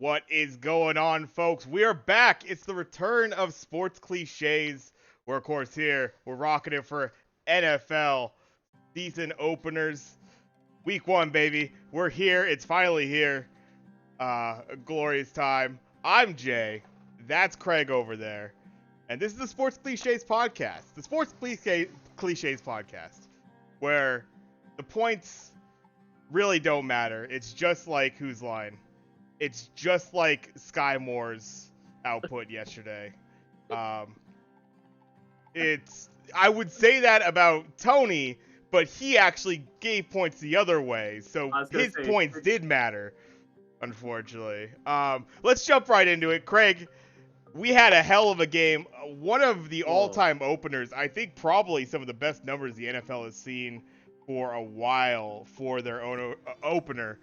What is going on, folks? We are back. It's the return of Sports Clichés. We're, of course, here. We're rocking it for NFL season openers. Week 1, baby. We're here. It's finally here. A glorious time. I'm Jay. That's Craig over there. And this is the Sports Clichés Podcast. The Sports Clichés Podcast, where the points really don't matter. It's just like Whose Line. It's just like Sky Moore's output yesterday. I would say that about Tony, but he actually gave points the other way, so his points did matter, unfortunately. Let's jump right into it. Craig, we had a hell of a game. One of the all-time openers. I think probably some of the best numbers the NFL has seen for a while for their own opener.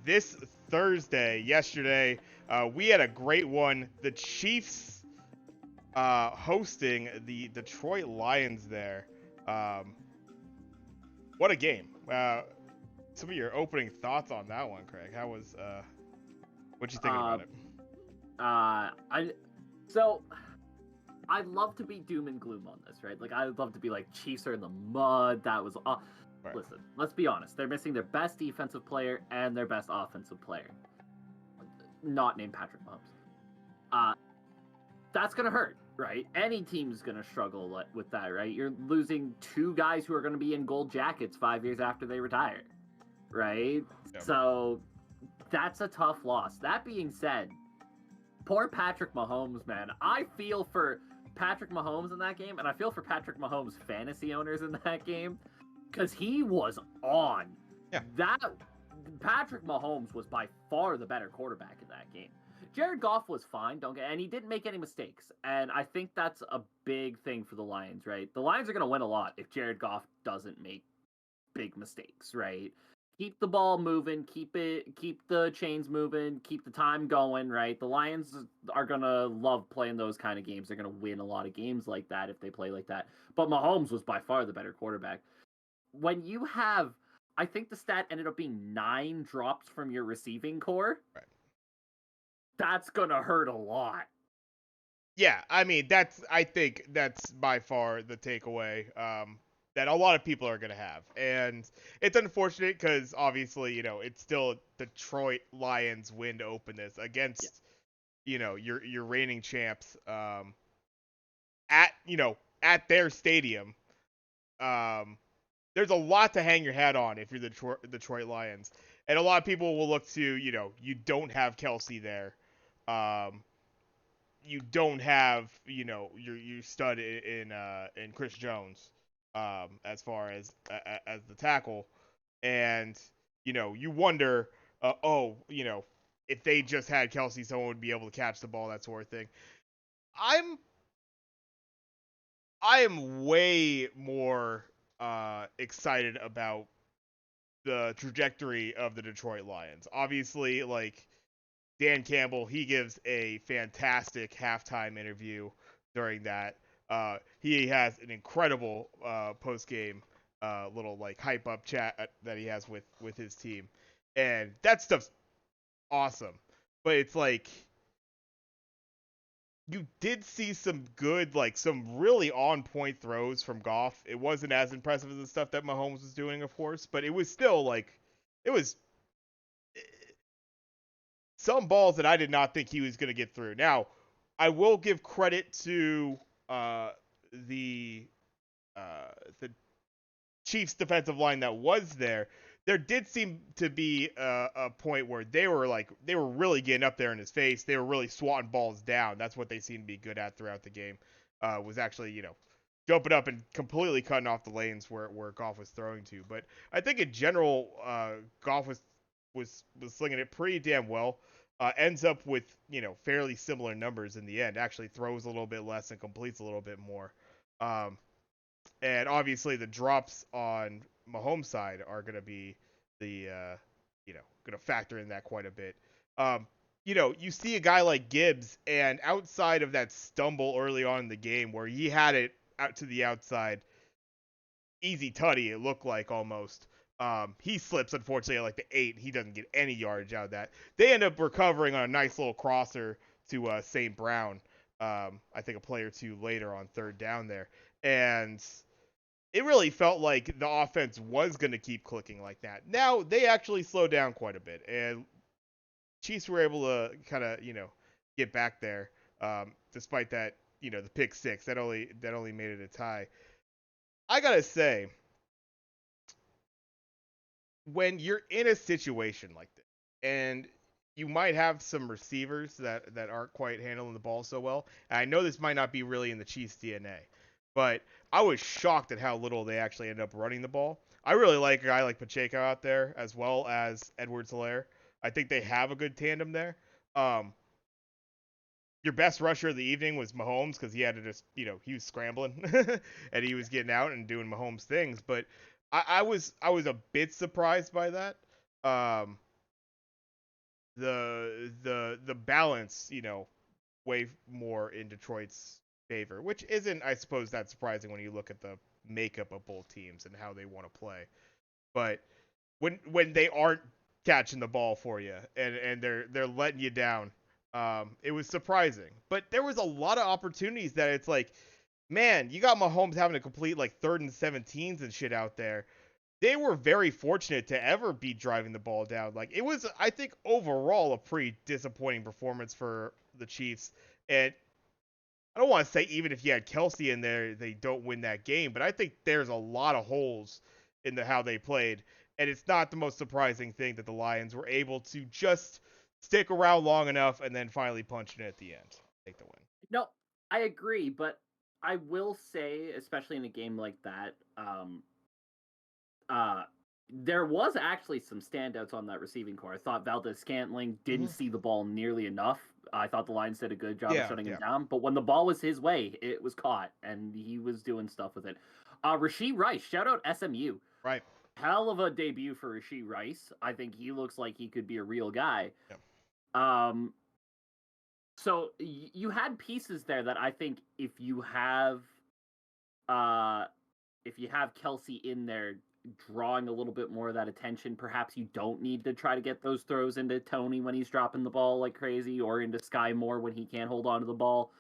This yesterday, we had a great one. The Chiefs hosting the Detroit Lions there. What a game. Some of your opening thoughts on that one, Craig. What'd you think about it? I'd love to be doom and gloom on this, right? Like, I'd love to be like, Chiefs are in the mud. That was Right. Listen, let's be honest. They're missing their best defensive player and their best offensive player. Not named Patrick Mahomes. That's going to hurt, right? Any team's going to struggle with that, right? You're losing two guys who are going to be in gold jackets 5 years after they retire, right? Yep. So that's a tough loss. That being said, poor Patrick Mahomes, man. I feel for Patrick Mahomes in that game, and I feel for Patrick Mahomes fantasy owners in that game. Because he was on. Yeah. That Patrick Mahomes was by far the better quarterback in that game. Jared Goff was fine, and he didn't make any mistakes. And I think that's a big thing for the Lions, right? The Lions are going to win a lot if Jared Goff doesn't make big mistakes, right? Keep the ball moving, keep the chains moving, keep the time going, right? The Lions are going to love playing those kind of games. They're going to win a lot of games like that if they play like that. But Mahomes was by far the better quarterback. When you have, I think the stat ended up being 9 drops from your receiving core. Right. That's gonna hurt a lot. Yeah, I mean I think that's by far the takeaway that a lot of people are gonna have, and it's unfortunate because obviously it's still Detroit Lions win to open this against your reigning champs at their stadium. There's a lot to hang your hat on if you're the Detroit Lions. And a lot of people will look to, you don't have Kelsey there. You don't have, your stud in Chris Jones as far as the tackle. And, you wonder, if they just had Kelsey, someone would be able to catch the ball, that sort of thing. I am way more excited about the trajectory of the Detroit Lions. Obviously, like Dan Campbell, he gives a fantastic halftime interview during that. He has an incredible post-game little like hype up chat that he has with his team, and that stuff's awesome. But it's like you did see some good, like some really on-point throws from Goff. It wasn't as impressive as the stuff that Mahomes was doing, of course, but it was still like, it was some balls that I did not think he was going to get through. Now, I will give credit to the Chiefs defensive line that was there. There did seem to be a point where they were really getting up there in his face. They were really swatting balls down. That's what they seemed to be good at throughout the game. Was actually, jumping up and completely cutting off the lanes where Goff was throwing to. But I think in general, Goff was slinging it pretty damn well. Ends up with, fairly similar numbers in the end. Actually throws a little bit less and completes a little bit more. And obviously the drops on Mahomes' side are going to be going to factor in that quite a bit. You see a guy like Gibbs, and outside of that stumble early on in the game where he had it out to the outside, easy tutty, it looked like almost. He slips, unfortunately, at like the 8. He doesn't get any yardage out of that. They end up recovering on a nice little crosser to St. Brown, I think a play or two later on third down there. And it really felt like the offense was going to keep clicking like that. Now, they actually slowed down quite a bit. And Chiefs were able to kind of, get back there, despite that, the pick six. That only made it a tie. I got to say, when you're in a situation like this, and you might have some receivers that aren't quite handling the ball so well. And I know this might not be really in the Chiefs' DNA, but I was shocked at how little they actually ended up running the ball. I really like a guy like Pacheco out there, as well as Edwards-Helaire. I think they have a good tandem there. Your best rusher of the evening was Mahomes, because he had to just, he was scrambling and he was getting out and doing Mahomes things. But I was a bit surprised by that. The balance, way more in Detroit's favor, which isn't, I suppose, that surprising when you look at the makeup of both teams and how they want to play. But when they aren't catching the ball for you and they're letting you down, it was surprising. But there was a lot of opportunities that it's like, man, you got Mahomes having to complete like 3rd and 17s and shit out there. They were very fortunate to ever be driving the ball down. Like, it was, I think, overall a pretty disappointing performance for the Chiefs. And I don't want to say even if you had Kelsey in there, they don't win that game. But I think there's a lot of holes in how they played. And it's not the most surprising thing that the Lions were able to just stick around long enough and then finally punch it at the end. Take the win. No, I agree. But I will say, especially in a game like that, there was actually some standouts on that receiving core. I thought Valdez-Scantling didn't see the ball nearly enough. I thought the Lions did a good job of shutting him down. But when the ball was his way, it was caught, and he was doing stuff with it. Rashee Rice, shout out SMU. Right. Hell of a debut for Rashee Rice. I think he looks like he could be a real guy. Yeah. So you had pieces there that I think if you have Kelsey in there, drawing a little bit more of that attention, perhaps you don't need to try to get those throws into Tony when he's dropping the ball like crazy, or into Sky Moore when he can't hold on to the ball,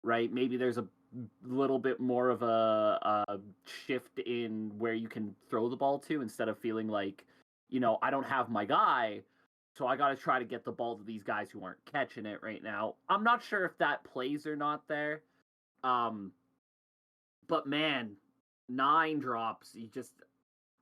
right? Maybe there's a little bit more of a shift in where you can throw the ball to, instead of feeling like, I don't have my guy, so I got to try to get the ball to these guys who aren't catching it right now. I'm not sure if that plays or not there. But man, 9 drops,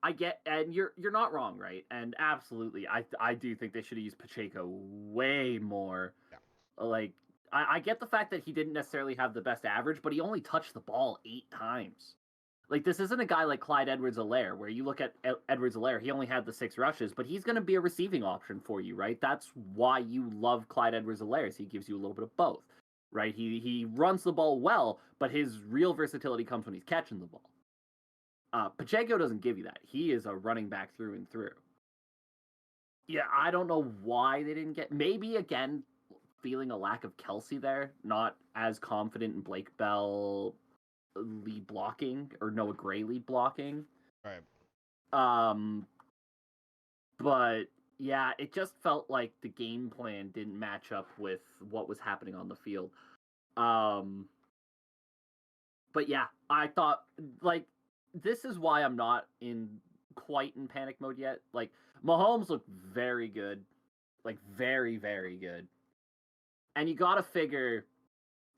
I get, and you're not wrong, right? And absolutely, I do think they should have used Pacheco way more. Yeah. Like, I get the fact that he didn't necessarily have the best average, but he only touched the ball 8 times. Like, this isn't a guy like Clyde Edwards-Helaire, where you look at Edwards-Helaire, he only had the 6 rushes, but he's going to be a receiving option for you, right? That's why you love Clyde Edwards-Helaire, is he gives you a little bit of both, right? He runs the ball well, but his real versatility comes when he's catching the ball. Pacheco doesn't give you that. He is a running back through and through. Yeah, I don't know why they didn't get... Maybe, again, feeling a lack of Kelsey there. Not as confident in Blake Bell lead blocking, or Noah Gray lead blocking. Right. But, yeah, it just felt like the game plan didn't match up with what was happening on the field. But, yeah, I thought, like... This is why I'm not quite in panic mode yet. Like, Mahomes looked very good. Like, very, very good. And you gotta figure,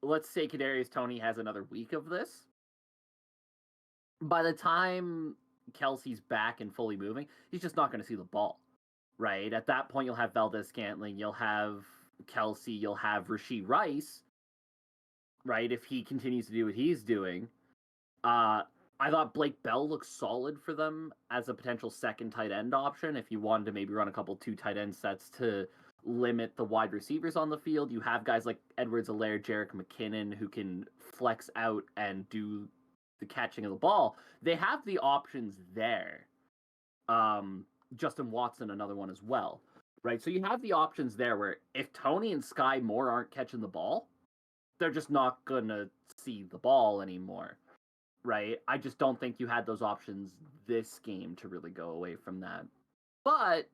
let's say Kadarius Toney has another week of this. By the time Kelsey's back and fully moving, he's just not gonna see the ball, right? At that point, you'll have Valdez-Scantling, you'll have Kelsey, you'll have Rashee Rice, right? If he continues to do what he's doing. I thought Blake Bell looked solid for them as a potential second tight end option. If you wanted to maybe run a couple 2 tight end sets to limit the wide receivers on the field, you have guys like Edwards-Helaire, Jerick McKinnon, who can flex out and do the catching of the ball. They have the options there. Justin Watson, another one as well, right? So you have the options there where if Tony and Sky Moore aren't catching the ball, they're just not going to see the ball anymore. right? I just don't think you had those options this game to really go away from that. But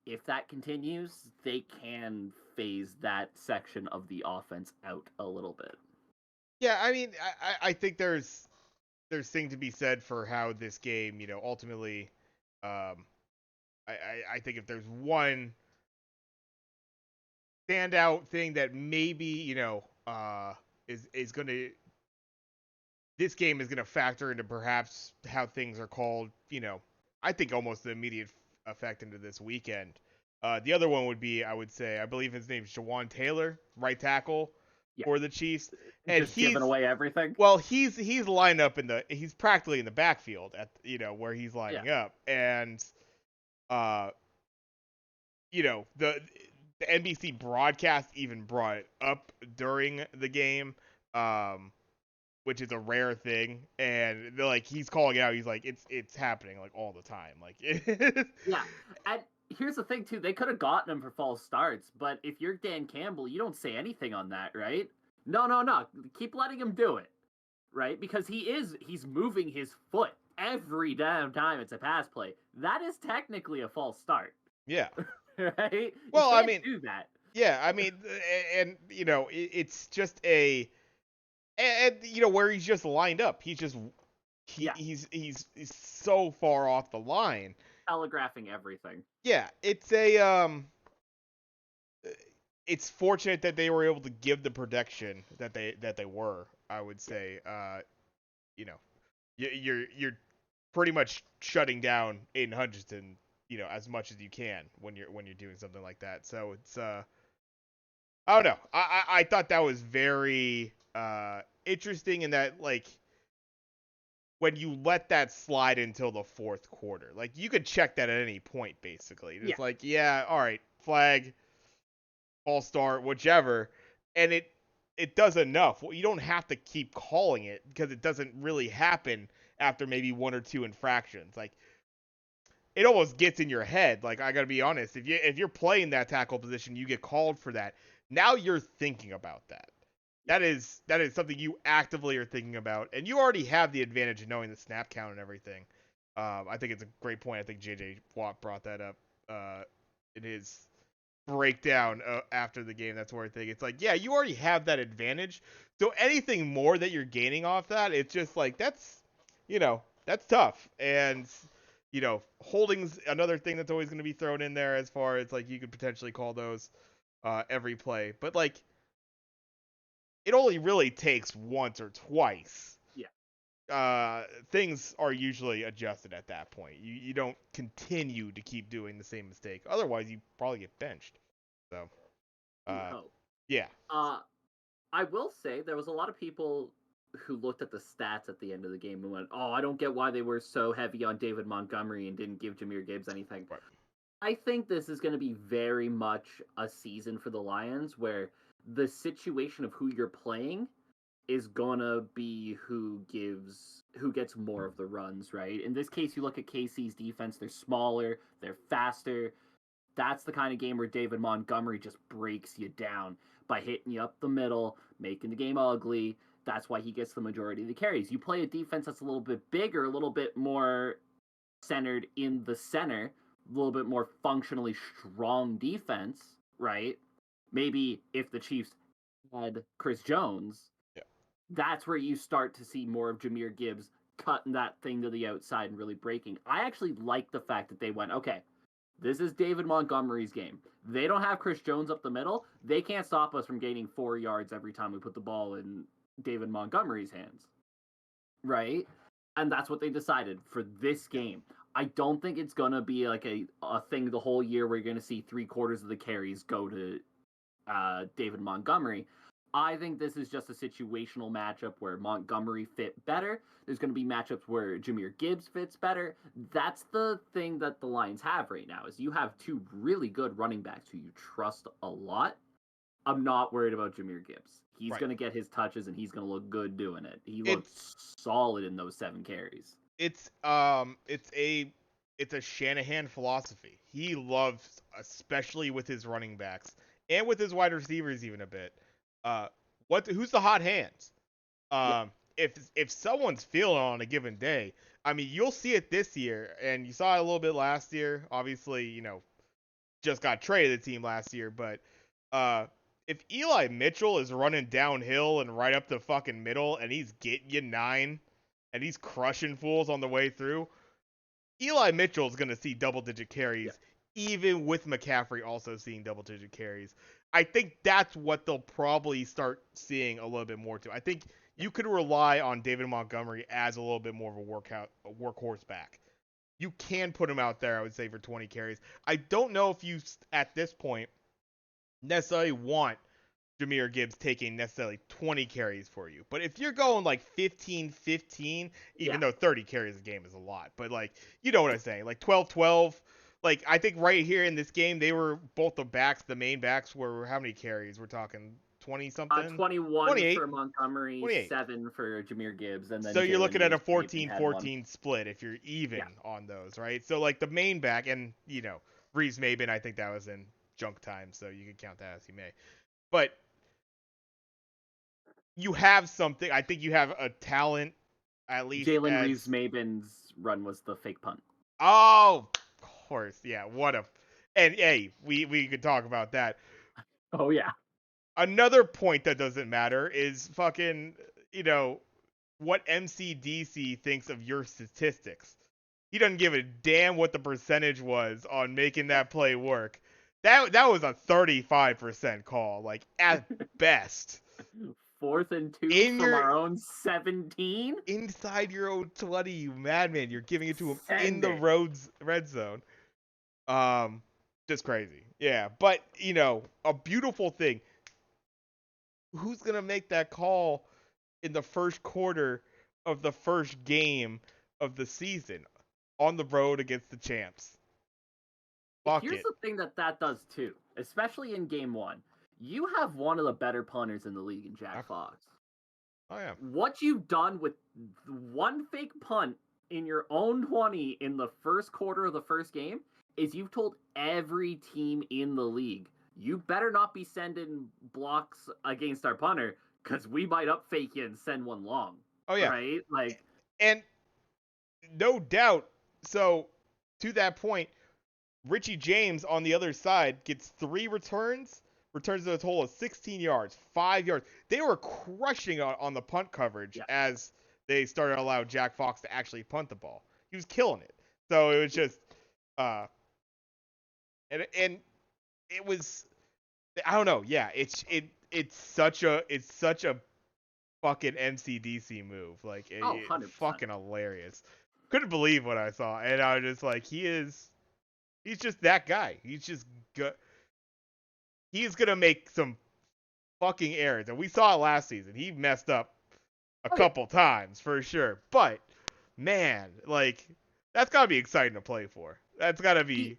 if that continues, they can phase that section of the offense out a little bit. Yeah, I mean, I think there's thing to be said for how this game, ultimately, um, I think if there's one standout thing that maybe, is going to, this game is going to factor into perhaps how things are called, I think almost the immediate effect into this weekend. The other one would be, I would say, I believe his name's Jawan Taylor, right tackle for the Chiefs, and just giving away everything. Well, he's lined up he's practically in the backfield at where he's lining up, and the NBC broadcast even brought it up during the game, which is a rare thing, and they're like, he's calling it out. He's like, it's happening like all the time, like. Yeah, and here's the thing too. They could have gotten him for false starts, but if you're Dan Campbell, you don't say anything on that, right? No. Keep letting him do it, right? Because he's moving his foot every damn time it's a pass play. That is technically a false start. Yeah. Right? Well, I mean, do that. Yeah, I mean, and it's just and where he's just lined up. He's just he's so far off the line, telegraphing everything. Yeah, it's it's fortunate that they were able to give the protection that they were. I would say, you're pretty much shutting down Aiden Hutchinson, as much as you can when you're doing something like that. So it's I don't know. I thought that was very interesting in that, like, when you let that slide until the fourth quarter, like, you could check that at any point, basically. It's like, yeah, all right, flag, false start, whichever, and it does enough. Well, you don't have to keep calling it because it doesn't really happen after maybe one or two infractions. Like, it almost gets in your head. Like, I gotta be honest, if you're playing that tackle position, you get called for that. Now you're thinking about that. That is something you actively are thinking about, and you already have the advantage of knowing the snap count and everything. I think it's a great point. I think JJ Watt brought that up in his breakdown after the game. That's where I think it's like, yeah, you already have that advantage. So anything more that you're gaining off that, it's just like, that's tough. And holding's another thing that's always going to be thrown in there, as far as, like, you could potentially call those every play, but, like, it only really takes once or twice. Yeah. Things are usually adjusted at that point. You don't continue to keep doing the same mistake. Otherwise, you probably get benched. So, yeah. I will say there was a lot of people who looked at the stats at the end of the game and went, "Oh, I don't get why they were so heavy on David Montgomery and didn't give Jahmyr Gibbs anything." Right. I think this is going to be very much a season for the Lions where the situation of who you're playing is gonna be who gets more of the runs, right? In this case, you look at KC's defense, they're smaller, they're faster. That's the kind of game where David Montgomery just breaks you down by hitting you up the middle, making the game ugly. That's why he gets the majority of the carries. You play a defense that's a little bit bigger, a little bit more centered in the center, a little bit more functionally strong defense, right? Maybe if the Chiefs had Chris Jones, that's where you start to see more of Jahmyr Gibbs cutting that thing to the outside and really breaking. I actually like the fact that they went, okay, this is David Montgomery's game. They don't have Chris Jones up the middle. They can't stop us from gaining 4 yards every time we put the ball in David Montgomery's hands. Right? And that's what they decided for this game. I don't think it's going to be like a thing the whole year where you're going to see 3/4 of the carries go to David Montgomery. I think this is just a situational matchup where Montgomery fit better. There's going to be matchups where Jahmyr Gibbs fits better. That's the thing that the Lions have right now, is you have two really good running backs who you trust a lot. I'm not worried about Jahmyr Gibbs. He's going to get his touches, and he's going to look good doing it. He looked solid in those 7 carries. It's a Shanahan philosophy. He loves, especially with his running backs and with his wide receivers even a bit, who's the hot hands? if someone's feeling on a given day, I mean, you'll see it this year, and you saw it a little bit last year. Obviously, just got traded the team last year, but if Eli Mitchell is running downhill and right up the fucking middle, and he's getting you 9, and he's crushing fools on the way through, Eli Mitchell's gonna see double-digit carries, even with McCaffrey also seeing double-digit carries. I think that's what they'll probably start seeing a little bit more too. I think you could rely on David Montgomery as a little bit more of a workhorse back. You can put him out there, I would say, for 20 carries. I don't know if you, at this point, necessarily want Jahmyr Gibbs taking necessarily 20 carries for you. But if you're going like 15-15, even though 30 carries a game is a lot, but like, you know what I'm saying, like 12-12. Like, I think right here in this game, they were both the main backs were how many carries? We're talking 20-something? 21 28. for Montgomery, 28. 7 for Jahmyr Gibbs, and then so you're Jalen looking at a Reeves Maybin had 14-14 split if you're even on those, right? So like the main back, and Reeves Maybin, I think that was in junk time, so you can count that as you may. But you have something. I think you have a talent, at least. Jalen Reeves Maybin's run was the fake punt. Oh, of course, yeah. And hey, we could talk about that. Oh yeah. Another point that doesn't matter is fucking, what MCDC thinks of your statistics. He doesn't give a damn what the percentage was on making that play work. That was a 35% call, like at best. 4th and 2 from our own 17? Inside your own 20, you madman. You're giving it to him in the red zone. Just crazy. Yeah, but, a beautiful thing. Who's going to make that call in the first quarter of the first game of the season on the road against the champs? Here's the thing that does too, especially in game 1. You have one of the better punters in the league in Jack Fox. Oh, yeah. What you've done with one fake punt in your own 20 in the first quarter of the first game is you've told every team in the league, you better not be sending blocks against our punter because we might up fake you and send one long. Oh, yeah. Right? And no doubt, so to that point, Richie James on the other side gets 3 returns to a total of 16 yards, 5 yards. They were crushing on the punt coverage as they started to allow Jack Fox to actually punt the ball. He was killing it. So it was just, and it was, I don't know. Yeah, it's such a fucking MCDC move. Like, it's fucking hilarious. Couldn't believe what I saw, and I was just like, he's just that guy. He's just good. He's gonna make some fucking errors, and we saw it last season. He messed up a couple times for sure. But man, like, that's gotta be exciting to play for. That's gotta be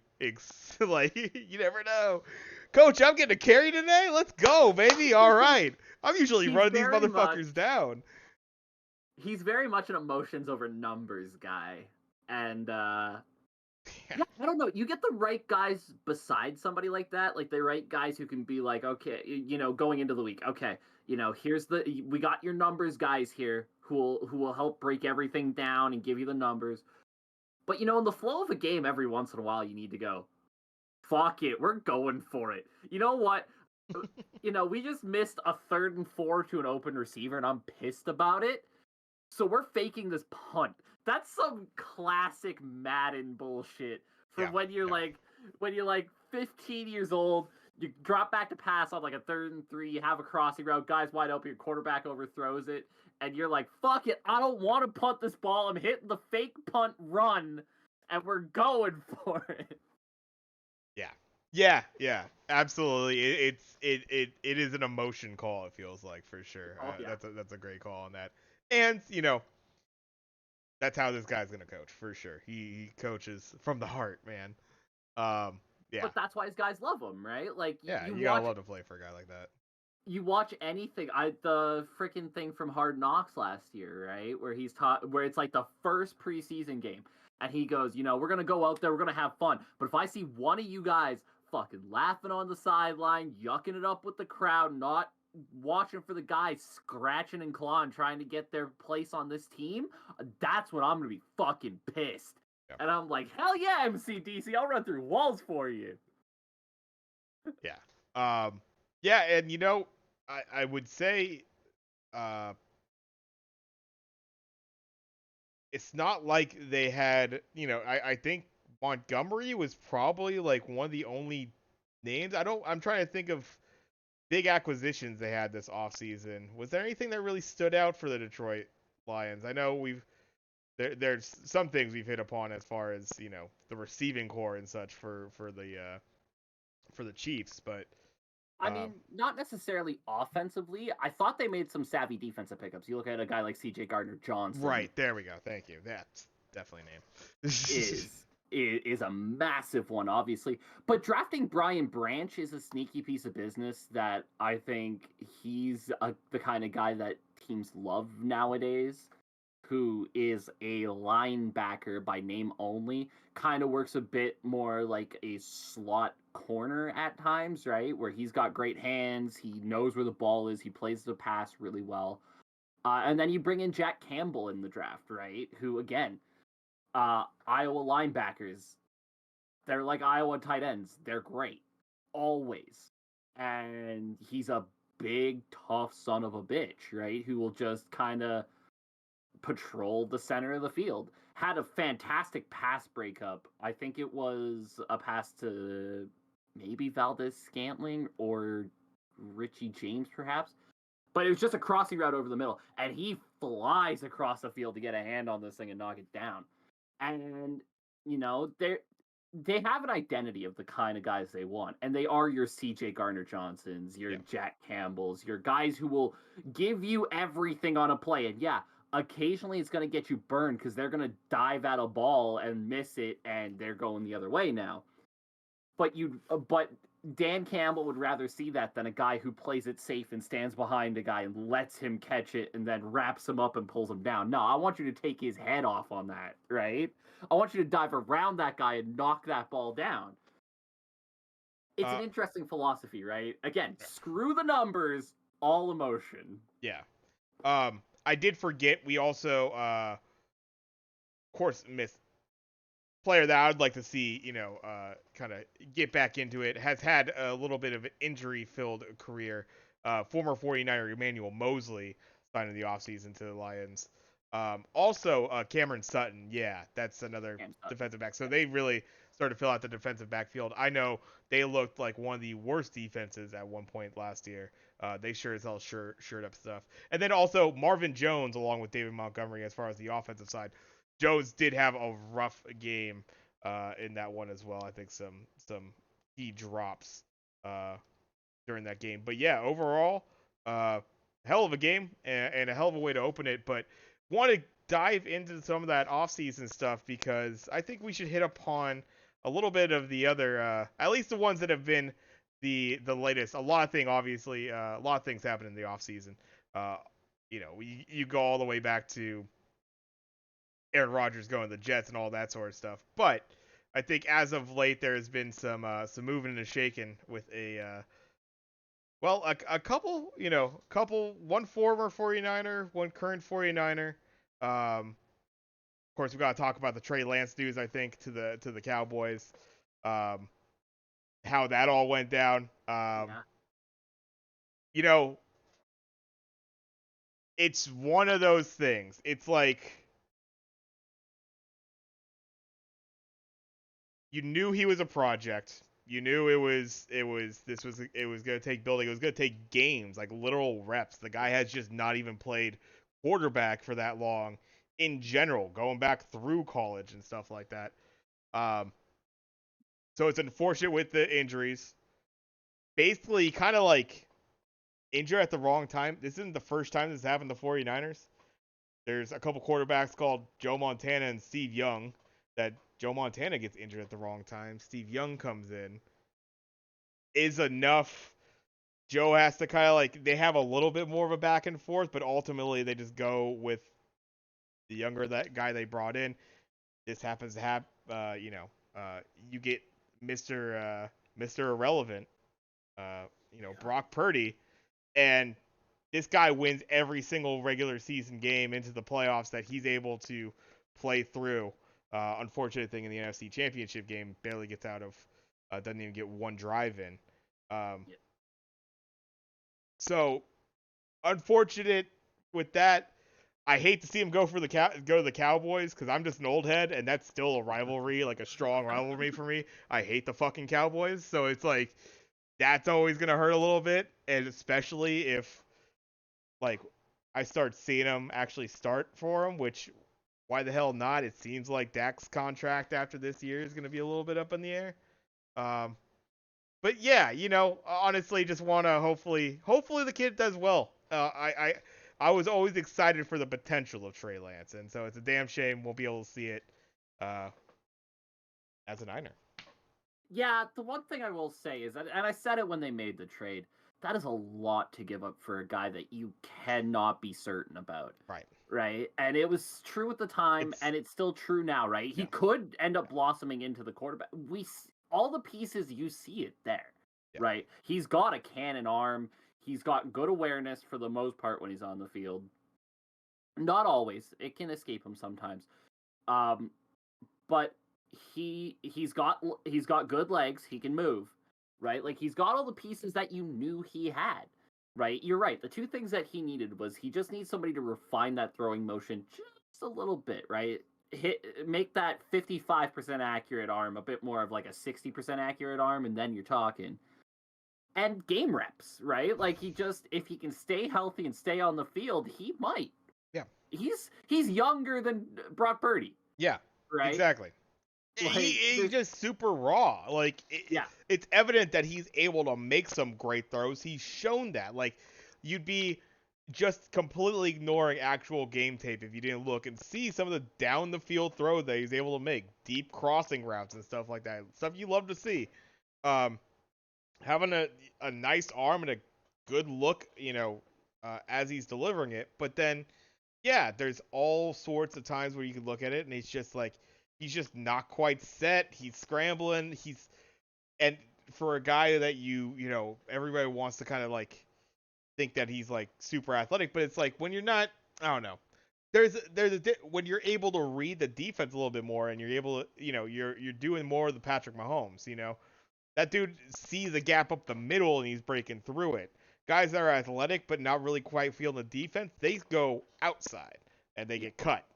like, you never know. Coach, I'm getting a carry today. Let's go, baby. All right. I'm usually running these motherfuckers down. He's very much an emotions over numbers guy, and yeah, I don't know. You get the right guys beside somebody like that, like the right guys who can be like, okay, going into the week, okay, we got your numbers guys here who will help break everything down and give you the numbers. But in the flow of a game, every once in a while, you need to go, fuck it, we're going for it. You know what? We just missed a 3rd and 4 to an open receiver, and I'm pissed about it. So we're faking this punt. That's some classic Madden bullshit from when you're like 15 years old, you drop back to pass on like a 3rd and 3, you have a crossing route, guys wide open, your quarterback overthrows it, and you're like, fuck it, I don't want to punt this ball, I'm hitting the fake punt run, and we're going for it. Yeah, absolutely. It is an emotion call, it feels like, for sure. That's a great call on that. And, that's how this guy's going to coach, for sure. He coaches from the heart, man. Yeah. But that's why his guys love him, right? Like, you gotta love to play for a guy like that. You watch anything, the freaking thing from Hard Knocks last year, right? Where where it's like the first preseason game, and he goes, we're gonna go out there, we're gonna have fun. But if I see one of you guys fucking laughing on the sideline, yucking it up with the crowd, not watching for the guys scratching and clawing, trying to get their place on this team, that's when I'm going to be fucking pissed. Yeah. And I'm like, hell yeah, MCDC, I'll run through walls for you. Yeah. Yeah, and you know, I would say it's not like they had, you know, I think Montgomery was probably like one of the only names. I'm trying to think of big acquisitions they had this offseason. Was there anything that really stood out for the Detroit Lions? I know there's some things we've hit upon as far as, you know, the receiving core and such for the Chiefs, but I mean, not necessarily offensively. I thought they made some savvy defensive pickups. You look at a guy like C.J. Gardner-Johnson. Right, there we go. Thank you. That's definitely a name. is a massive one, obviously. But drafting Brian Branch is a sneaky piece of business that I think he's the kind of guy that teams love nowadays, who is a linebacker by name only, kind of works a bit more like a slot corner at times, right? Where he's got great hands, he knows where the ball is, he plays the pass really well. And then you bring in Jack Campbell in the draft, right? Who, again, Iowa linebackers, they're like Iowa tight ends. They're great. Always. And he's a big, tough son of a bitch, right? Who will just kind of patrol the center of the field. Had a fantastic pass breakup. I think it was a pass to maybe Valdez-Scantling or Richie James, perhaps. But it was just a crossing route over the middle. And he flies across the field to get a hand on this thing and knock it down. And, you know, they have an identity of the kind of guys they want. And they are your C.J. Gardner-Johnsons, your Jack Campbells, your guys who will give you everything on a play. And yeah, occasionally it's going to get you burned because they're going to dive at a ball and miss it, and they're going the other way now. But Dan Campbell would rather see that than a guy who plays it safe and stands behind a guy and lets him catch it and then wraps him up and pulls him down. No, I want you to take his head off on that, right? I want you to dive around that guy and knock that ball down. It's an interesting philosophy, right? Again, screw the numbers, all emotion. Yeah. I did forget, we also, of course, missed player that I would like to see, you know, kind of get back into it, has had a little bit of an injury-filled career. Former 49er Emmanuel Mosley signed in the offseason to the Lions. Also, Cameron Sutton, that's another defensive back. So they really started to fill out the defensive backfield. I know they looked like one of the worst defenses at one point last year. They sure as hell shirt up stuff. And then also Marvin Jones, along with David Montgomery, as far as the offensive side. Jones did have a rough game in that one as well. I think some key drops during that game. But yeah, overall, hell of a game and a hell of a way to open it. But want to dive into some of that offseason stuff because I think we should hit upon a little bit of the other, at least the ones that have been the latest. A lot of things happen in the offseason. You know, you go all the way back to Aaron Rodgers going to the Jets and all that sort of stuff. But I think as of late there has been some moving and shaking with a couple, one former 49er, one current 49er. Of course, we got to talk about the Trey Lance news, I think, to the Cowboys. How that all went down. You know, it's one of those things. It's like you knew he was a project. You knew it was going to take building. It was going to take games, like literal reps. The guy has just not even played quarterback for that long in general, going back through college and stuff like that. So it's unfortunate with the injuries. Basically, kind of like injured at the wrong time. This isn't the first time this has happened to 49ers. There's a couple quarterbacks called Joe Montana and Steve Young that Joe Montana gets injured at the wrong time. Steve Young comes in. Is enough. Joe has to kind of like, they have a little bit more of a back and forth, but ultimately they just go with the younger that guy they brought in. This happens to happen, you get Mr. Irrelevant, Brock Purdy, And this guy wins every single regular season game into the playoffs that he's able to play through. Unfortunate thing in the NFC Championship game, barely gets out of, doesn't even get one drive in. Yeah. So unfortunate with that. I hate to see him go to the Cowboys because I'm just an old head, and that's still a rivalry, like a strong rivalry for me. I hate the fucking Cowboys, so it's like that's always gonna hurt a little bit, and especially if like I start seeing him actually start for him, which why the hell not? It seems like Dak's contract after this year is gonna be a little bit up in the air. Um, but yeah, honestly, just wanna hopefully the kid does well. I was always excited for the potential of Trey Lance, and so it's a damn shame we'll be able to see it uh, as a Niner. Yeah, the one thing I will say is that, and I said it when they made the trade, that is a lot to give up for a guy that you cannot be certain about. Right. Right. And it was true at the time, and it's still true now, right? He could end up blossoming into the quarterback. All the pieces, you see it there, right? He's got a cannon arm. He's got good awareness for the most part when he's on the field. Not always. It can escape him sometimes. But he's got good legs. He can move, right? Like, he's got all the pieces that you knew he had, right? You're right. The two things that he needed was he just needs somebody to refine that throwing motion just a little bit, right? Make that 55% accurate arm a bit more of like a 60% accurate arm, and then you're talking. And game reps, right? Like, if he can stay healthy and stay on the field, he might. Yeah. He's younger than Brock Purdy. Yeah. Right? Exactly. Like, he's just super raw. Like, it's evident that he's able to make some great throws. He's shown that. Like, you'd be just completely ignoring actual game tape if you didn't look and see some of the down the field throws that he's able to make, deep crossing routes and stuff like that. Stuff you love to see. Having a nice arm and a good look, as he's delivering it. But then, yeah, there's all sorts of times where you can look at it and it's just like, he's just not quite set. He's scrambling. And for a guy that everybody wants to kind of like think that he's like super athletic, but it's like when you're not, I don't know. When you're able to read the defense a little bit more and you're able to, you're doing more of the Patrick Mahomes, that dude sees a gap up the middle and he's breaking through it. Guys that are athletic but not really quite feeling the defense, they go outside and they get cut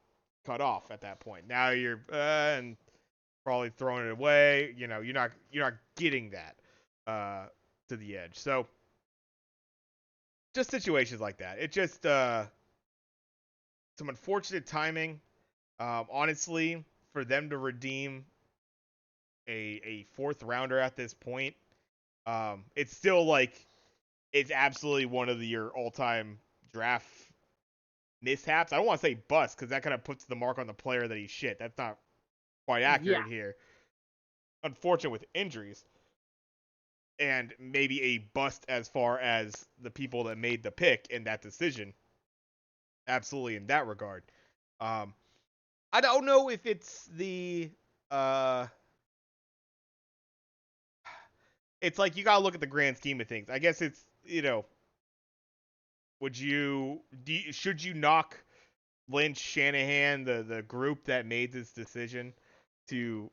off at that point. Now you're and probably throwing it away. You're not getting that to the edge. So just situations like that. It just some unfortunate timing. Honestly, for them to redeem a fourth rounder at this point, it's still like it's absolutely one of your all-time draft mishaps. I don't want to say bust because that kind of puts the mark on the player that he's shit. That's not quite accurate here. Unfortunate with injuries. And maybe a bust as far as the people that made the pick in that decision. Absolutely in that regard. I don't know if it's the it's like you gotta look at the grand scheme of things. I guess it's, should you knock Lynch, Shanahan, the group that made this decision to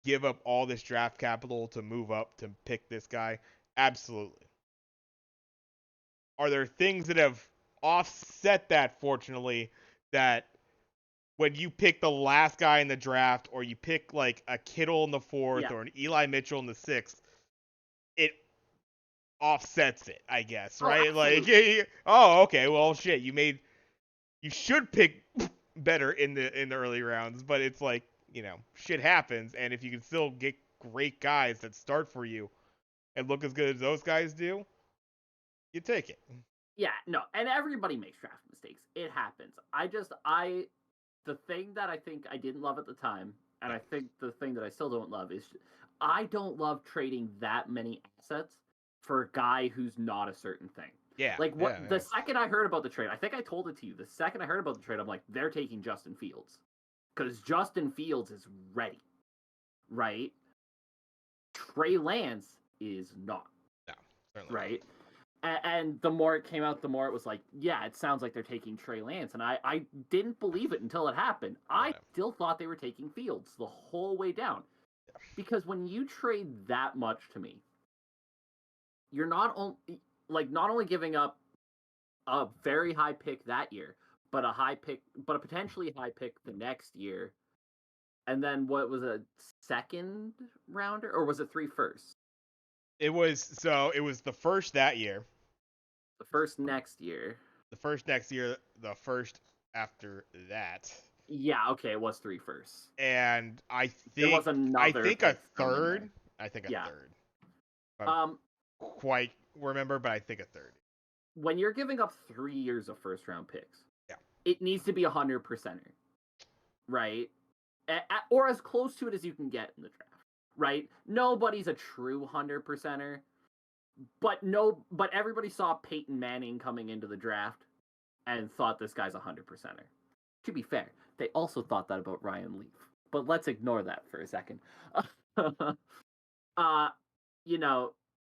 give up all this draft capital to move up to pick this guy? Absolutely. Are there things that have offset that, fortunately, that when you pick the last guy in the draft or you pick like a Kittle in the fourth or an Eli Mitchell in the sixth, it offsets it, I guess, right? Okay, well, shit, you should pick better in the early rounds, but it's like, shit happens, and if you can still get great guys that start for you and look as good as those guys do, you take it. Yeah, no, and everybody makes draft mistakes. It happens. The thing that I think I didn't love at the time, and I think the thing that I still don't love is I don't love trading that many assets for a guy who's not a certain thing. Yeah. Like, the second I heard about the trade, I think I told it to you, the second I heard about the trade, I'm like, they're taking Justin Fields. Because Justin Fields is ready, right? Trey Lance is not. No, certainly right? And the more it came out, the more it was like, yeah, it sounds like they're taking Trey Lance. And I didn't believe it until it happened. I still thought they were taking Fields the whole way down. Because when you trade that much to me, you're not only giving up a very high pick that year, but a potentially high pick the next year. And then what was a second rounder, or was it 3 firsts? It was the first that year. The first next year. The first next year, the first after that. Yeah, okay, it was 3 firsts. And I think there was another a third. I think a third. Quite remember, but I think a third. When you're giving up 3 years of first round picks, it needs to be 100%er, right? Or as close to it as you can get in the draft, right? Nobody's a true 100%er, but everybody saw Peyton Manning coming into the draft and thought this guy's a 100%er. To be fair, they also thought that about Ryan Leaf, but let's ignore that for a second.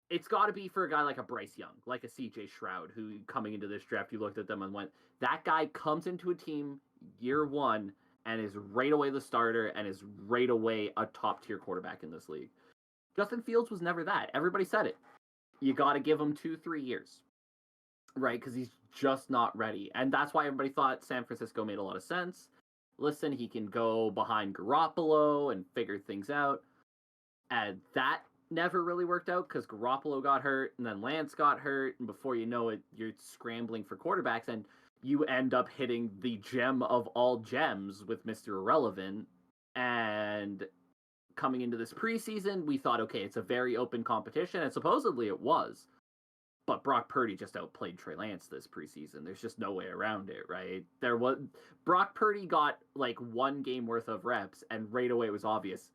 It's got to be for a guy like a Bryce Young, like a CJ Stroud, who coming into this draft, you looked at them and went, that guy comes into a team year one and is right away the starter and is right away a top-tier quarterback in this league. Justin Fields was never that. Everybody said it. You got to give him 2-3 years, right? Because he's just not ready. And that's why everybody thought San Francisco made a lot of sense. Listen, he can go behind Garoppolo and figure things out. And that never really worked out because Garoppolo got hurt and then Lance got hurt. And before you know it, you're scrambling for quarterbacks and you end up hitting the gem of all gems with Mr. Irrelevant. And coming into this preseason, we thought, okay, it's a very open competition. And supposedly it was. But Brock Purdy just outplayed Trey Lance this preseason. There's just no way around it, right? Brock Purdy got like 1 game worth of reps, and right away it was obvious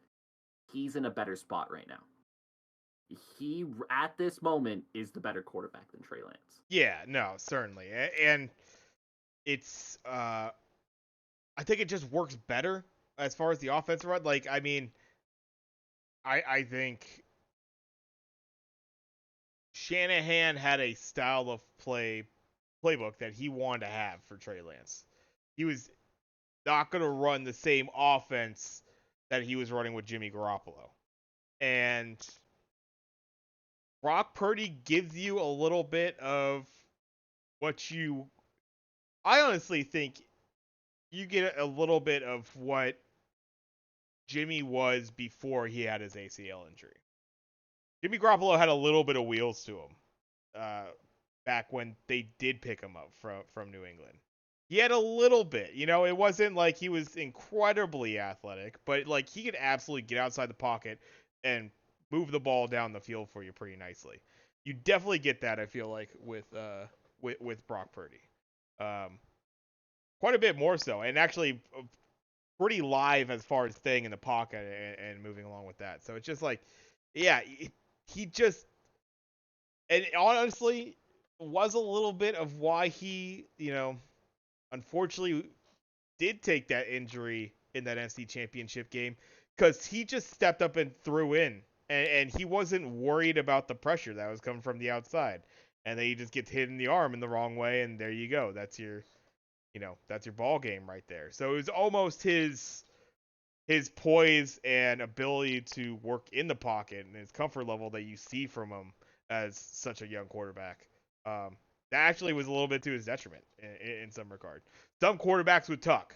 he's in a better spot right now. He, at this moment, is the better quarterback than Trey Lance. Yeah, no, certainly. And it's, I think it just works better as far as the offensive run. Like, I mean, I think Shanahan had a style of playbook that he wanted to have for Trey Lance. He was not going to run the same offense that he was running with Jimmy Garoppolo. And Brock Purdy gives you a little bit of I honestly think you get a little bit of what Jimmy was before he had his ACL injury. Jimmy Garoppolo had a little bit of wheels to him back when they did pick him up from New England. He had a little bit, it wasn't like he was incredibly athletic, but like he could absolutely get outside the pocket and move the ball down the field for you pretty nicely. You definitely get that, I feel like, with Brock Purdy. Quite a bit more so, and actually pretty live as far as staying in the pocket and moving along with that. So it's just like, yeah, he just, and honestly, was a little bit of why he, unfortunately did take that injury in that NFC Championship game, because he just stepped up and threw in. And he wasn't worried about the pressure that was coming from the outside. And then he just gets hit in the arm in the wrong way, and there you go. That's your ball game right there. So it was almost his poise and ability to work in the pocket and his comfort level that you see from him as such a young quarterback. That actually was a little bit to his detriment in some regard. Some quarterbacks would tuck.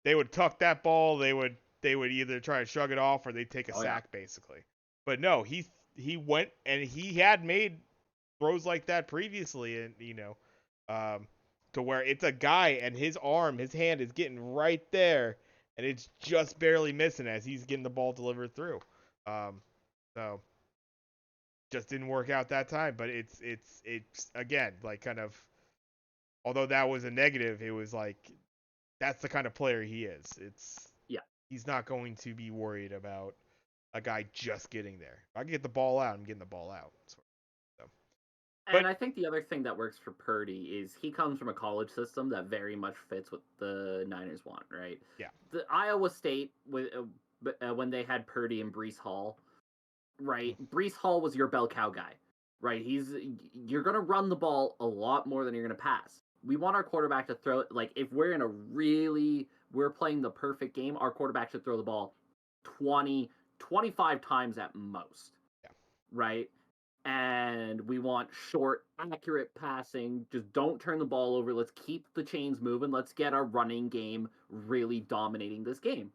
They would tuck that ball. They would either try to shrug it off or they'd take a sack, basically. But no, he went, and he had made throws like that previously, and to where it's a guy and his hand is getting right there, and it's just barely missing as he's getting the ball delivered through. So just didn't work out that time. But it's again, like, kind of, although that was a negative, it was like that's the kind of player he is. He's not going to be worried about a guy just getting there. If I can get the ball out, I'm getting the ball out. And I think the other thing that works for Purdy is he comes from a college system that very much fits what the Niners want, right? Yeah. The Iowa State, when they had Purdy and Breece Hall, right? Breece Hall was your bell cow guy, right? You're going to run the ball a lot more than you're going to pass. We want our quarterback to throw it. Like, if we're playing the perfect game, our quarterback should throw the ball 20, 25 times at most, right? And we want short, accurate passing. Just don't turn the ball over. Let's keep the chains moving. Let's get our running game really dominating this game.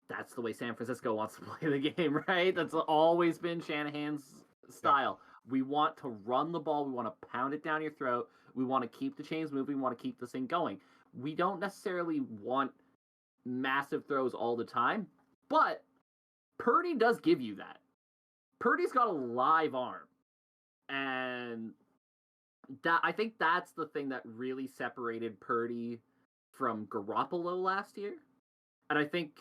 That's the way San Francisco wants to play the game, right? That's always been Shanahan's style. We want to run the ball. We want to pound it down your throat. We want to keep the chains moving. We want to keep this thing going. We don't necessarily want massive throws all the time, but Purdy does give you that. Purdy's got a live arm. And I think that's the thing that really separated Purdy from Garoppolo last year. And I think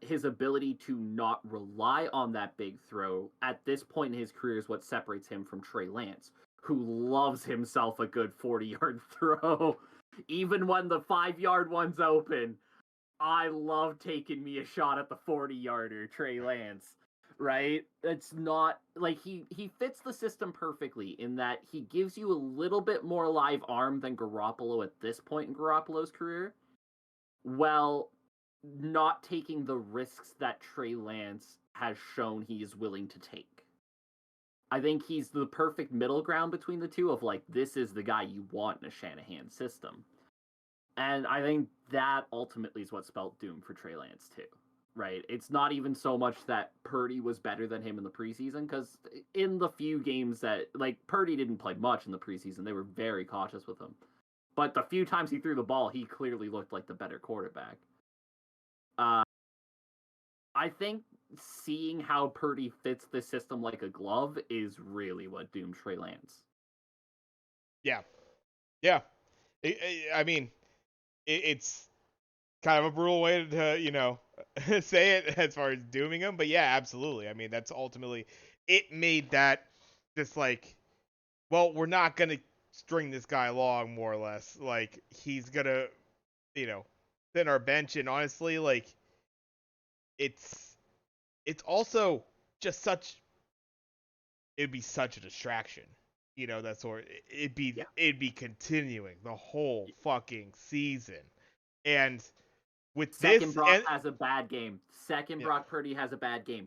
his ability to not rely on that big throw at this point in his career is what separates him from Trey Lance, who loves himself a good 40-yard throw. Even when the 5-yard one's open, I love taking me a shot at the 40-yarder, Trey Lance. Right? It's not like he fits the system perfectly in that he gives you a little bit more live arm than Garoppolo at this point in Garoppolo's career, while not taking the risks that Trey Lance has shown he is willing to take. I think he's the perfect middle ground between the two of like, this is the guy you want in a Shanahan system. And I think that ultimately is what spelled doom for Trey Lance too. Right, it's not even so much that Purdy was better than him in the preseason, because in the few games that, like, Purdy didn't play much in the preseason, they were very cautious with him. But the few times he threw the ball, he clearly looked like the better quarterback. I think seeing how Purdy fits this system like a glove is really what doomed Trey Lance. Yeah. I mean, it's kind of a brutal way to, say it as far as dooming him, but yeah, absolutely. I mean, that's ultimately, it made that just like, well, we're not going to string this guy along, more or less. Like, he's going to, sit our bench, and honestly, like, it's also just it'd be such a distraction. That sort. It'd be continuing the whole fucking season. And with Second this, Brock has a bad game. Brock Purdy has a bad game.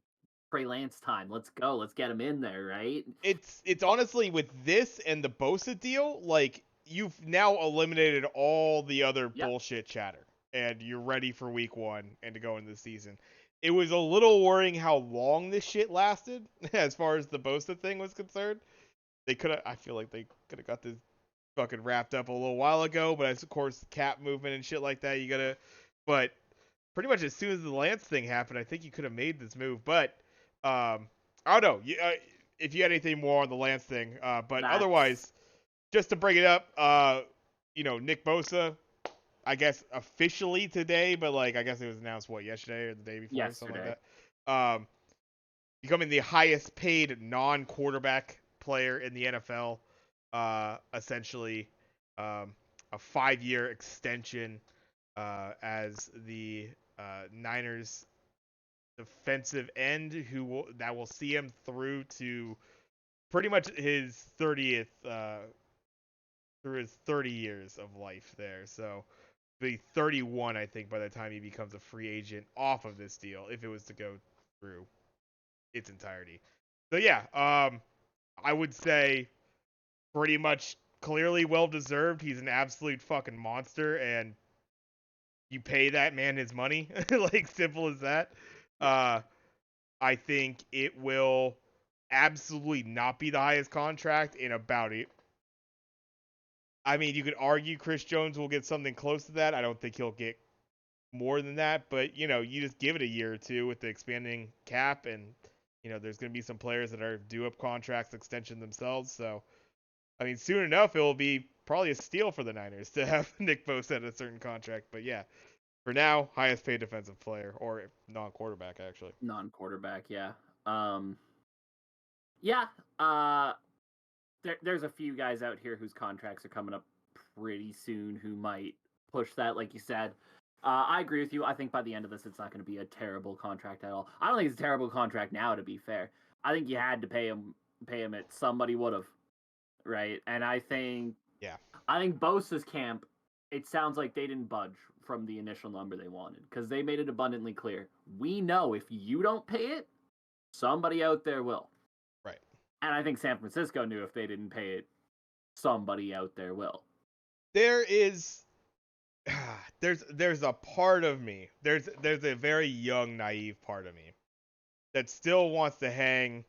Trey Lance time. Let's go. Let's get him in there, right? It's honestly, with this and the Bosa deal, like, you've now eliminated all the other bullshit chatter, and you're ready for week 1 and to go into the season. It was a little worrying how long this shit lasted as far as the Bosa thing was concerned. I feel like they could have got this fucking wrapped up a little while ago, but of course, cap movement and shit like that, but pretty much as soon as the Lance thing happened, I think you could have made this move. But I don't know if you had anything more on the Lance thing. But otherwise, just to bring it up, Nick Bosa, I guess officially today, but like, I guess it was announced yesterday or the day before, something like that. Becoming the highest paid non-quarterback player in the NFL. Essentially, a 5-year extension as the Niners defensive end that will see him through to pretty much his 30th through his 30 years of life there. So be 31, I think, by the time he becomes a free agent off of this deal, if it was to go through its entirety. So yeah, I would say pretty much clearly well deserved. He's an absolute fucking monster, and you pay that man his money. Like, simple as that. I think it will absolutely not be the highest contract in about it. I mean, you could argue Chris Jones will get something close to that. I don't think he'll get more than that, but you just give it a year or two with the expanding cap, and there's going to be some players that are due up contracts extension themselves. So, I mean, soon enough, it will be probably a steal for the Niners to have Nick Bosa at a certain contract. But yeah, for now, highest paid defensive player, or non-quarterback, actually. Non-quarterback, yeah. There's a few guys out here whose contracts are coming up pretty soon who might push that, like you said. I agree with you. I think by the end of this, it's not going to be a terrible contract at all. I don't think it's a terrible contract now, to be fair. I think you had to pay him pay him it, somebody would have, right? And I think Yeah. Bosa's camp, it sounds like they didn't budge from the initial number they wanted because they made it abundantly clear. We know if you don't pay it, somebody out there will. Right. And I think San Francisco knew if they didn't pay it, somebody out there will. There is there's a part of me. There's a very young, naive part of me that still wants to hang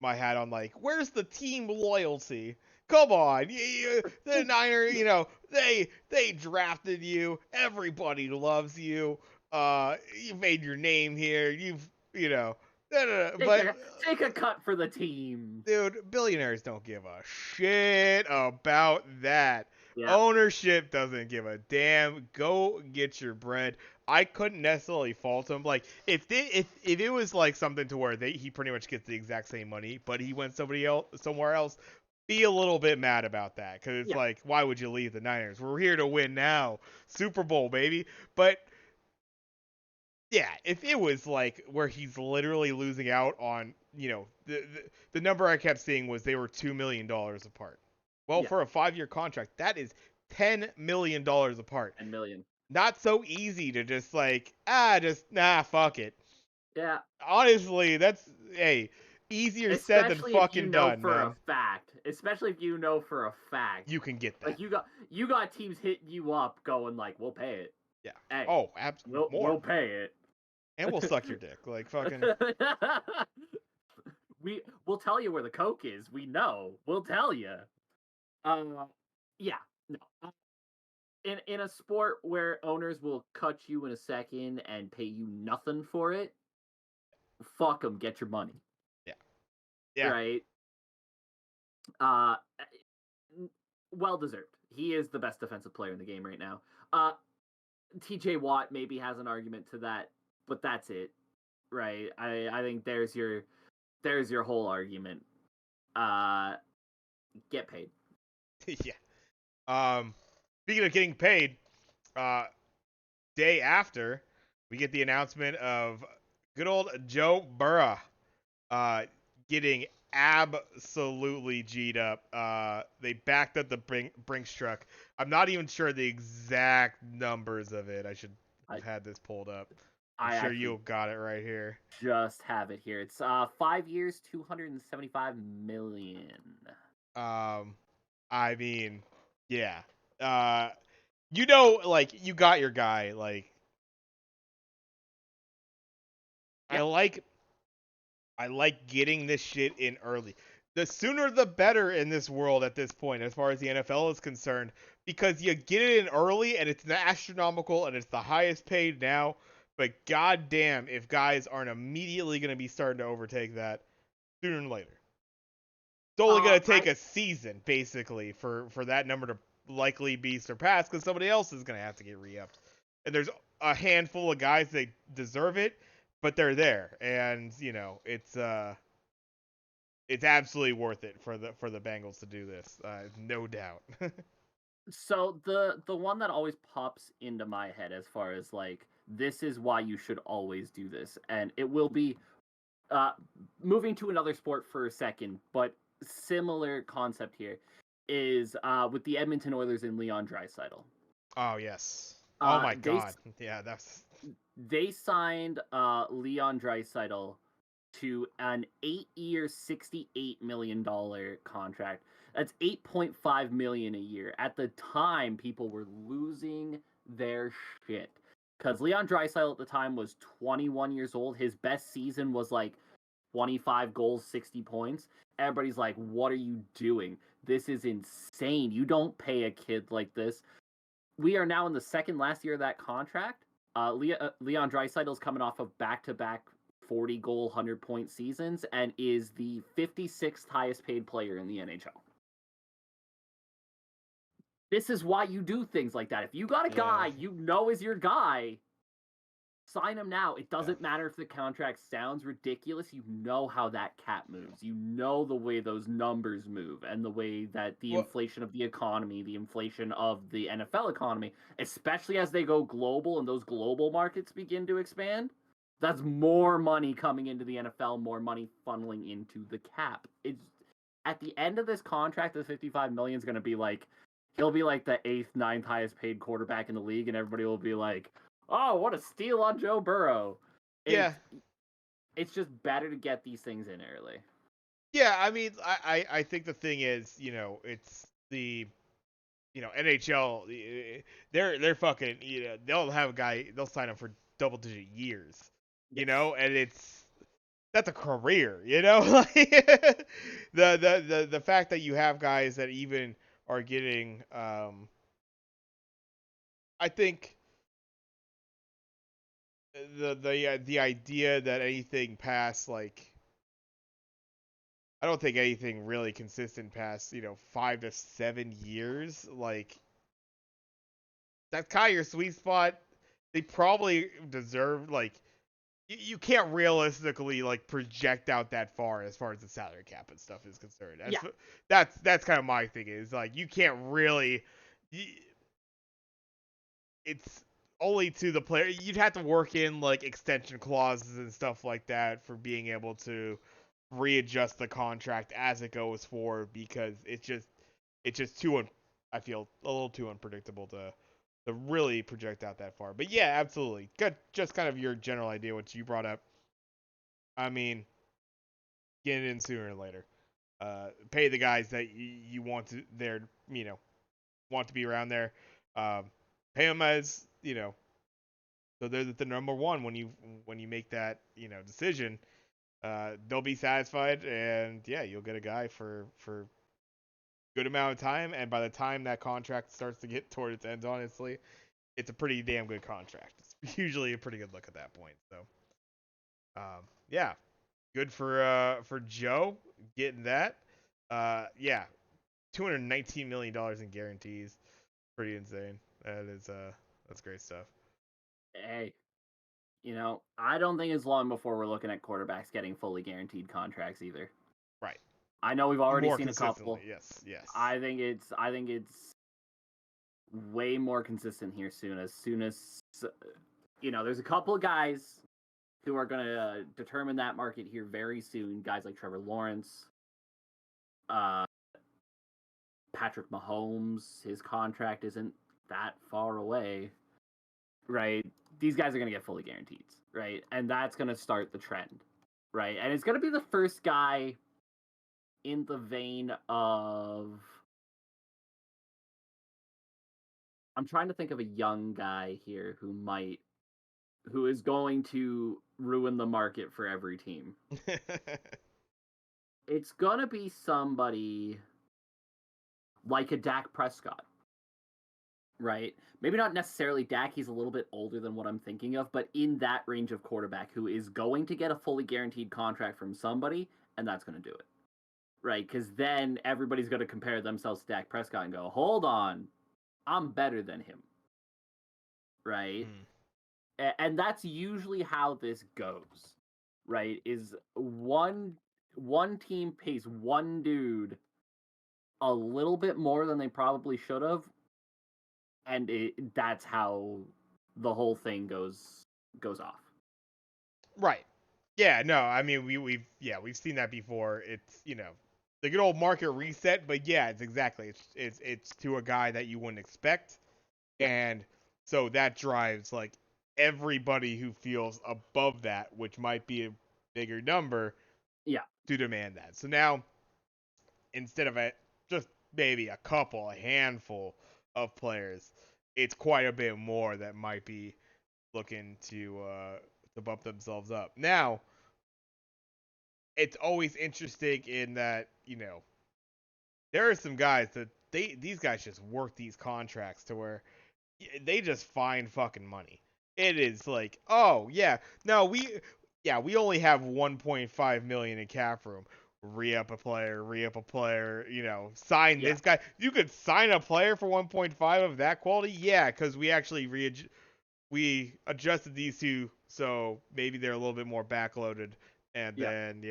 my hat on, like, where's the team loyalty? Come on, the Niners, they drafted you. Everybody loves you. You've made your name here. Take a cut for the team. Dude, billionaires don't give a shit about that. Yeah. Ownership doesn't give a damn. Go get your bread. I couldn't necessarily fault him. Like, if it was like something to where he pretty much gets the exact same money, but he went somewhere else, be a little bit mad about that, because it's like, why would you leave the Niners? We're here to win now, Super Bowl, baby. But yeah, if it was like where he's literally losing out on, the number I kept seeing was they were $2 million apart. Well, for a 5-year contract, that is $10 million apart. $10 million. Not so easy to just like, fuck it. Yeah. Honestly, that's, easier said than fucking done. Especially if you know for a fact. You can get that. Like, you got teams hitting you up going like, we'll pay it. Yeah. Hey, absolutely. We'll pay it. And we'll suck your dick. Like, fucking. We'll tell you where the coke is. We know. We'll tell you. Yeah. No. In a sport where owners will cut you in a second and pay you nothing for it, fuck them. Get your money. Yeah. Yeah. Right. Well deserved. He is the best defensive player in the game right now. TJ Watt maybe has an argument to that, but that's it. Right. I think there's your whole argument. Get paid. Yeah. Speaking of getting paid, day after, we get the announcement of good old Joe Burrow getting absolutely G'd up. They backed up the Brinks truck. I'm not even sure the exact numbers of it. I should have had this pulled up. I'm sure you got it right here. Just have it here. It's 5 years, $275 million. I mean, yeah. Like, you got your guy. Like, yeah. I like getting this shit in early. The sooner the better in this world at this point, as far as the NFL is concerned, because you get it in early and it's astronomical and it's the highest paid now. But goddamn, if guys aren't immediately going to be starting to overtake that sooner than later. It's only going to take a season, basically, for that number to likely be surpassed, because somebody else is going to have to get re-upped. And there's a handful of guys that deserve it, but they're there. And, it's absolutely worth it for the Bengals to do this. No doubt. So the one that always pops into my head as far as, like, this is why you should always do this, and it will be moving to another sport for a second, but similar concept here, is with the Edmonton Oilers and Leon Draisaitl. Oh, yes. Oh, my God. Yeah, that's... They signed Leon Draisaitl to an 8-year, $68 million contract. That's $8.5 million a year. At the time, people were losing their shit. Because Leon Draisaitl at the time was 21 years old. His best season was like 25 goals, 60 points. Everybody's like, what are you doing? This is insane. You don't pay a kid like this. We are now in the second last year of that contract. Leon Draisaitl is coming off of back-to-back 40-goal, 100-point seasons and is the 56th highest-paid player in the NHL. This is why you do things like that. If you got a guy you know is your guy, sign him now. It doesn't matter if the contract sounds ridiculous. You know how that cap moves. You know the way those numbers move and the way that the inflation of the economy, the inflation of the NFL economy, especially as they go global and those global markets begin to expand, That's more money coming into the NFL, more money funneling into the cap. It's at the end of this contract, the $55 million is going to be like, he'll be like the 8th, 9th highest paid quarterback in the league, and everybody will be like, oh, what a steal on Joe Burrow. Yeah. It's just better to get these things in early. Yeah, I mean, I think the thing is, it's the, NHL, they're fucking, they'll have a guy, they'll sign him for double-digit years, Yes. And that's a career, like the fact that you have guys that even are getting, I think the idea that anything past like, I don't think anything really consistent past 5 to 7 years, like that's kind of your sweet spot. They probably deserve like you can't realistically like project out that far as the salary cap and stuff is concerned. That's kind of my thing is like you can't really. It's only to the player. You'd have to work in like extension clauses and stuff like that for being able to readjust the contract as it goes forward because it's just I feel a little too unpredictable to really project out that far. But yeah, absolutely. Good. Just kind of your general idea, what you brought up. I mean, get it in sooner or later. Pay the guys that you want to want to be around there. Pay them as so they're the number one when you make that decision. They'll be satisfied, and yeah, you'll get a guy for good amount of time. And by the time that contract starts to get toward its end, honestly, it's a pretty damn good contract. It's usually a pretty good look at that point. So, yeah, good for Joe getting that. Yeah, $219 million in guarantees, pretty insane. That's great stuff. Hey, I don't think it's long before we're looking at quarterbacks getting fully guaranteed contracts either. Right. I know we've already More seen a couple. Yes. I think it's way more consistent here soon. As soon as there's a couple of guys who are going to determine that market here very soon. Guys like Trevor Lawrence, Patrick Mahomes. His contract isn't that far away, right? These guys are going to get fully guaranteed, right? And that's going to start the trend, right? And it's going to be the first guy in the vein of, I'm trying to think of a young guy here who is going to ruin the market for every team. It's going to be somebody like a Dak Prescott, right? Maybe not necessarily Dak, he's a little bit older than what I'm thinking of, but in that range of quarterback who is going to get a fully guaranteed contract from somebody, and that's going to do it, right? Because then everybody's going to compare themselves to Dak Prescott and go, hold on, I'm better than him, right? And that's usually how this goes, right? Is one team pays one dude a little bit more than they probably should have, and that's how the whole thing goes off. Right. Yeah. No. I mean, we've seen that before. It's the good old market reset, but yeah, it's to a guy that you wouldn't expect, and so that drives like everybody who feels above that, which might be a bigger number, to demand that. So now, instead of just maybe a handful of players, it's quite a bit more that might be looking to bump themselves up. Now, it's always interesting in that there are some guys that these guys just work these contracts to where they just find fucking money. It is like, oh yeah, no, we only have 1.5 million in cap room. Re-up a player, sign this guy. You could sign a player for 1.5 of that quality, yeah, because we actually we adjusted these two, so maybe they're a little bit more backloaded, and then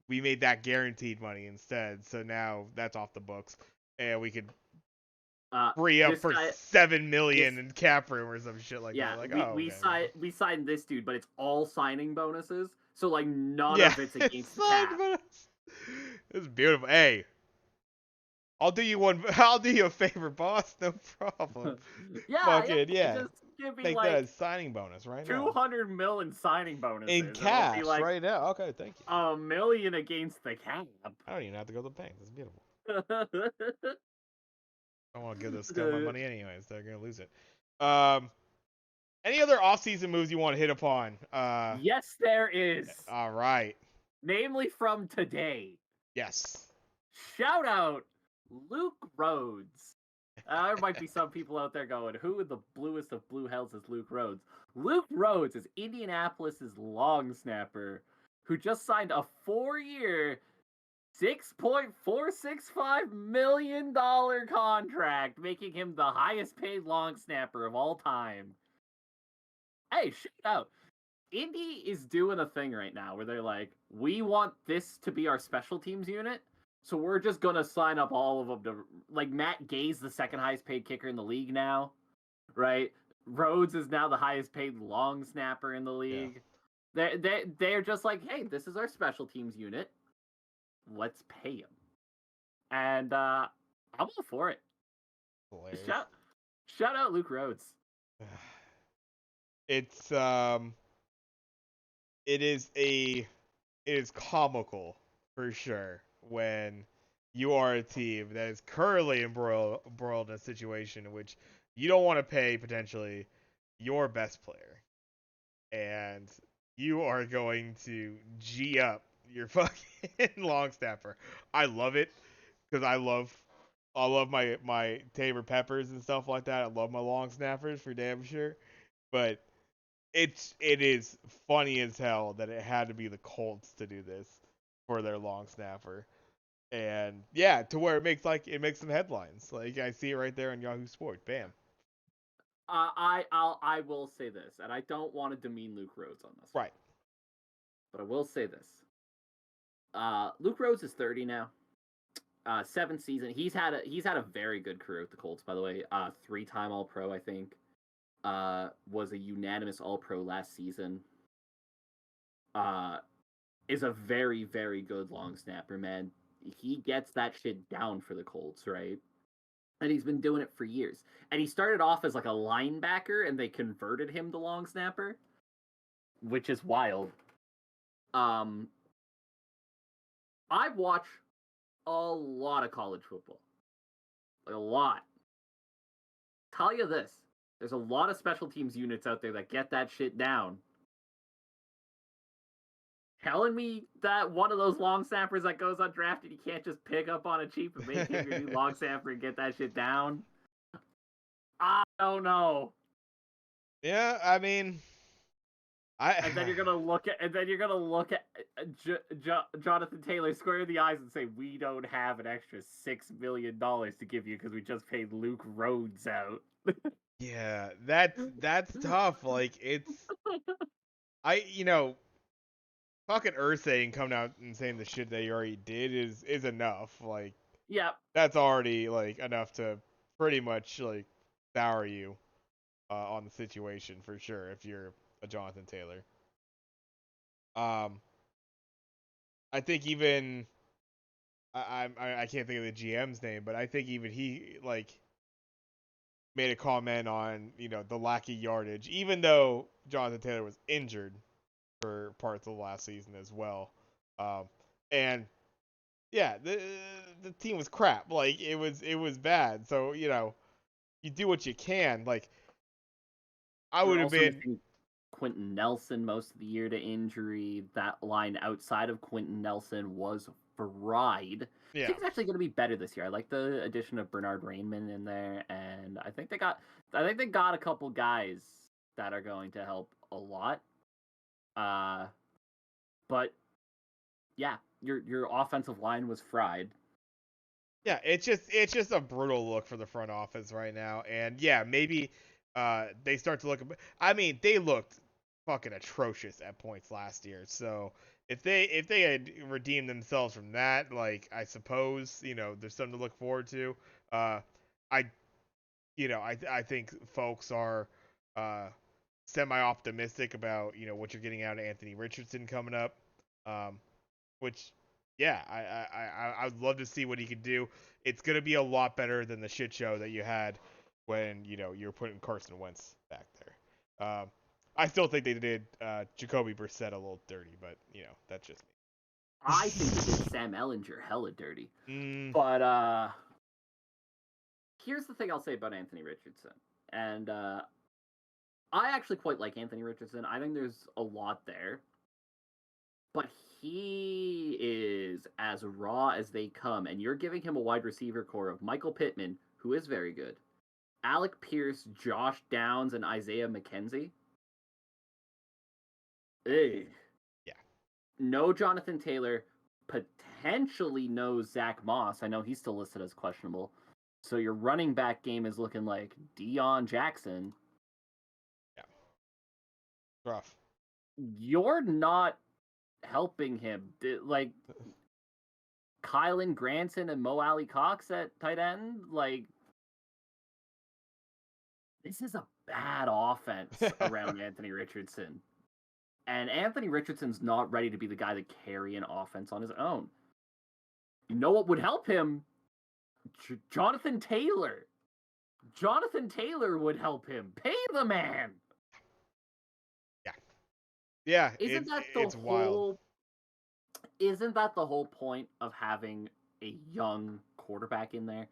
we made that guaranteed money instead. So now that's off the books, and we could free up this for guy, $7 million in cap room or some shit like yeah, that. Like, we signed this dude, but it's all signing bonuses, so like none yeah, of it's against the signed cap. bonus. It's beautiful. Hey, I'll do you a favor, boss. No problem. Yeah, Fucking yeah. just give me Take that like as signing bonus right now. 200 mil in signing bonuses, In and I'll be cash like right now. Okay, thank you. $1 million against the cap. I don't even have to go to the bank. That's beautiful. I don't want to give this guy my money anyways. They're gonna lose it. Any other off-season moves you want to hit upon? Yes, there is. All right. Namely from today. Yes. Shout out Luke Rhodes. There might be some people out there going, who in the bluest of blue hells is Luke Rhodes? Luke Rhodes is Indianapolis's long snapper who just signed a 4-year, $6.465 million contract, making him the highest paid long snapper of all time. Hey, shout out. Indy is doing a thing right now where they're like, we want this to be our special teams unit, so we're just gonna sign up all of them to, like, Matt Gay's the second highest paid kicker in the league now, right? Rhodes is now the highest paid long snapper in the league. Yeah. They're just like, hey, this is our special teams unit. Let's pay him, and I'm all for it. Shout out Luke Rhodes. It's it is comical for sure when you are a team that is currently embroiled in a situation in which you don't want to pay potentially your best player, and you are going to G up your fucking long snapper. I love it because I love my Tabor Peppers and stuff like that. I love my long snappers for damn sure, but it is funny as hell that it had to be the Colts to do this for their long snapper. And yeah, to where it makes some headlines. Like I see it right there on Yahoo Sports. Bam. I will say this, and I don't want to demean Luke Rhodes on this. Right. But I will say this. Luke Rhodes is 30 now. 7th season. He's had a very good career with the Colts, by the way. 3-time All-Pro, I think. Was a unanimous All-Pro last season. Is a very, very good long snapper, man. He gets that shit down for the Colts, right? And he's been doing it for years. And he started off as like a linebacker, and they converted him to long snapper, which is wild. I watch a lot of college football. Like a lot. Tell you this. There's a lot of special teams units out there that get that shit down. Telling me that one of those long snappers that goes undrafted, you can't just pick up on a cheap and make him your new long snapper and get that shit down? I don't know. Yeah, I mean, and then you're gonna look at Jonathan Taylor square in the eyes and say, "We don't have an extra $6 million to give you because we just paid Luke Rhodes out." Yeah, that's tough. Like it's, fucking Ursay coming out and saying the shit that he already did is enough. Like, yeah, that's already like enough to pretty much like sour you on the situation for sure if you're a Jonathan Taylor. I think even I can't think of the GM's name, but I think even he like made a comment on the lack of yardage, even though Jonathan Taylor was injured for parts of the last season as well. And yeah, the team was crap. Like it was bad. So you do what you can. Like I would have been. Quentin Nelson most of the year to injury. That line outside of Quentin Nelson was fried. Yeah. I think it's actually going to be better this year. I like the addition of Bernard Rainman in there, and I think they got a couple guys that are going to help a lot. But yeah, your offensive line was fried. Yeah, it's just a brutal look for the front office right now, and yeah, maybe they start to look. I mean, they looked fucking atrocious at points last year. So if they had redeemed themselves from that, like I suppose there's something to look forward to. I I think folks are semi-optimistic about what you're getting out of Anthony Richardson coming up, which yeah, I would love to see what he could do. It's gonna be a lot better than the shit show that you had when you were putting Carson Wentz back there. I still think they did Jacoby Brissett a little dirty, but that's just me. I think they did Sam Ellinger hella dirty. Mm. But here's the thing I'll say about Anthony Richardson. And I actually quite like Anthony Richardson. I think there's a lot there. But he is as raw as they come. And you're giving him a wide receiver core of Michael Pittman, who is very good, Alec Pierce, Josh Downs, and Isaiah McKenzie. Hey. Yeah. No Jonathan Taylor. Potentially no Zach Moss. I know he's still listed as questionable. So your running back game is looking like Deion Jackson. Yeah. Rough. You're not helping him. Like Kylan Granson and Mo Alley Cox at tight end. Like, this is a bad offense around Anthony Richardson. And Anthony Richardson's not ready to be the guy to carry an offense on his own. You know what would help him? Jonathan Taylor. Jonathan Taylor would help him. Pay the man. Yeah. Yeah. Isn't that the whole point of having a young quarterback in there?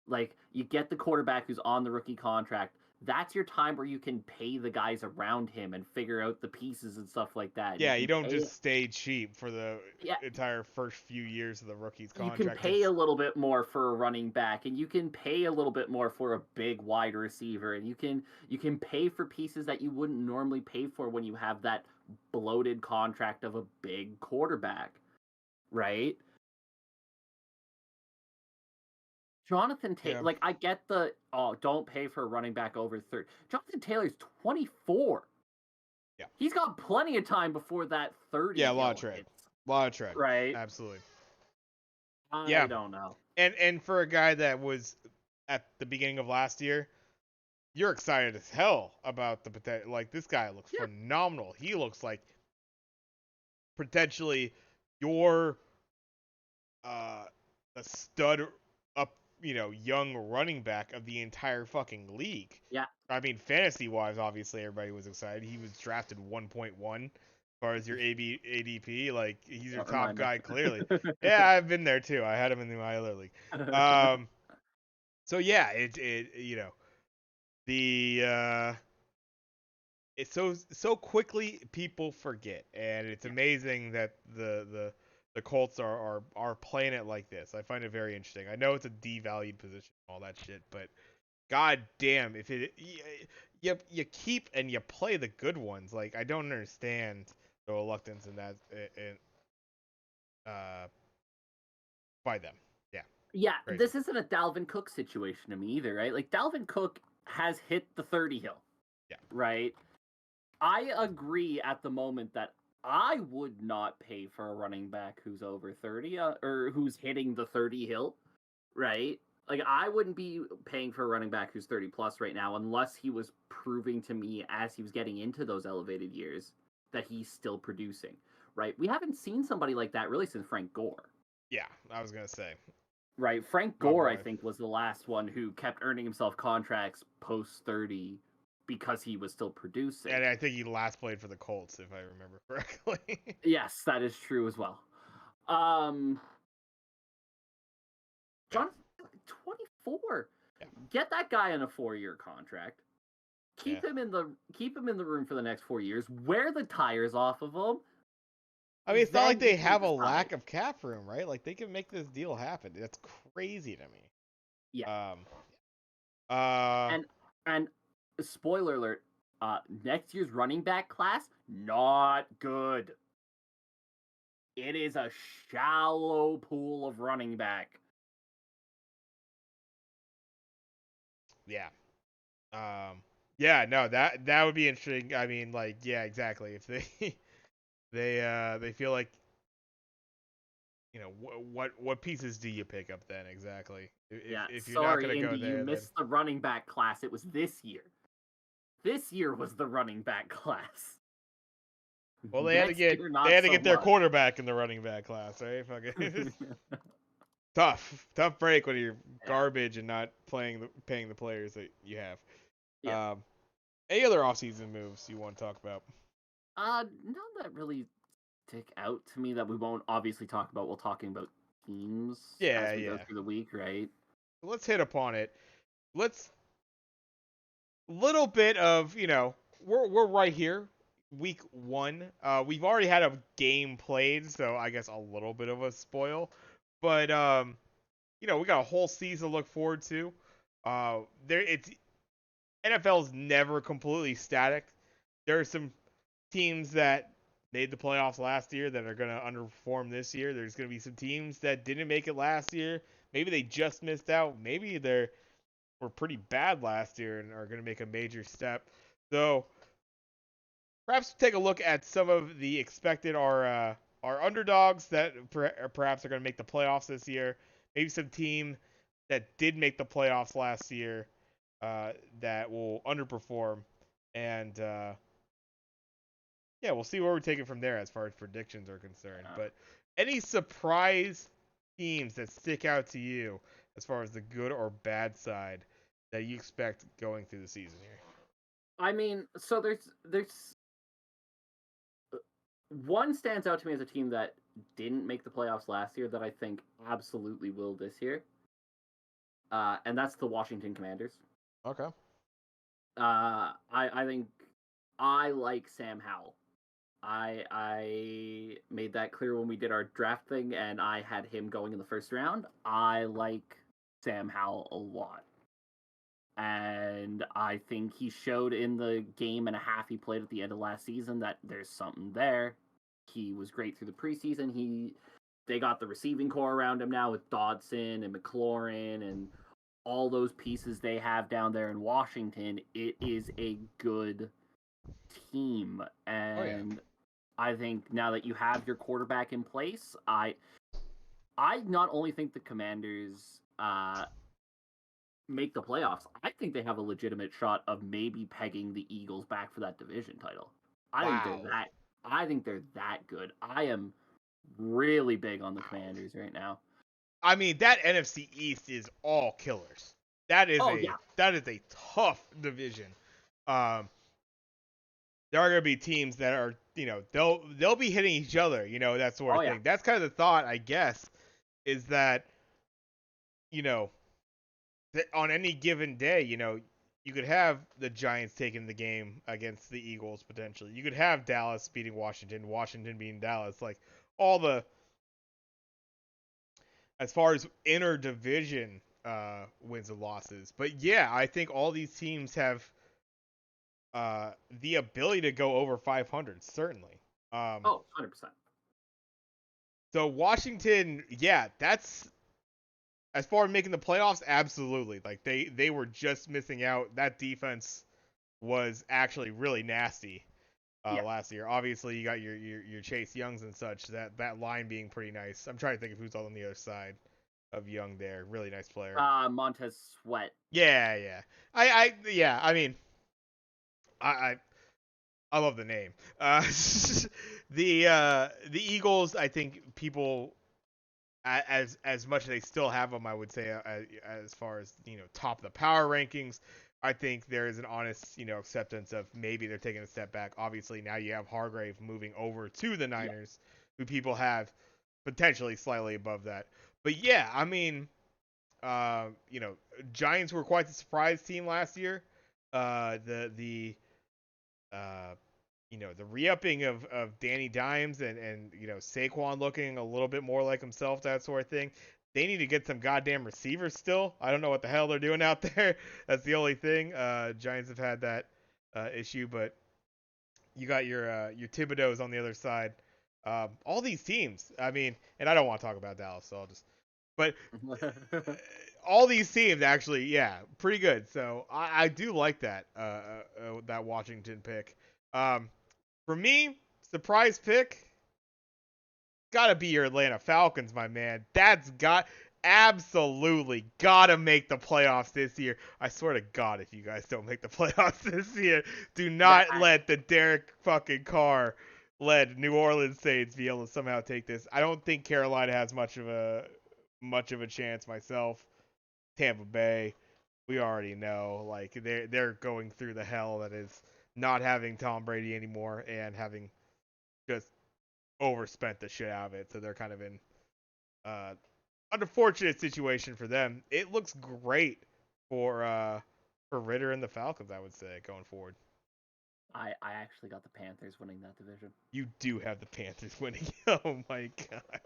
Like, you get the quarterback who's on the rookie contract. That's your time where you can pay the guys around him and figure out the pieces and stuff like that. Yeah, you don't just stay cheap for the entire first few years of the rookie's contract. You can pay a little bit more for a running back, and you can pay a little bit more for a big wide receiver, and you can pay for pieces that you wouldn't normally pay for when you have that bloated contract of a big quarterback, right? Jonathan Taylor, like, I get the, don't pay for a running back over 30. Jonathan Taylor's 24. Yeah. He's got plenty of time before that 30. Yeah, a lot of tread. Right. Absolutely. I don't know. And for a guy that was at the beginning of last year, you're excited as hell about the potential. Like, this guy looks phenomenal. He looks like potentially your a stud up, young running back of the entire fucking league. Yeah. I mean, fantasy-wise, obviously, everybody was excited. He was drafted 1.1 as far as your ADP. Like, he's your top guy, clearly. Yeah, I've been there, too. I had him in my other league. So, yeah, it's so quickly people forget. And it's amazing that the Colts are playing it like this. I find it very interesting. I know it's a devalued position, all that shit, but god damn, if you keep and you play the good ones. Like, I don't understand the reluctance in that by them. Yeah. Yeah, Crazy. This isn't a Dalvin Cook situation to me either, right? Like, Dalvin Cook has hit the 30 hill. Yeah. Right? I agree at the moment that I would not pay for a running back who's over 30 or who's hitting the 30 hill, right? Like, I wouldn't be paying for a running back who's 30 plus right now unless he was proving to me as he was getting into those elevated years that he's still producing, right? We haven't seen somebody like that really since Frank Gore. Yeah, I was going to say. Right, Frank Gore, I think, was the last one who kept earning himself contracts post 30 because he was still producing. And I think he last played for the Colts, if I remember correctly. Yes, that is true as well. John, 24. Yeah. Get that guy on a 4-year contract. Keep him in the room for the next 4 years. Wear the tires off of him. I mean, it's not like they have a lack of cap room, right? Like, they can make this deal happen. That's crazy to me. Yeah. And spoiler alert, next year's running back class, not good. It is a shallow pool of running back. Yeah. Yeah, no, that would be interesting. I mean, like, yeah, exactly. If they feel like, what pieces do you pick up then exactly? If you're not sorry, going to go Indy, there, you then missed the running back class. It was this year. This year was the running back class. well, Next year, not they had to so get their much. quarterback in the running back class, right? Fucking tough break when you're garbage and not paying the players that you have. Yeah. Any other offseason moves you want to talk about? None that really stick out to me that we won't obviously talk about while talking about teams as we go through the week, right? Let's hit upon it. Let's little bit of, we're right here, week 1. We've already had a game played, so I guess a little bit of a spoil. But we got a whole season to look forward to. NFL's never completely static. There are some teams that made the playoffs last year that are going to underperform this year. There's going to be some teams that didn't make it last year. Maybe they just missed out. Maybe they were pretty bad last year and are going to make a major step. So perhaps take a look at some of the expected our underdogs that perhaps are going to make the playoffs this year. Maybe some team that did make the playoffs last year that will underperform. And we'll see where we take it from there as far as predictions are concerned. But any surprise teams that stick out to you as far as the good or bad side that you expect going through the season here? I mean, so there's one stands out to me as a team that didn't make the playoffs last year that I think absolutely will this year. And that's the Washington Commanders. Okay. I think I like Sam Howell. I made that clear when we did our draft thing, and I had him going in the first round. I like Sam Howell a lot. And I think he showed in the game and a half he played at the end of last season that there's something there. He was great through the preseason. They got the receiving core around him now with Dodson and McLaurin and all those pieces they have down there in Washington. It is a good team. And I think now that you have your quarterback in place, I not only think the Commanders make the playoffs, I think they have a legitimate shot of maybe pegging the Eagles back for that division title. I think they're that good. I am really big on the Commanders right now. I mean, that NFC East is all killers. That is a tough division. There are going to be teams that are, they'll be hitting each other, that sort of thing. That's kind of the thought, I guess, is that, that on any given day, you could have the Giants taking the game against the Eagles potentially. You could have Dallas beating Washington, Washington beating Dallas, like all the, as far as inter-division wins and losses. But yeah, I think all these teams have the ability to go over 500, certainly. 100%. So Washington, that's as far as making the playoffs, absolutely. Like they were just missing out. That defense was actually really nasty last year. Obviously, you got your Chase Youngs and such. That line being pretty nice. I'm trying to think of who's on the other side of Young there. Really nice player. Montez Sweat. Yeah. I mean, I love the name. The Eagles, I think people, as much as they still have them, I would say as far as top of the power rankings, I think there is an honest acceptance of maybe they're taking a step back. Obviously now you have Hargrave moving over to the Niners, who people have potentially slightly above that. But yeah, I mean, Giants were quite the surprise team last year. The re-upping of Danny Dimes and Saquon looking a little bit more like himself, that sort of thing. They need to get some goddamn receivers still. I don't know what the hell they're doing out there. That's the only thing. Giants have had that issue, but you got your Thibodeau's on the other side. All these teams, I mean, and I don't want to talk about Dallas, so I'll just. But all these teams actually, pretty good. So I do like that that Washington pick. For me, surprise pick, gotta be your Atlanta Falcons, my man. absolutely gotta make the playoffs this year. I swear to God, if you guys don't make the playoffs this year, do not That let the Derek fucking Carr led New Orleans Saints be able to somehow take this. I don't think Carolina has much of a chance myself. Tampa Bay, we already know, like they're going through the hell that is not having Tom Brady anymore and having just overspent the shit out of it. So they're kind of in uh unfortunate situation for them. It looks great for Ritter and the Falcons, I would say, going forward. I actually got the Panthers winning that division. You do have the Panthers winning. Oh my god.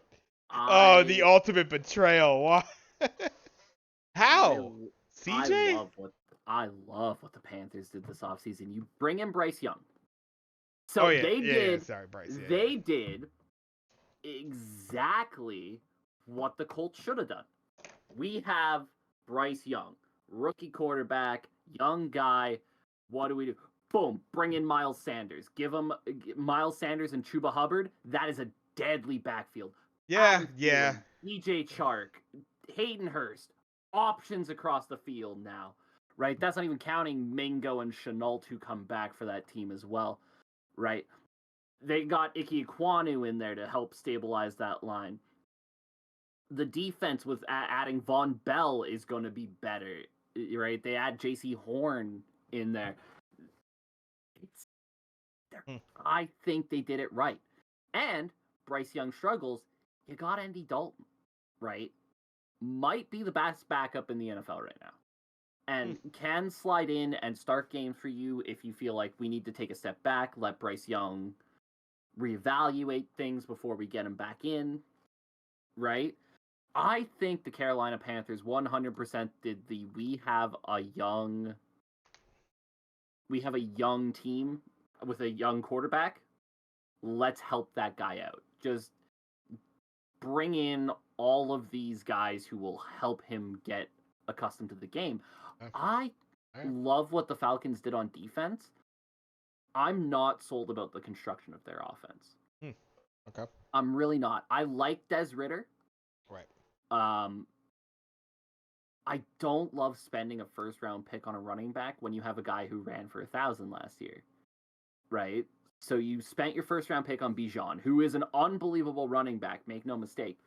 Oh, the I ultimate betrayal. Why? I How? I CJ? love what the Panthers did this offseason. You bring in Bryce Young. Oh So yeah, yeah. Sorry, Bryce. Yeah, they did exactly what the Colts should have done. We have Bryce Young, rookie quarterback, young guy. What do we do? Boom, bring in Miles Sanders. Give him Miles Sanders and Chuba Hubbard. That is a deadly backfield. yeah, Adam yeah. Thielen, DJ Chark, Hayden Hurst, options across the field now, right? That's not even counting Mingo and Chenault who come back for that team as well, right? They got Ike Ekwonu in there to help stabilize that line. The defense with adding Von Bell is going to be better, right? They add J.C. Horn in there. I think they did it right. And Bryce Young struggles. You got Andy Dalton, right? Might be the best backup in the NFL right now. And can slide in and start games for you if you feel like we need to take a step back, let Bryce Young reevaluate things before we get him back in, right? I think the Carolina Panthers 100% did the we have a young team with a young quarterback. Let's help that guy out. Just bring in all of these guys who will help him get accustomed to the game. I love what the Falcons did on defense. I'm not sold about the construction of their offense. Okay. I'm really not. I like Des Ritter. Right. I don't love spending a first round pick on a running back when you have a guy who ran for 1,000 last year. Right? So you spent your first round pick on Bijan, who is an unbelievable running back, make no mistake.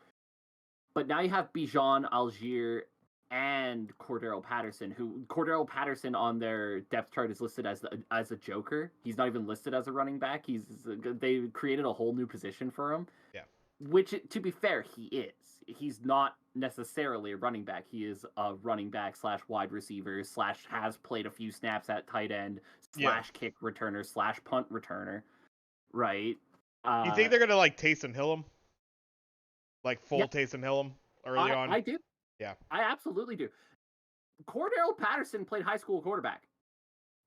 But now you have Bijan, Algier, and Cordero Patterson, who Cordero Patterson on their depth chart is listed as a joker. He's not even listed as a running back. They created a whole new position for him. Yeah. Which, to be fair, he is. He's not necessarily a running back. He is a running back / wide receiver / has played a few snaps at tight end / kick returner / punt returner. Right? You think they're gonna like Taysom Hill him? Like full Taysom Hill him early on? I do. Yeah. I absolutely do. Cordero Patterson played high school quarterback.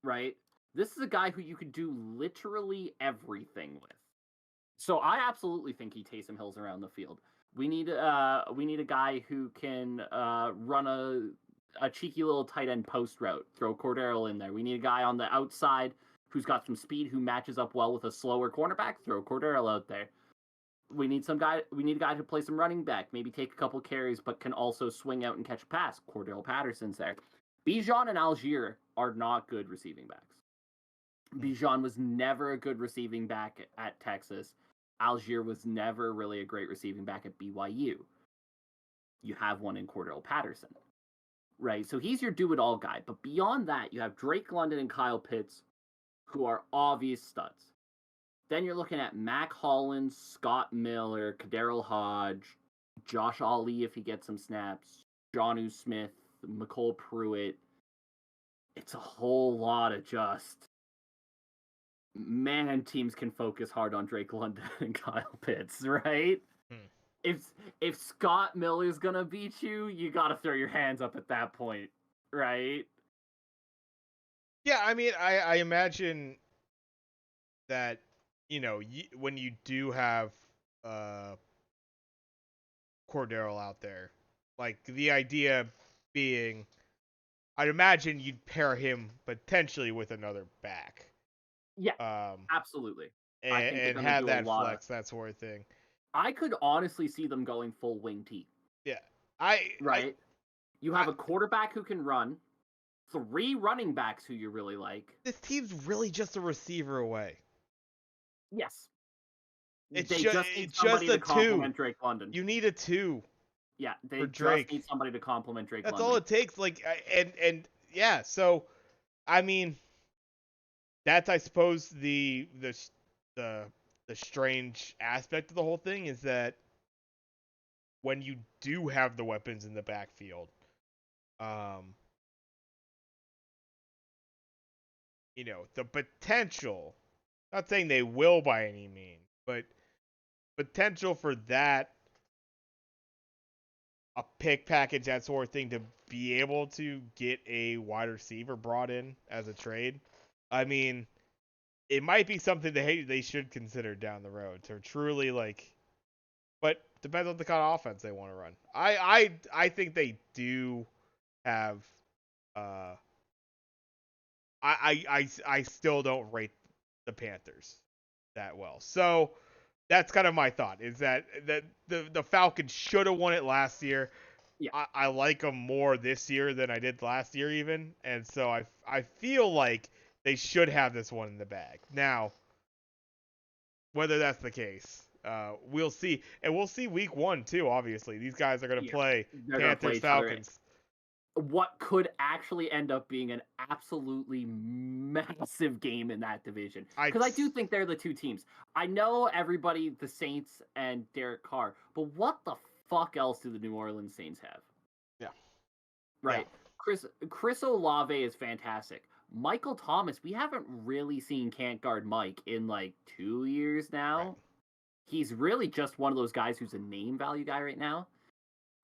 Right? This is a guy who you could do literally everything with. So I absolutely think he Taysom Hills around the field. We need a guy who can run a cheeky little tight end post route. Throw Cordero in there. We need a guy on the outside who's got some speed who matches up well with a slower cornerback. Throw Cordero out there. We need a guy to play some running back. Maybe take a couple carries, but can also swing out and catch a pass. Cordero Patterson's there. Bijan and Algier are not good receiving backs. Bijan was never a good receiving back at Texas. Algier was never really a great receiving back at BYU. You have one in Cordero Patterson, right? So he's your do-it-all guy. But beyond that, you have Drake London and Kyle Pitts, who are obvious studs. Then you're looking at Mac Hollins, Scott Miller, Kaderil Hodge, Josh Ali if he gets some snaps, Jonnu Smith, McCole Pruitt. It's a whole lot of just... Man, teams can focus hard on Drake London and Kyle Pitts, right? If Scott Miller's gonna beat you, you gotta throw your hands up at that point, right? Yeah, I mean, I imagine that, when you do have Cordero out there, like the idea being, I'd imagine you'd pair him potentially with another back. Yeah, absolutely. And have that flex, that sort of thing. I could honestly see them going full wing T. Yeah. Right. You have a quarterback who can run, 3 running backs who you really like. This team's really just a receiver away. Yes. It's They just need somebody to complement Drake London. You need a 2. Yeah, they just need somebody to complement Drake London. That's all it takes. Like, and yeah. So, I mean, that's I suppose the strange aspect of the whole thing is that when you do have the weapons in the backfield, the potential. Not saying they will by any means, but potential for that, a pick package, that sort of thing, to be able to get a wide receiver brought in as a trade. I mean, it might be something they should consider down the road to truly but depends on the kind of offense they want to run. I think they do have. I still don't rate the Panthers that well. So that's kind of my thought, is that the Falcons should have won it last year. Yeah. I like them more this year than I did last year even. And so I feel like they should have this one in the bag. Now, whether that's the case, we'll see. And we'll see week 1 too, obviously. These guys are going to play Panthers, Falcons. What could actually end up being an absolutely massive game in that division. Because I do think they're the 2 teams. I know everybody, the Saints and Derek Carr, but what the fuck else do the New Orleans Saints have? Yeah. Right. Yeah. Chris Olave is fantastic. Michael Thomas, we haven't really seen can't guard Mike in 2 years now. Right. He's really just one of those guys who's a name value guy right now.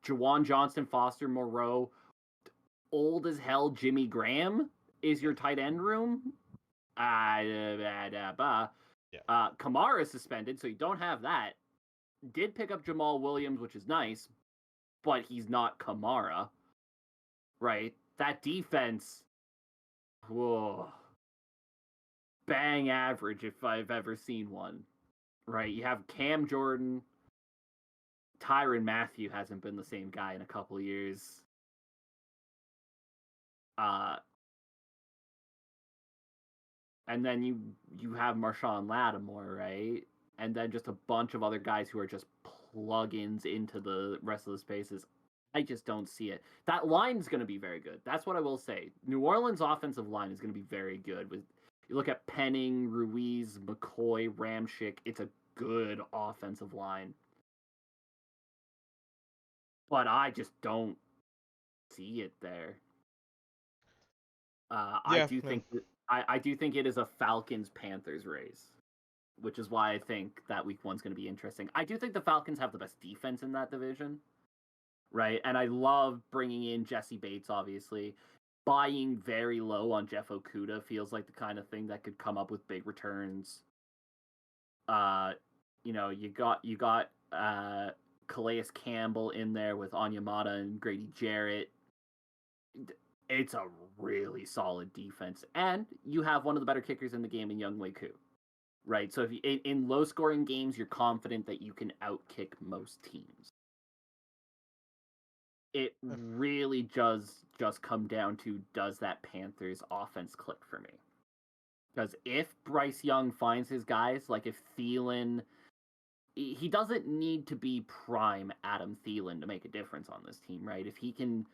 Jawan Johnson, Foster Moreau, old as hell Jimmy Graham is your tight end room. Kamara is suspended, so you don't have that. Did pick up Jamal Williams, which is nice, but he's not Kamara. Right? That defense, whoa. Bang average if I've ever seen one. Right? You have Cam Jordan. Tyrann Mathieu hasn't been the same guy in a couple of years. And then you have Marshawn Lattimore, right? And then just a bunch of other guys who are just plug-ins into the rest of the spaces. I just don't see it. That line's going to be very good. That's what I will say. New Orleans' offensive line is going to be very good. You look at Penning, Ruiz, McCoy, Ramchick. It's a good offensive line. But I just don't see it there. I do think it is a Falcons-Panthers race, which is why I think that week 1's going to be interesting. I do think the Falcons have the best defense in that division, right? And I love bringing in Jesse Bates, obviously. Buying very low on Jeff Okudah feels like the kind of thing that could come up with big returns. You got Calais Campbell in there with Onyemata and Grady Jarrett. It's a really solid defense, and you have one of the better kickers in the game in Younghoe Koo, right? So if in low-scoring games, you're confident that you can outkick most teams. It really does just come down to, does that Panthers offense click for me? Because if Bryce Young finds his guys, like if Thielen, he doesn't need to be prime Adam Thielen to make a difference on this team, right? If he can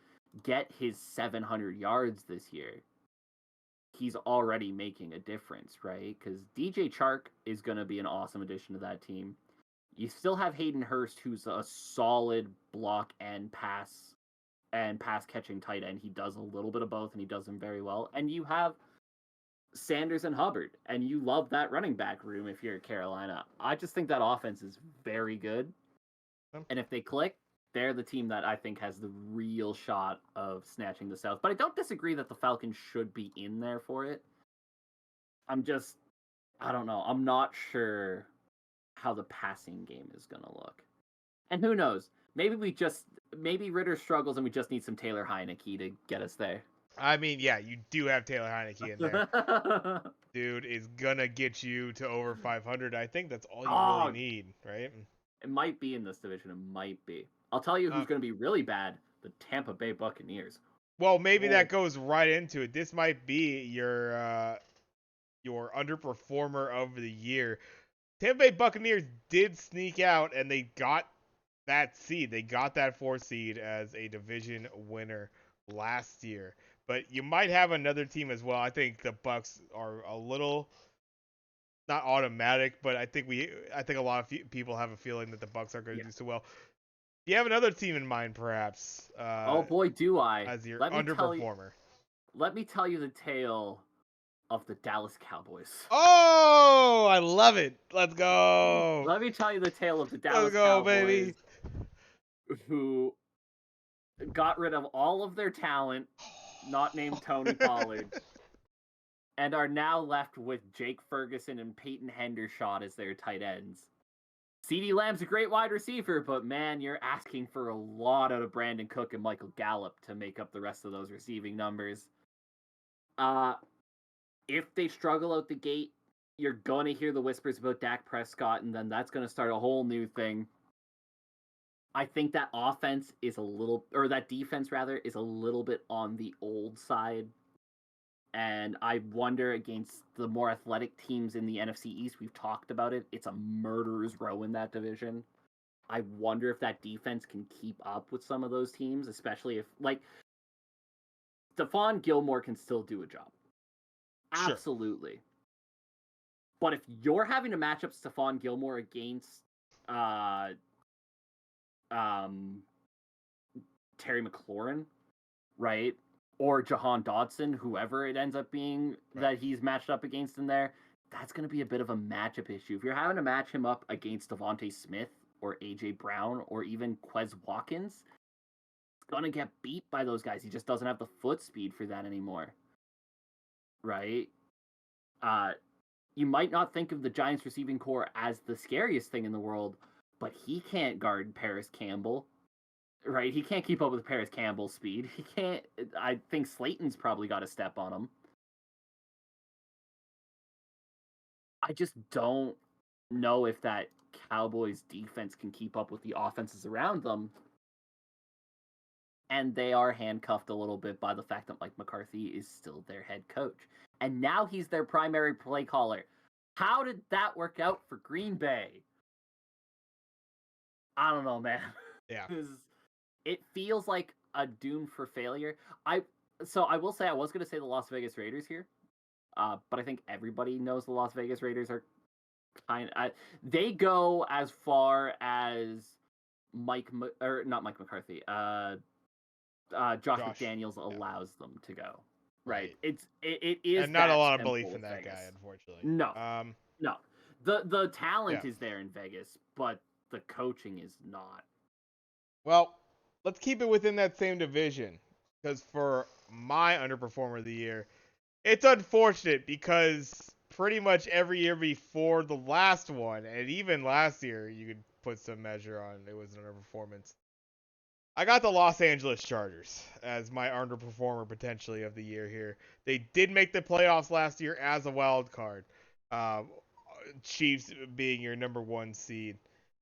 get his 700 yards this year, he's already making a difference, right? Because DJ Chark is going to be an awesome addition to that team. You still have Hayden Hurst, who's a solid block and pass catching tight end. He does a little bit of both, and he does them very well. And you have Sanders and Hubbard, and you love that running back room if you're Carolina. I just think that offense is very good. And if they click, they're the team that I think has the real shot of snatching the South. But I don't disagree that the Falcons should be in there for it. I don't know. I'm not sure how the passing game is going to look. And who knows? Maybe Ritter struggles and we just need some Taylor Heineke to get us there. I mean, yeah, you do have Taylor Heineke in there. Dude is going to get you to over 500. I think that's all you really need, right? It might be in this division. It might be. I'll tell you who's going to be really bad: the Tampa Bay Buccaneers. Well, maybe that goes right into it. This might be your underperformer of the year. Tampa Bay Buccaneers did sneak out, and they got that seed. They got that 4th seed as a division winner last year. But you might have another team as well. I think the Bucs are a little not automatic, but I think a lot of people have a feeling that the Bucs aren't going to do so well. Do you have another team in mind, perhaps? Oh boy, do I! As your underperformer. Let me tell you the tale of the Dallas Cowboys. Oh, I love it. Let's go. Let me tell you the tale of the Dallas Cowboys, baby. Who got rid of all of their talent, not named Tony Pollard, and are now left with Jake Ferguson and Peyton Hendershot as their tight ends. CeeDee Lamb's a great wide receiver, but man, you're asking for a lot out of Brandon Cook and Michael Gallup to make up the rest of those receiving numbers. If they struggle out the gate, you're going to hear the whispers about Dak Prescott, and then that's going to start a whole new thing. I think that defense is a little bit on the old side. And I wonder, against the more athletic teams in the NFC East, we've talked about it, it's a murderer's row in that division. I wonder if that defense can keep up with some of those teams, especially if, like, Stephon Gilmore can still do a job. Sure. Absolutely. But if you're having to match up Stephon Gilmore against Terry McLaurin, right? Or Jahan Dotson, whoever it ends up being that he's matched up against in there, that's going to be a bit of a matchup issue. If you're having to match him up against Devontae Smith or A.J. Brown or even Quez Watkins, he's going to get beat by those guys. He just doesn't have the foot speed for that anymore. Right? You might not think of the Giants receiving core as the scariest thing in the world, but he can't guard Paris Campbell. Right, he can't keep up with Paris Campbell's speed. He can't. I think Slayton's probably got a step on him. I just don't know if that Cowboys defense can keep up with the offenses around them. And they are handcuffed a little bit by the fact that Mike McCarthy is still their head coach. And now he's their primary play caller. How did that work out for Green Bay? I don't know, man. Yeah. It feels like a doom for failure. I will say, I was going to say the Las Vegas Raiders here, but I think everybody knows the Las Vegas Raiders are they go as far as not Mike McCarthy, Josh McDaniels allows them to go. Right. It is, and not a lot of belief in that guy, unfortunately. No. No. The talent is there in Vegas, but the coaching is not. Well, let's keep it within that same division, because for my underperformer of the year, it's unfortunate because pretty much every year before the last one, and even last year, you could put some measure on it was an underperformance. I got the Los Angeles Chargers as my underperformer potentially of the year here. They did make the playoffs last year as a wild card. Chiefs being your number 1 seed.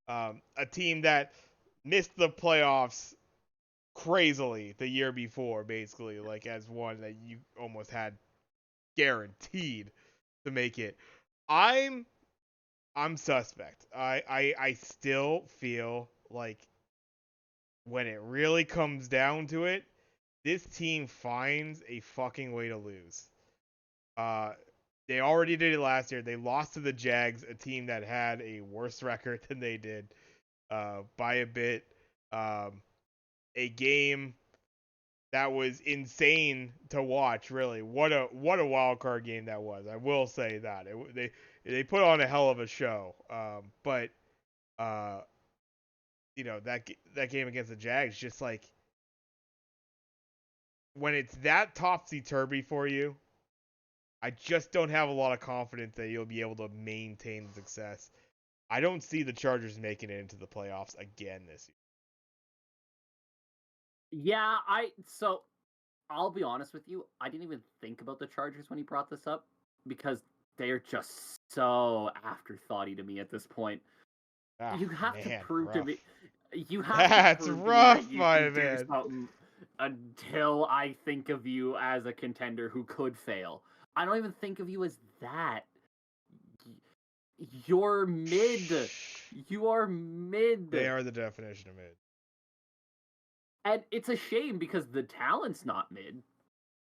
A team that missed the playoffs crazily the year before, basically, like as one that you almost had guaranteed to make it. I'm suspect. I still feel like when it really comes down to it, this team finds a fucking way to lose. They already did it last year. They lost to the Jags, a team that had a worse record than they did by a bit. A game that was insane to watch, really. What a wild card game that was. I will say that. They put on a hell of a show. But that game against the Jags, just like when it's that topsy-turvy for you, I just don't have a lot of confidence that you'll be able to maintain the success. I don't see the Chargers making it into the playoffs again this year. Yeah, so I'll be honest with you. I didn't even think about the Chargers when he brought this up because they are just so afterthoughty to me at this point. You have to prove to me. You have to That's prove to me rough, that you my can do man. something until I think of you as a contender who could fail. I don't even think of you as that. You're mid. You are mid. They are the definition of mid. And it's a shame because the talent's not mid.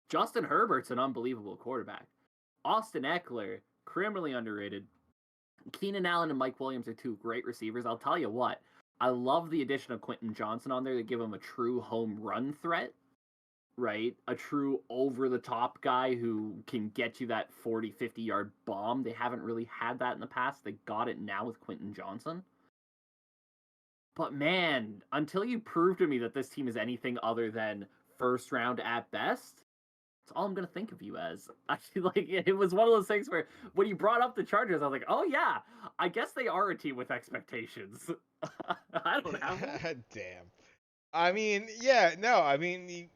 Justin Herbert's an unbelievable quarterback. Austin Eckler, criminally underrated. Keenan Allen and Mike Williams are two great receivers. I'll tell you what, I love the addition of Quentin Johnson on there to give him a true home run threat, right? A true over-the-top guy who can get you that 40, 50-yard bomb. They haven't really had that in the past. They got it now with Quentin Johnson. But man, until you prove to me that this team is anything other than first round at best, that's all I'm gonna think of you as. Actually, like it was one of those things where when you brought up the Chargers, I was like, oh yeah, I guess they are a team with expectations. I don't have one. Damn. I mean, yeah, no, I mean,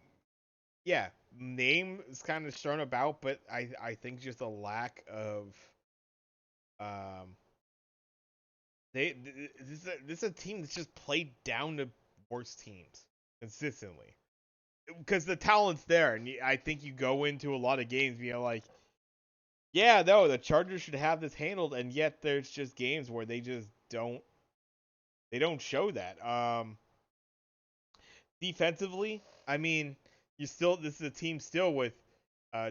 yeah, name is kind of thrown about, but I think just a lack of um this is a team that's just played down to worse teams consistently because the talent's there, and I think you go into a lot of games being like, yeah, no, the Chargers should have this handled, and yet there's just games where they just don't show that. Defensively, I mean, this is a team still with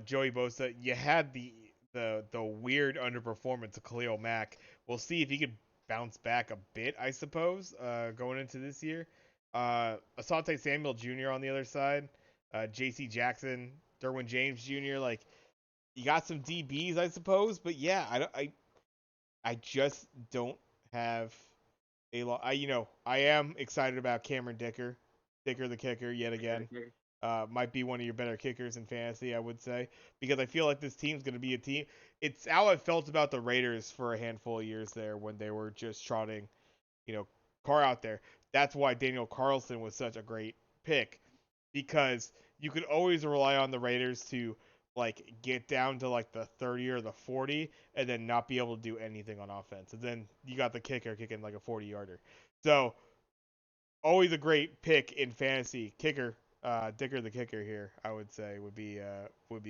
Joey Bosa. You had the weird underperformance of Khalil Mack. We'll see if he could bounce back a bit, I suppose, going into this year. Asante Samuel Jr. on the other side, J.C. Jackson, Derwin James Jr. Like, you got some DBs, I suppose, but yeah, I just don't have a lot. I am excited about Cameron Dicker the kicker yet again. Might be one of your better kickers in fantasy, I would say, because I feel like this team's going to be a team. It's how I felt about the Raiders for a handful of years there when they were just trotting, Carr out there. That's why Daniel Carlson was such a great pick, because you could always rely on the Raiders to like get down to like the 30 or the 40 and then not be able to do anything on offense. And then you got the kicker kicking like a 40-yarder. So always a great pick in fantasy. Kicker, Dicker the kicker here, I would say would be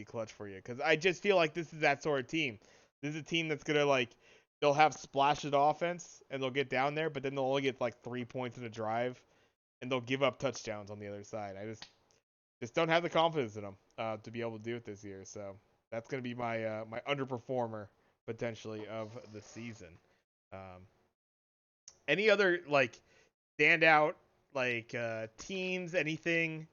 clutch for you, because I just feel like this is that sort of team. This is a team that's gonna like, they'll have splashes of offense and they'll get down there, but then they'll only get like 3 points in a drive, and they'll give up touchdowns on the other side. I just don't have the confidence in them to be able to do it this year. So that's gonna be my my underperformer potentially of the season. Any other like standout like teams, anything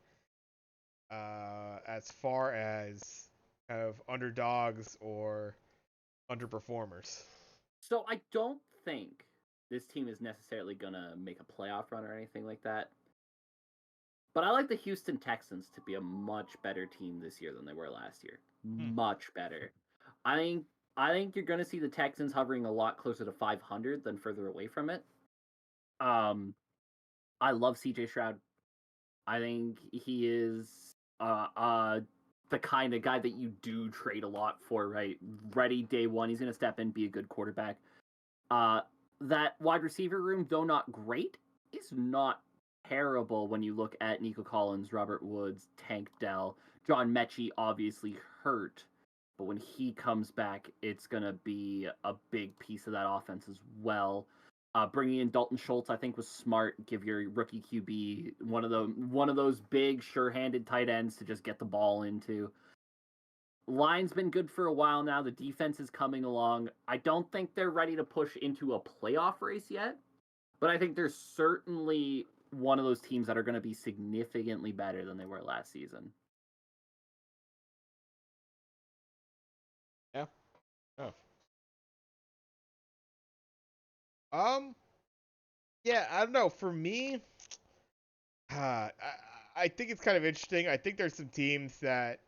as far as kind of underdogs or underperformers? So I don't think this team is necessarily gonna make a playoff run or anything like that. But I like the Houston Texans to be a much better team this year than they were last year. Much better. I think you're going to see the Texans hovering a lot closer to 500 than further away from it. I love CJ Stroud. I think he is the kind of guy that you do trade a lot for, right? Ready day one, he's going to step in, be a good quarterback. That wide receiver room, though not great, is not terrible when you look at Nico Collins, Robert Woods, Tank Dell. John Mechie obviously hurt, but when he comes back, it's going to be a big piece of that offense as well. Bringing in Dalton Schultz, I think, was smart. Give your rookie QB one of those big, sure-handed tight ends to just get the ball into. Line's been good for a while now. The defense is coming along. I don't think they're ready to push into a playoff race yet, but I think they're certainly one of those teams that are going to be significantly better than they were last season. Yeah. Oh. Yeah, I don't know. For me, I think it's kind of interesting. I think there's some teams that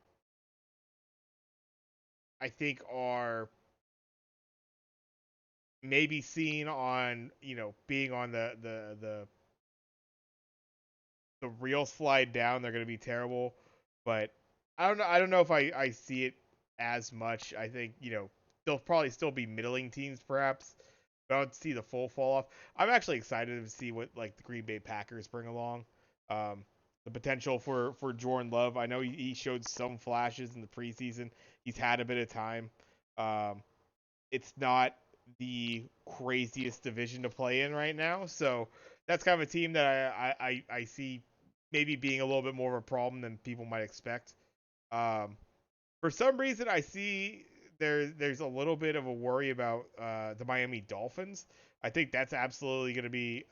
I think are maybe seen on, being on the real slide down. They're going to be terrible, but I don't know. I don't know if I see it as much. I think, they'll probably still be middling teams perhaps, but I don't see the full fall off. I'm actually excited to see what like the Green Bay Packers bring along. The potential for Jordan Love. I know he showed some flashes in the preseason. He's had a bit of time. Um, it's not the craziest division to play in right now, so that's kind of a team that I see maybe being a little bit more of a problem than people might expect. Um, for some reason, I see there's a little bit of a worry about the Miami Dolphins. I think that's absolutely going to be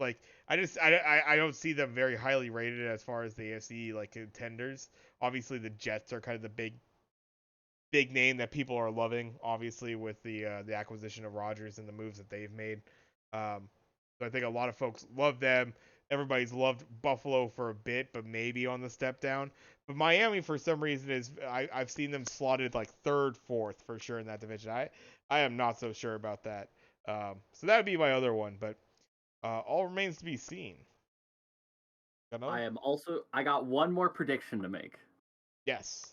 like I don't see them very highly rated as far as the AFC like contenders. Obviously, the Jets are kind of the big name that people are loving. Obviously, with the acquisition of Rodgers and the moves that they've made. So I think a lot of folks love them. Everybody's loved Buffalo for a bit, but maybe on the step down. But Miami, for some reason, I've seen them slotted like third, fourth for sure in that division. I am not so sure about that. So that would be my other one, but all remains to be seen. Got another? I got one more prediction to make. Yes.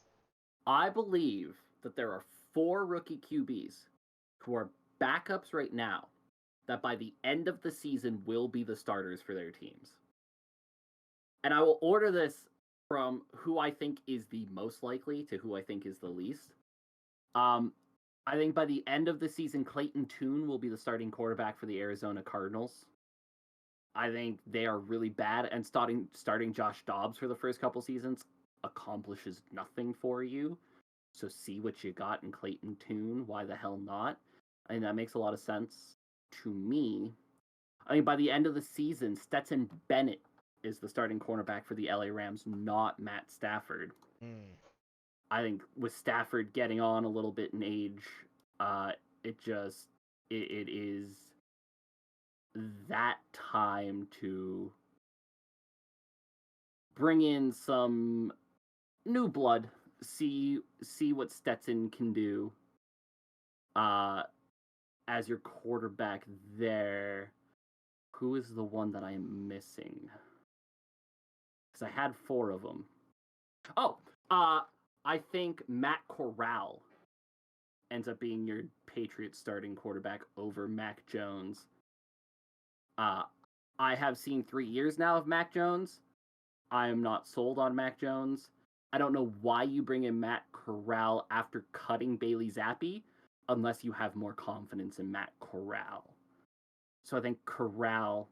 I believe that there are 4 rookie QBs who are backups right now that by the end of the season will be the starters for their teams. And I will order this from who I think is the most likely to who I think is the least. I think by the end of the season, Clayton Tune will be the starting quarterback for the Arizona Cardinals. I think they are really bad, and starting Josh Dobbs for the first couple seasons accomplishes nothing for you. So see what you got in Clayton Tune. Why the hell not? I think that makes a lot of sense to me. I mean, by the end of the season, Stetson Bennett is the starting cornerback for the LA Rams, not Matt Stafford. I think with Stafford getting on a little bit in age, it is that time to bring in some new blood, see what Stetson can do as your quarterback there. Who is the one that I am missing? Because I had 4 of them. Oh, I think Matt Corral ends up being your Patriots starting quarterback over Mac Jones. I have seen 3 years now of Mac Jones. I am not sold on Mac Jones. I don't know why you bring in Matt Corral after cutting Bailey Zappi, unless you have more confidence in Matt Corral. So I think Corral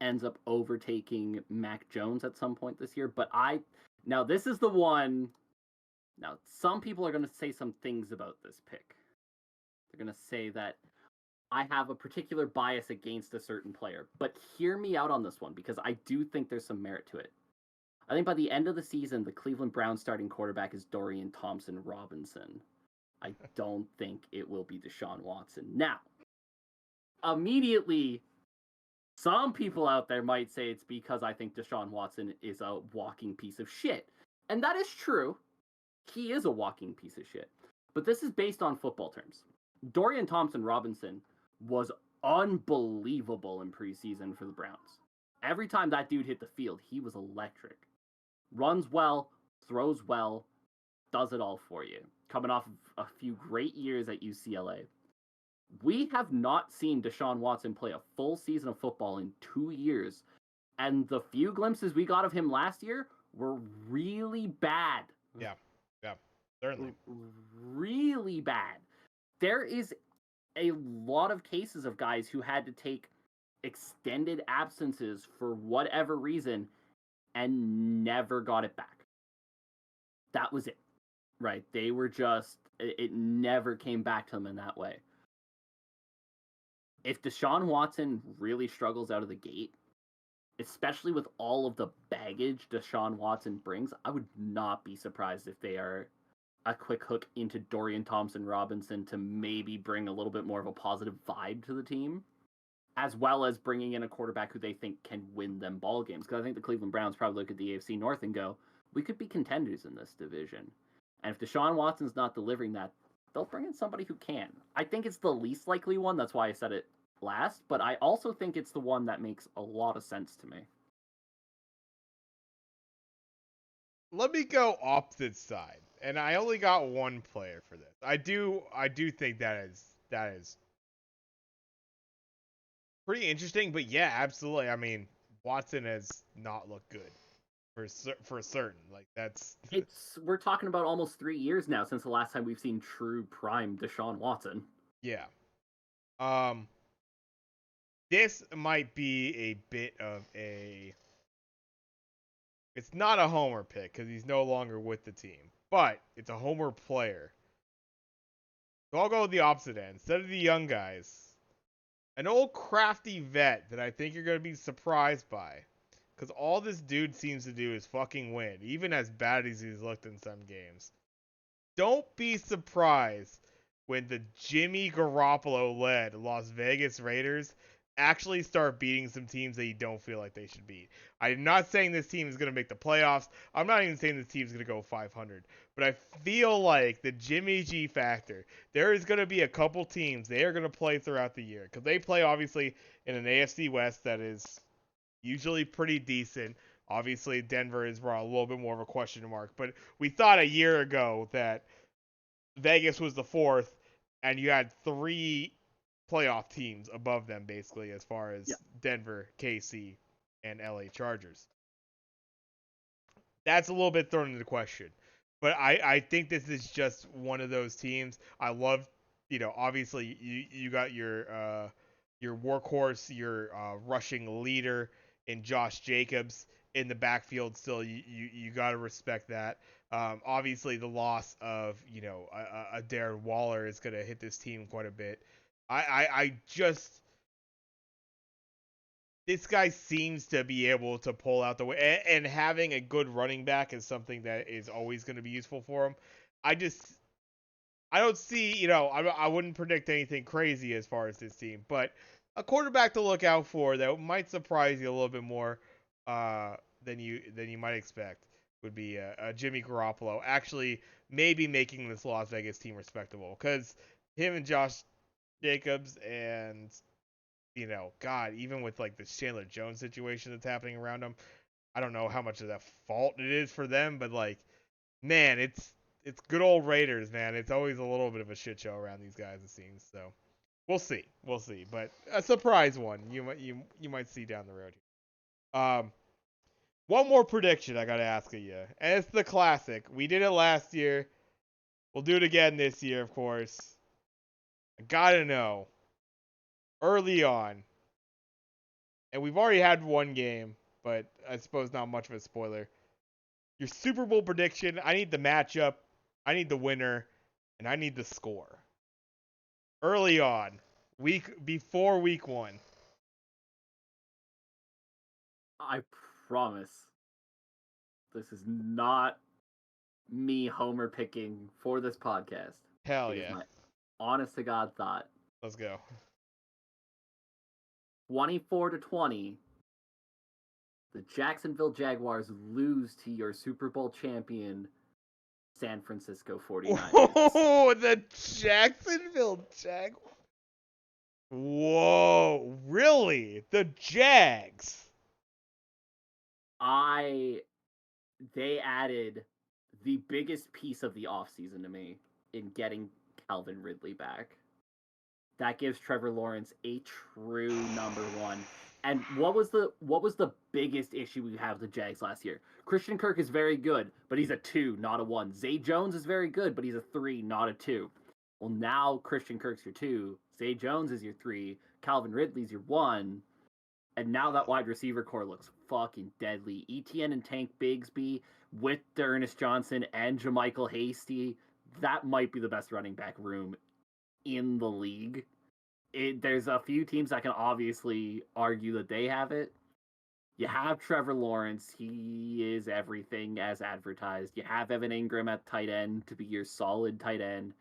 ends up overtaking Mac Jones at some point this year. But now this is the one. Now, some people are going to say some things about this pick. They're going to say that I have a particular bias against a certain player. But hear me out on this one, because I do think there's some merit to it. I think by the end of the season, the Cleveland Browns starting quarterback is Dorian Thompson-Robinson. I don't think it will be Deshaun Watson. Now, immediately, some people out there might say it's because I think Deshaun Watson is a walking piece of shit. And that is true. He is a walking piece of shit. But this is based on football terms. Dorian Thompson-Robinson was unbelievable in preseason for the Browns. Every time that dude hit the field, he was electric. Runs well, throws well, does it all for you. Coming off of a few great years at UCLA. We have not seen Deshaun Watson play a full season of football in 2 years. And the few glimpses we got of him last year were really bad. Yeah, certainly. Really bad. There is a lot of cases of guys who had to take extended absences for whatever reason and never got it back. That was it, right? They were just, it never came back to them in that way. If Deshaun Watson really struggles out of the gate, especially with all of the baggage Deshaun Watson brings, I would not be surprised if they are a quick hook into Dorian Thompson-Robinson to maybe bring a little bit more of a positive vibe to the team, as well as bringing in a quarterback who they think can win them ball games. Because I think the Cleveland Browns probably look at the AFC North and go, we could be contenders in this division. And if Deshaun Watson's not delivering that, they'll bring in somebody who can. I think it's the least likely one. That's why I said it last. But I also think it's the one that makes a lot of sense to me. Let me go opposite side. And I only got one player for this. I do think that is is pretty interesting. But yeah, absolutely. I mean, Watson has not looked good for certain. Like that's We're talking about almost 3 years now since the last time we've seen true prime Deshaun Watson. yeah. Um, this might be a bit of a. It's not a homer pick because he's no longer with the team, but it's a homer player. So I'll go with the opposite end. Instead of the young guys, an old crafty vet that I think you're going to be surprised by. Because all this dude seems to do is fucking win, even as bad as he's looked in some games. Don't be surprised when the Jimmy Garoppolo-led Las Vegas Raiders actually start beating some teams that you don't feel like they should beat. I'm not saying this team is going to make the playoffs. I'm not even saying this team is going to go 500. But I feel like the Jimmy G factor, there is going to be a couple teams they are going to play throughout the year. Because they play, obviously, in an AFC West that is usually pretty decent. Obviously, Denver is a little bit more of a question mark. But we thought a year ago that Vegas was the fourth, and you had three playoff teams above them, basically, as far as Denver, KC, and LA Chargers. That's a little bit thrown into question. But I think this is just one of those teams. I love, obviously you got your workhorse, your rushing leader in Josh Jacobs in the backfield. Still, you got to respect that. Obviously, the loss of a Darren Waller is going to hit this team quite a bit. I just this guy seems to be able to pull out the way, and having a good running back is something that is always going to be useful for him. I don't see, I wouldn't predict anything crazy as far as this team, but a quarterback to look out for that might surprise you a little bit more than you might expect would be Jimmy Garoppolo actually maybe making this Las Vegas team respectable, because him and Josh Jacobs and God, even with like the Chandler Jones situation that's happening around him, I don't know how much of that fault it is for them, but like, man, it's good old Raiders, man. It's always a little bit of a shit show around these guys, it seems. So we'll see, but a surprise one you might see down the road here. One more prediction I gotta ask of you, and it's the classic. We did it last year. We'll do it again this year, of course. I gotta know early on, and we've already had one game, but I suppose not much of a spoiler. Your Super Bowl prediction, I need the matchup, I need the winner, and I need the score. Early on, before week 1. I promise this is not me homer picking for this podcast. Hell yeah. My honest to God thought. Let's go. 24-20. The Jacksonville Jaguars lose to your Super Bowl champion, San Francisco 49ers. Oh, the Jacksonville Jaguars. Whoa, really? The Jags? They added the biggest piece of the offseason to me in getting Calvin Ridley back. That gives Trevor Lawrence a true number one. And what was the biggest issue we have with the Jags last year? Christian Kirk is very good, but he's a 2, not a 1. Zay Jones is very good, but he's a 3, not a 2. Well, now Christian Kirk's your 2, Zay Jones is your 3, Calvin Ridley's your 1, and now that wide receiver core looks fucking deadly. ETN and Tank Bigsby with Ernest Johnson and JaMychal Hasty, that might be the best running back room in the league. There's a few teams that can obviously argue that they have it. You have Trevor Lawrence. He is everything as advertised. You have Evan Ingram at tight end to be your solid tight end.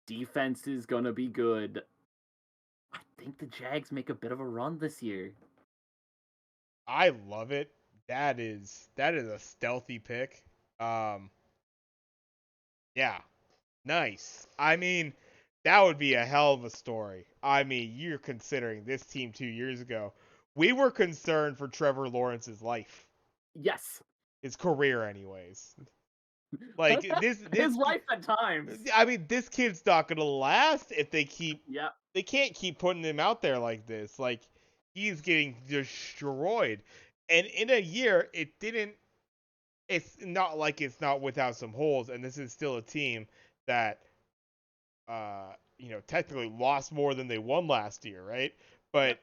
Defense is going to be good. I think the Jags make a bit of a run this year. I love it. That is a stealthy pick. Yeah. Nice. I mean, that would be a hell of a story. I mean, you're considering this team 2 years ago. We were concerned for Trevor Lawrence's life. Yes. His career, anyways. Like His life at times. I mean, this kid's not gonna last if they keep. Yeah. They can't keep putting him out there like this. Like he's getting destroyed, and in a year, it didn't. It's not like it's not without some holes, and this is still a team that, technically lost more than they won last year, right? But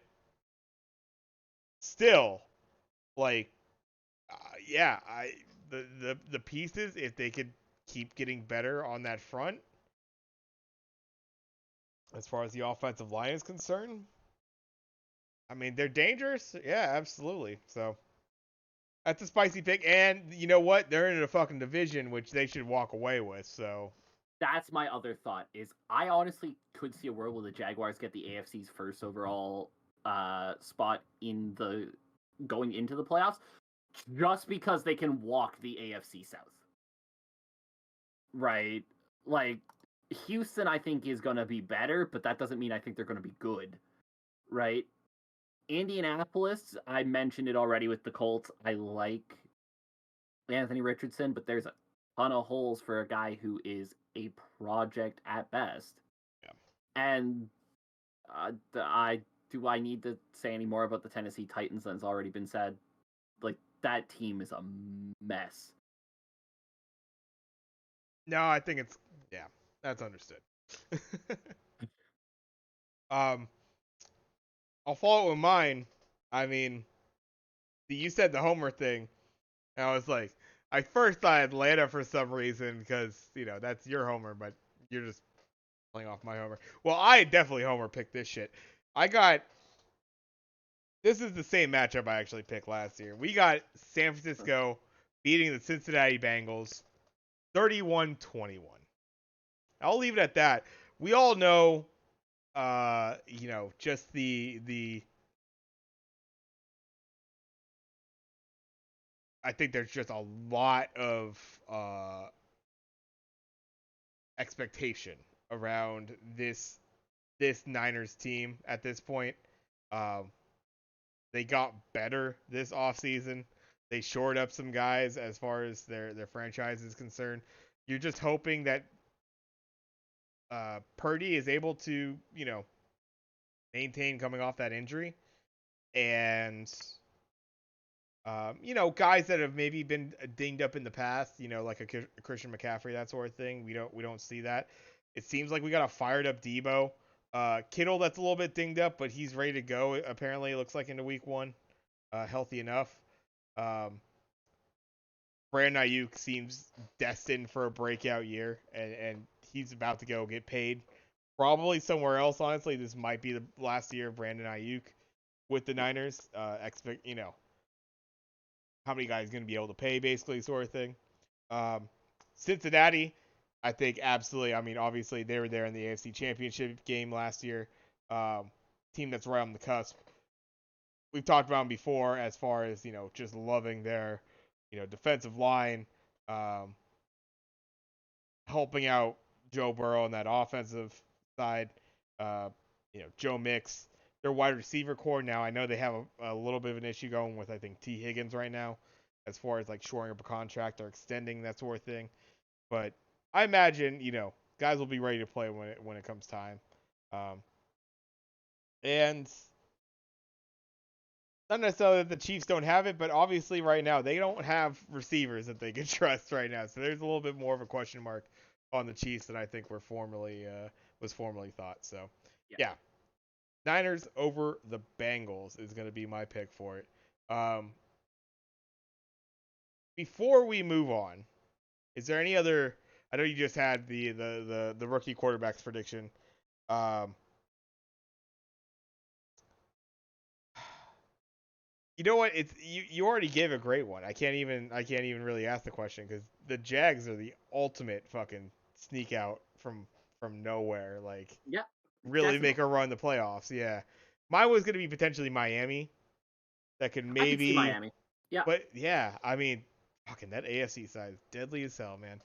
still, like, yeah, the pieces, if they could keep getting better on that front, as far as the offensive line is concerned, I mean, they're dangerous. Yeah, absolutely. So that's a spicy pick, and you know what? They're in a fucking division which they should walk away with. So That's my other thought. Is I honestly could see a world where the Jaguars get the AFC's first overall spot in the going into the playoffs, just because they can walk the AFC South. Right? Like Houston, I think is going to be better, but that doesn't mean I think they're going to be good. Right? Indianapolis, I mentioned it already with the Colts. I like Anthony Richardson, but there's a ton of holes for a guy who is a project at best. Yeah. And do I need to say any more about the Tennessee Titans than's already been said? Like that team is a mess. No, I think that's understood. I'll follow it with mine. I mean, you said the Homer thing, and I was like, I first thought Atlanta for some reason because that's your Homer, but you're just playing off my Homer. Well, I definitely Homer picked this shit. This is the same matchup I actually picked last year. We got San Francisco beating the Cincinnati Bengals 31-21. I'll leave it at that. We all know, just the I think there's just a lot of expectation around this Niners team at this point. They got better this offseason. They shored up some guys as far as their franchise is concerned. You're just hoping that Purdy is able to, maintain coming off that injury. And, guys that have maybe been dinged up in the past, like a Christian McCaffrey, that sort of thing. We don't see that. It seems like we got a fired up Debo. Kittle, that's a little bit dinged up, but he's ready to go. Apparently, it looks like into week 1, healthy enough. Brandon Ayuk seems destined for a breakout year, and he's about to go get paid. Probably somewhere else. Honestly, this might be the last year of Brandon Ayuk with the Niners. Expect how many guys going to be able to pay, basically, sort of thing. Cincinnati, I think absolutely. I mean, obviously they were there in the AFC Championship game last year. Team that's right on the cusp. We've talked about them before as far as just loving their defensive line, helping out Joe Burrow on that offensive side. Joe Mix, their wide receiver core now. I know they have a little bit of an issue going with I think T Higgins right now, as far as like shoring up a contract or extending that sort of thing. But I imagine guys will be ready to play when it comes time. And not necessarily that the Chiefs don't have it, but obviously right now they don't have receivers that they can trust right now. So there's a little bit more of a question mark on the Chiefs than I think was formerly thought. So yeah. Niners over the Bengals is going to be my pick for it. Before we move on, is there any other? I know you just had the rookie quarterbacks prediction. You know what? It's you already gave a great one. I can't even really ask the question because the Jags are the ultimate fucking sneak out from nowhere. Like really definitely. make a run in the playoffs. Yeah, mine was gonna be potentially Miami. That could maybe. I could see Miami. Yeah. But yeah, I mean, fucking that AFC side is deadly as hell, man.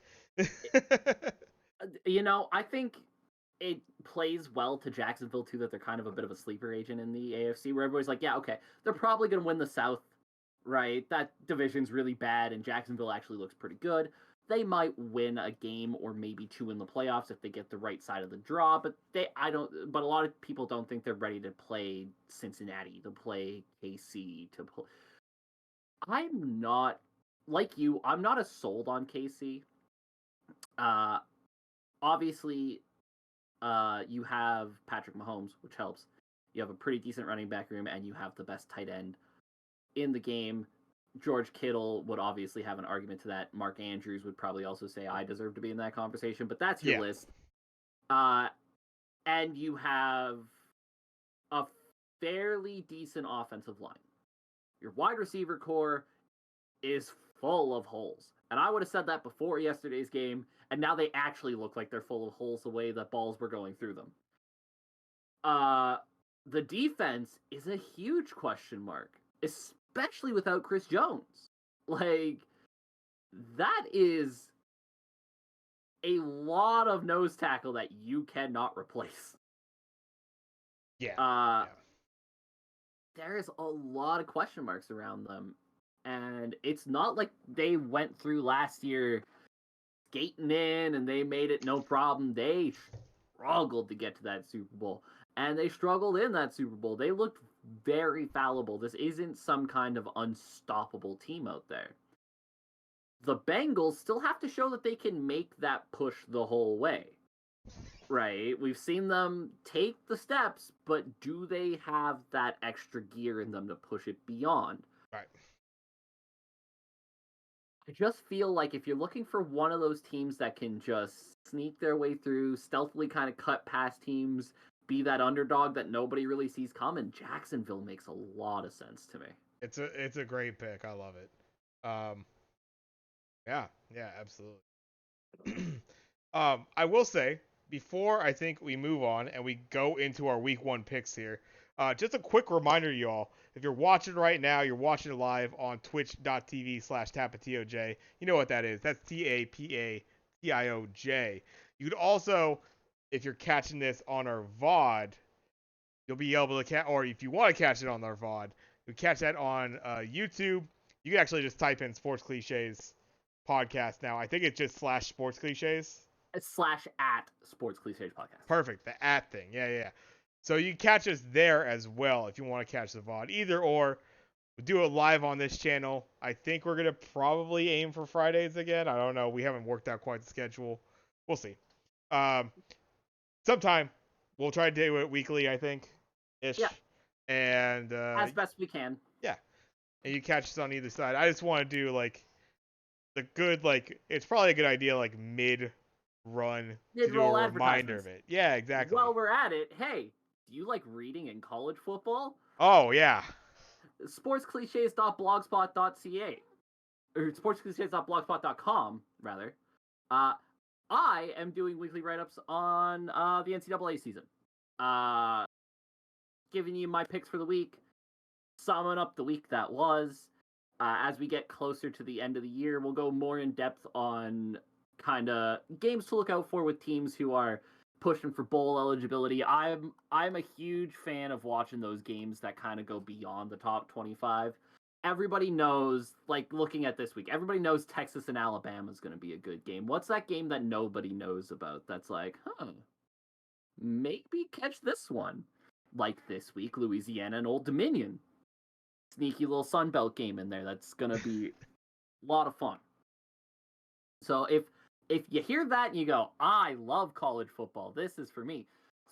I think it plays well to Jacksonville too that they're kind of a bit of a sleeper agent in the AFC, where everybody's like, yeah, okay, they're probably going to win the South, right? That division's really bad, and Jacksonville actually looks pretty good. They might win a game or maybe two in the playoffs if they get the right side of the draw, but but a lot of people don't think they're ready to play Cincinnati, to play KC, to play. I'm not like you. I'm not as sold on KC. Uh, Obviously, you have Patrick Mahomes, which helps. You have a pretty decent running back room, and you have the best tight end in the game. George Kittle would obviously have an argument to that. Mark Andrews would probably also say, I deserve to be in that conversation, but that's your list. And you have a fairly decent offensive line. Your wide receiver core is full of holes. And I would have said that before yesterday's game, and now they actually look like they're full of holes the way that balls were going through them. The defense is a huge question mark, especially without Chris Jones. Like, that is a lot of nose tackle that you cannot replace. Yeah. There is a lot of question marks around them. And it's not like they went through last year skating in and they made it no problem. They struggled to get to that Super Bowl. And they struggled in that Super Bowl. They looked very fallible. This isn't some kind of unstoppable team out there. The Bengals still have to show that they can make that push the whole way. Right? We've seen them take the steps, but do they have that extra gear in them to push it beyond? Right. I just feel like if you're looking for one of those teams that can just sneak their way through, stealthily kind of cut past teams, be that underdog that nobody really sees coming, Jacksonville makes a lot of sense to me. It's a great pick. I love it. Yeah, absolutely. I will say, before I think we move on and we go into our week 1 picks here, just a quick reminder, y'all. If you're watching right now, you're watching it live on twitch.tv/TapaTioj. You know what that is. That's TAPATIOJ. You could also, if you're catching this on our VOD, you'll be able to or if you want to catch it on our VOD, you catch that on YouTube. You can actually just type in Sports Clichés Podcast now. I think it's just /Sports Clichés. / at Sports Clichés Podcast. Perfect. The at thing. Yeah. So you can catch us there as well if you want to catch the VOD. Either or, we'll do it live on this channel. I think we're going to probably aim for Fridays again. I don't know. We haven't worked out quite the schedule. We'll see. Sometime we'll try to do it weekly, I think. Ish. Yeah. And as best we can. Yeah. And you catch us on either side. I just want to do the good, it's probably a good idea, mid-run to do a reminder of it. Yeah, exactly. While we're at it, hey, do you like reading in college football? Oh, yeah. sportscliches.blogspot.ca or sportscliches.blogspot.com, rather. I am doing weekly write-ups on the NCAA season. Giving you my picks for the week, summing up the week that was. As we get closer to the end of the year, we'll go more in depth on kind of games to look out for with teams who are pushing for bowl eligibility. I'm a huge fan of watching those games that kind of go beyond the top 25. Everybody knows, looking at this week, everybody knows Texas and Alabama is going to be a good game. What's that game that nobody knows about that's maybe catch this one? Like this week, Louisiana and Old Dominion. Sneaky little Sun Belt game in there that's going to be a lot of fun. So if you hear that and you go, I love college football, this is for me,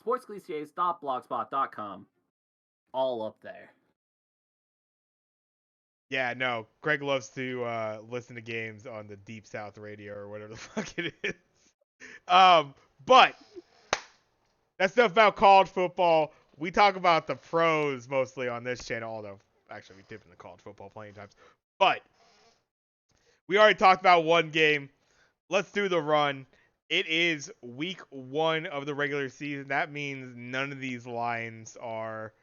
sportscliches.blogspot.com, all up there. Yeah, no, Greg loves to listen to games on the Deep South radio or whatever the fuck it is. But that's enough about college football. We talk about the pros mostly on this channel, although actually we dip into college football plenty of times. But we already talked about one game. Let's do the run. It is week 1 of the regular season. That means none of these lines are...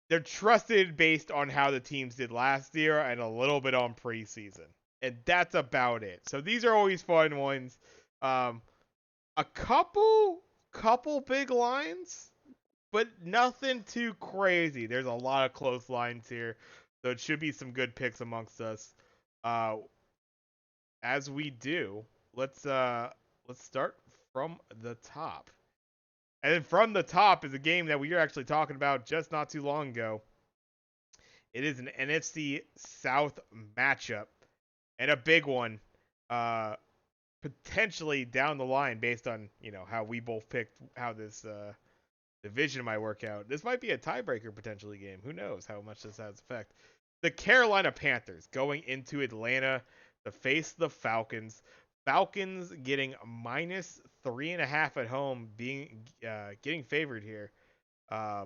They're trusted based on how the teams did last year and a little bit on preseason. And that's about it. So these are always fun ones. A couple big lines, but nothing too crazy. There's a lot of close lines here, so it should be some good picks amongst us. as we do, let's start from the top. And then from the top is a game that we were actually talking about just not too long ago. It is an NFC South matchup and a big one, uh, potentially down the line based on how we both picked how this division might work out. This might be a tiebreaker potentially game. Who knows how much this has effect? The Carolina Panthers going into Atlanta to face the Falcons. Falcons getting -3.5 at home, being getting favored here. Uh,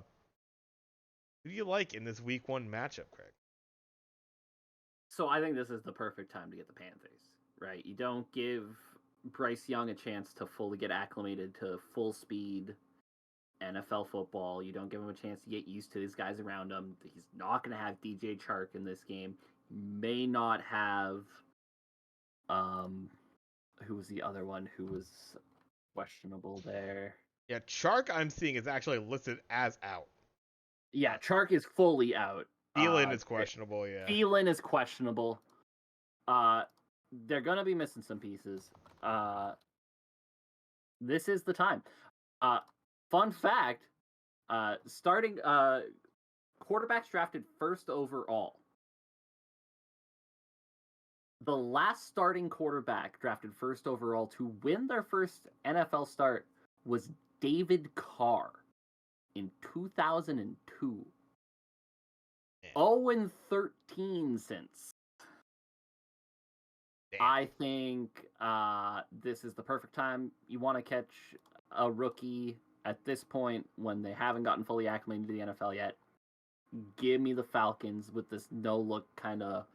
who do you like in this Week 1 matchup, Craig? So I think this is the perfect time to get the Panthers, right? You don't give Bryce Young a chance to fully get acclimated to full speed NFL football. You don't give him a chance to get used to these guys around him. He's not going to have DJ Chark in this game. He may not have who was the other one who was questionable there? Yeah, Chark I'm seeing is actually listed as out. Yeah, Chark is fully out. Thielen is questionable, yeah. Thielen is questionable. They're going to be missing some pieces. This is the time. Fun fact, starting quarterbacks drafted first overall. The last starting quarterback drafted first overall to win their first NFL start was David Carr in 2002. 0-13 since. Damn. I think this is the perfect time. You want to catch a rookie at this point when they haven't gotten fully acclimated to the NFL yet. Give me the Falcons with this new look kind of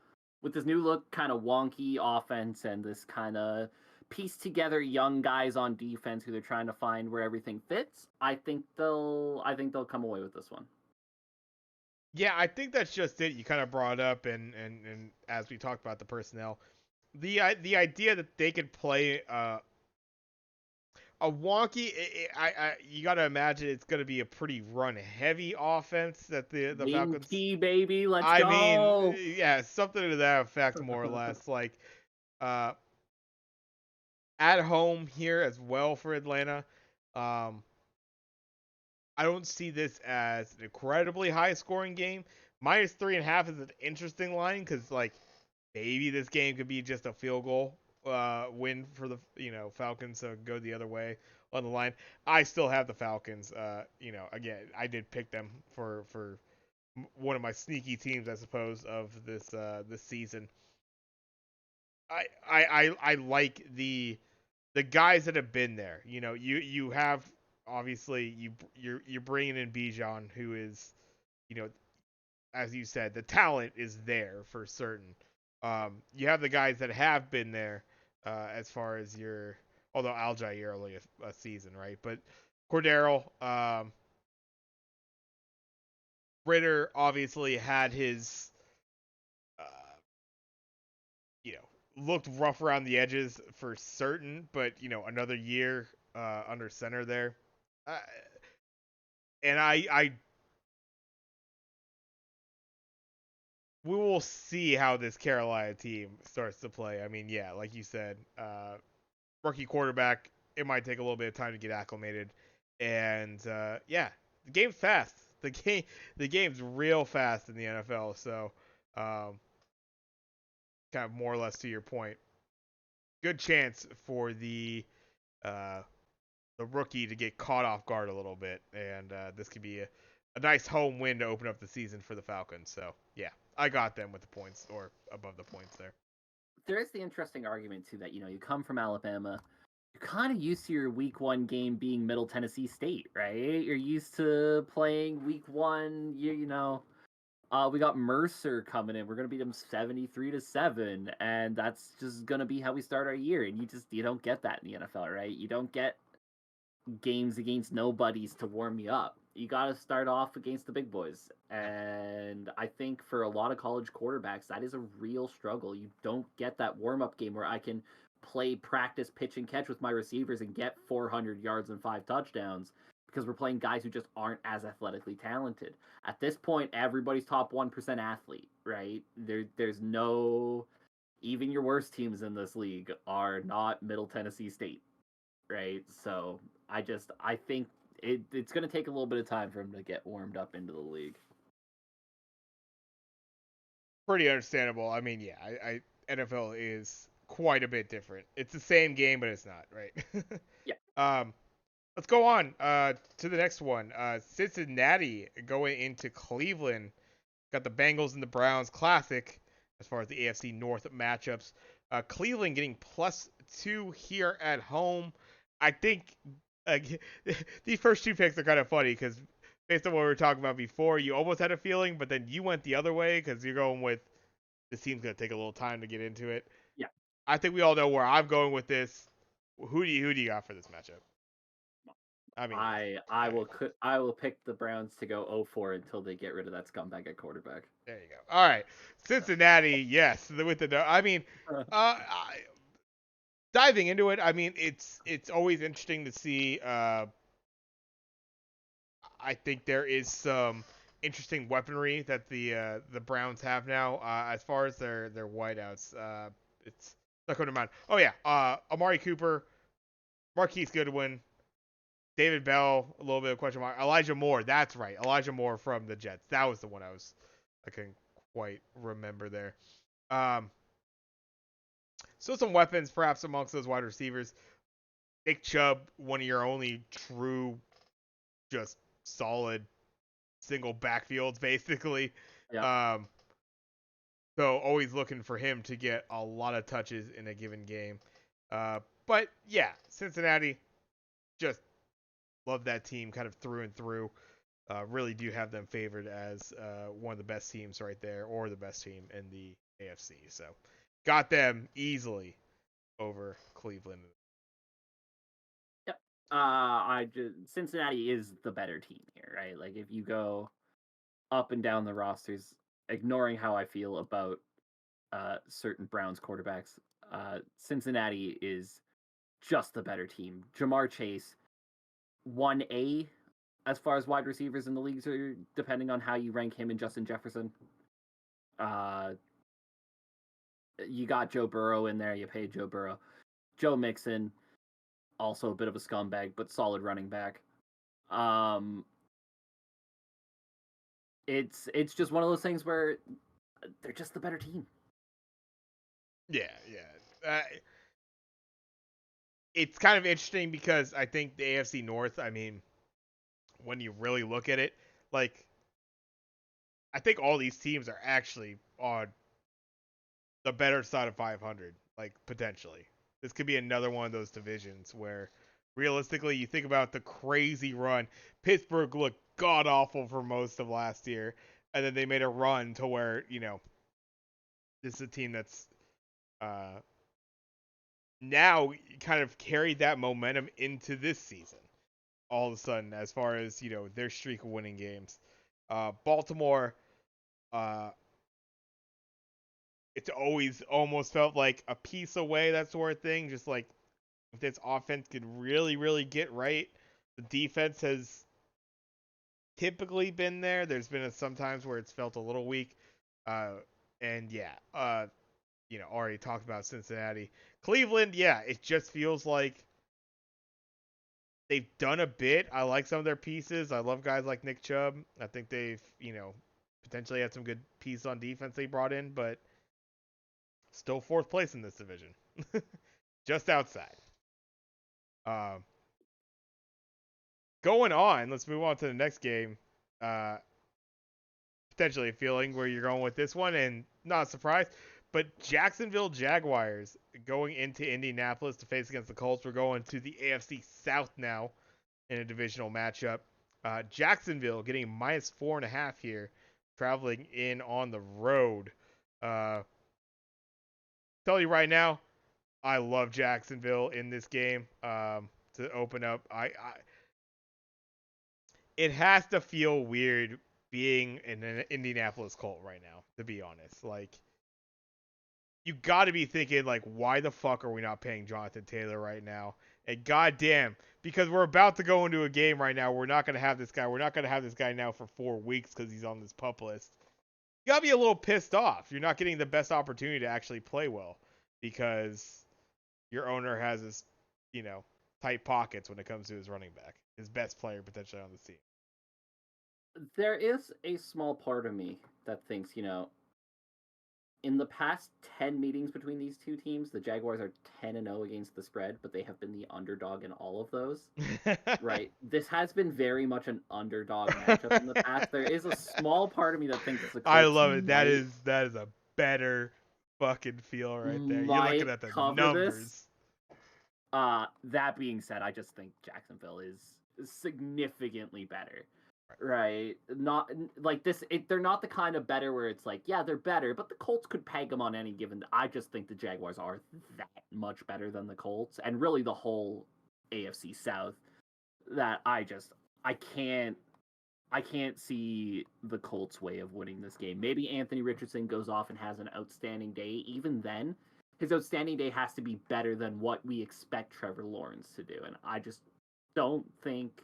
wonky offense and this kind of pieced together young guys on defense who they're trying to find where everything fits. I think they'll come away with this one. Yeah, I think that's just it. You kind of brought up, and as we talked about the personnel, the idea that they could play a wonky. You got to imagine it's going to be a pretty run heavy offense that the Falcons. Baby, let's go. I mean, yeah, something to that effect, more or less. Like, at home here as well for Atlanta. I don't see this as an incredibly high scoring game. -3.5 is an interesting line because, like, maybe this game could be just a field goal win for the Falcons, so go the other way on the line. I still have the Falcons. Again, I did pick them for one of my sneaky teams, I suppose, of this season. I like the guys that have been there. You have. Obviously, you're bringing in Bijan, who is, as you said, the talent is there for certain. You have the guys that have been there, as far as although Aljair only a season, right? But Cordero, Ritter obviously had his, looked rough around the edges for certain, but another year under center there. And we will see how this Carolina team starts to play. I mean, yeah, like you said, rookie quarterback, it might take a little bit of time to get acclimated. And yeah, the game's fast. The game's real fast in the NFL. So, kind of more or less to your point, good chance for the rookie to get caught off guard a little bit, and this could be a nice home win to open up the season for the Falcons. So, yeah, I got them with the points or above the points there. There is the interesting argument, too, that, you come from Alabama. You're kind of used to your Week 1 game being Middle Tennessee State, right? You're used to playing Week 1, we got Mercer coming in. We're going to beat them 73-7, and that's just going to be how we start our year. And you don't get that in the NFL, right? You don't get games against nobodies to warm you up. You got to start off against the big boys. And I think for a lot of college quarterbacks, that is a real struggle. You don't get that warm-up game where I can play practice pitch and catch with my receivers and get 400 yards and 5 touchdowns because we're playing guys who just aren't as athletically talented. At this point, everybody's top 1% athlete, right? There's no even your worst teams in this league are not Middle Tennessee State, right? So I think it's going to take a little bit of time for him to get warmed up into the league. Pretty understandable. I mean, yeah, NFL is quite a bit different. It's the same game, but it's not, right? Yeah. Let's go on to the next one. Cincinnati going into Cleveland. Got the Bengals and the Browns classic as far as the AFC North matchups. Cleveland getting +2 here at home. I think uh, these first two picks are kind of funny because based on what we were talking about before, you almost had a feeling, but then you went the other way because you're going with this team's going to take a little time to get into it. Yeah. I think we all know where I'm going with this. Who do you got for this matchup? I mean, I will pick the Browns to go 0-4 until they get rid of that scumbag at quarterback. there you go. All right, Cincinnati, yes, with the. I mean, diving into it, I mean, it's always interesting to see. I think there is some interesting weaponry that the Browns have now as far as their wideouts. It's not coming to mind. Oh yeah, Amari Cooper, Marquise Goodwin, David Bell, a little bit of question mark. Elijah Moore, that's right. Elijah Moore from the Jets. That was the one I couldn't quite remember there. So some weapons perhaps amongst those wide receivers. Nick Chubb, one of your only true, just solid single backfields, basically. Yeah. So always looking for him to get a lot of touches in a given game. But yeah, Cincinnati, just love that team kind of through and through. Really do have them favored as one of the best teams right there, or the best team in the AFC. So got them easily over Cleveland. Yep. Cincinnati is the better team here, right? Like if you go up and down the rosters, ignoring how I feel about certain Browns quarterbacks, Cincinnati is just the better team. Jamar Chase, 1A as far as wide receivers in the leagues are, depending on how you rank him and Justin Jefferson. You got Joe Burrow in there. You paid Joe Burrow. Joe Mixon, also a bit of a scumbag, but solid running back. It's just one of those things where they're just the better team. Yeah, yeah. It's kind of interesting because I think the AFC North, I mean, when you really look at it, like, I think all these teams are actually on the better side of 500, like, potentially. This could be another one of those divisions where, realistically, you think about the crazy run. Pittsburgh looked god awful for most of last year, and then they made a run to where, this is a team that's now kind of carried that momentum into this season. All of a sudden, as far as their streak of winning games, Baltimore, it's always almost felt like a piece away, that sort of thing. Just like if this offense could really, really get right, the defense has typically been there. There's been some times where it's felt a little weak, and yeah, already talked about Cincinnati, Cleveland. Yeah, it just feels like they've done a bit. I like some of their pieces. I love guys like Nick Chubb. I think they've, potentially had some good pieces on defense they brought in, but still fourth place in this division. Just outside. Going on, let's move on to the next game. Potentially a feeling where you're going with this one, and not a surprise, but Jacksonville Jaguars going into Indianapolis to face against the Colts. We're going to the AFC South now in a divisional matchup. Jacksonville getting -4.5 here, traveling in on the road. Tell you right now, I love Jacksonville in this game. To open up, it has to feel weird being an Indianapolis Colt right now, to be honest. Like, you got to be thinking, like, why the fuck are we not paying Jonathan Taylor right now? And goddamn, because we're about to go into a game right now, we're not going to have this guy. We're not going to have this guy now for 4 weeks because he's on this pup list. you gotta be a little pissed off. You're not getting the best opportunity to actually play well because your owner has his, tight pockets when it comes to his running back, his best player potentially on the team. There is a small part of me that thinks, in the past 10 meetings between these two teams, the Jaguars are 10-0 against the spread, but they have been the underdog in all of those. Right? This has been very much an underdog matchup in the past. There is a small part of me that thinks the Colts I love it. That is a better fucking feel right there. You're looking at the numbers. This. That being said, I just think Jacksonville is significantly better. Right, not like this. They're not the kind of better where it's like, yeah, they're better, but the Colts could peg them on any given. I just think the Jaguars are that much better than the Colts, and really the whole AFC South. That I can't see the Colts' way of winning this game. Maybe Anthony Richardson goes off and has an outstanding day. Even then, his outstanding day has to be better than what we expect Trevor Lawrence to do, and I just don't think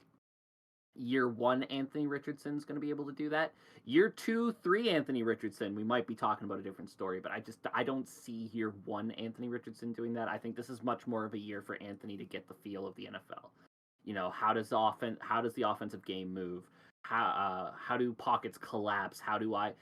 year 1 Anthony Richardson's going to be able to do that. Year 2, 3 Anthony Richardson, we might be talking about a different story, but I don't see year 1 Anthony Richardson doing that. I think this is much more of a year for Anthony to get the feel of the NFL. How does the offensive game move? How do pockets collapse? How do I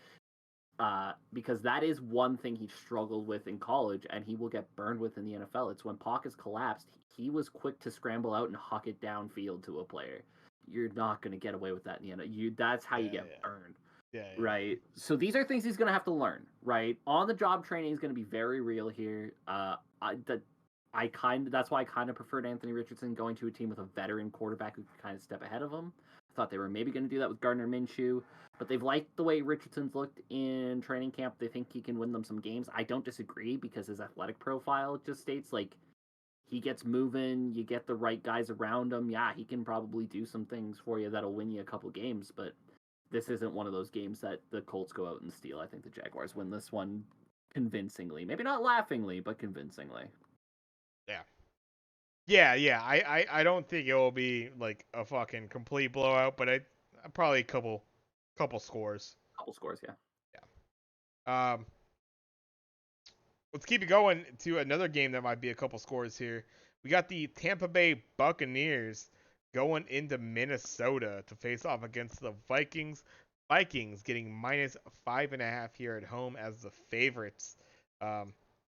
because that is one thing he struggled with in college and he will get burned with in the NFL. It's when pockets collapsed, he was quick to scramble out and huck it downfield to a player. You're not going to get away with that in the NFL. That's how you get burned. Yeah. Right. So these are things he's going to have to learn. Right. On the job training is going to be very real here. That's why I kind of preferred Anthony Richardson going to a team with a veteran quarterback who could kind of step ahead of him. I thought they were maybe going to do that with Gardner Minshew, but they've liked the way Richardson's looked in training camp. They think he can win them some games. I don't disagree because his athletic profile just states like he gets moving, you get the right guys around him. Yeah, he can probably do some things for you that'll win you a couple games, but this isn't one of those games that the Colts go out and steal. I think the Jaguars win this one convincingly. Maybe not laughingly, but convincingly. Yeah. I don't think it will be like a fucking complete blowout, but probably a couple scores. Couple scores, yeah. Yeah. Let's keep it going to another game that might be a couple scores here. We got the Tampa Bay Buccaneers going into Minnesota to face off against the Vikings. Vikings getting -5.5 here at home as the favorites.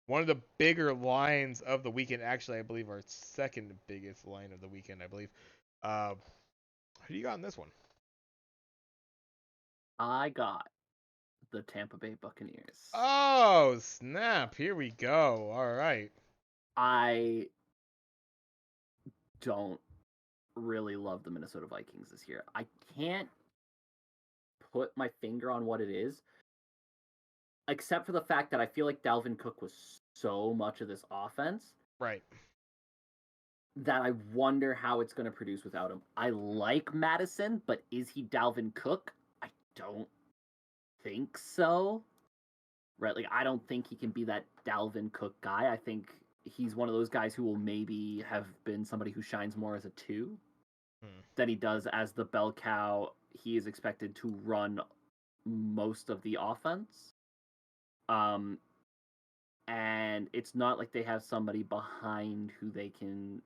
One of the bigger lines of the weekend, actually, I believe our second biggest line of the weekend, I believe. Who do you got on this one? I got the Tampa Bay Buccaneers. Oh, snap. Here we go. All right. I don't really love the Minnesota Vikings this year. I can't put my finger on what it is, except for the fact that I feel like Dalvin Cook was so much of this offense. Right. That I wonder how it's going to produce without him. I like Madison, but is he Dalvin Cook? I don't think so. Right? Like, I don't think he can be that Dalvin Cook guy. I think he's one of those guys who will maybe have been somebody who shines more as a 2 than he does as the bell cow. He is expected to run most of the offense. And it's not like they have somebody behind who they can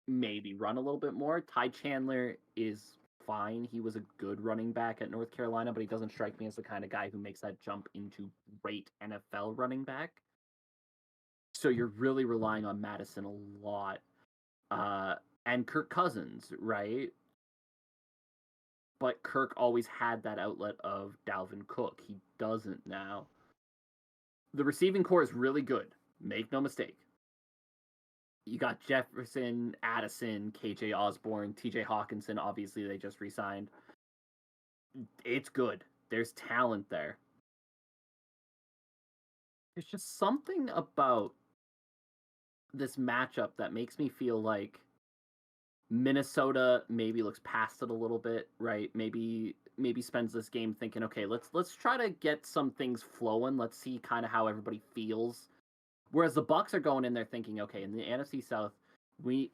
maybe run a little bit more. Ty Chandler is fine. He was a good running back at North Carolina, but he doesn't strike me as the kind of guy who makes that jump into great NFL running back. So you're really relying on Madison a lot. And Kirk Cousins, right? But Kirk always had that outlet of Dalvin Cook. He doesn't now. The receiving core is really good. Make no mistake. You got Jefferson, Addison, KJ Osborne, TJ Hawkinson. Obviously, they just re-signed. It's good. There's talent there. There's just something about this matchup that makes me feel like Minnesota maybe looks past it a little bit, right? Maybe spends this game thinking, okay, let's try to get some things flowing. Let's see kind of how everybody feels. Whereas the Bucs are going in there thinking, okay, in the NFC South, we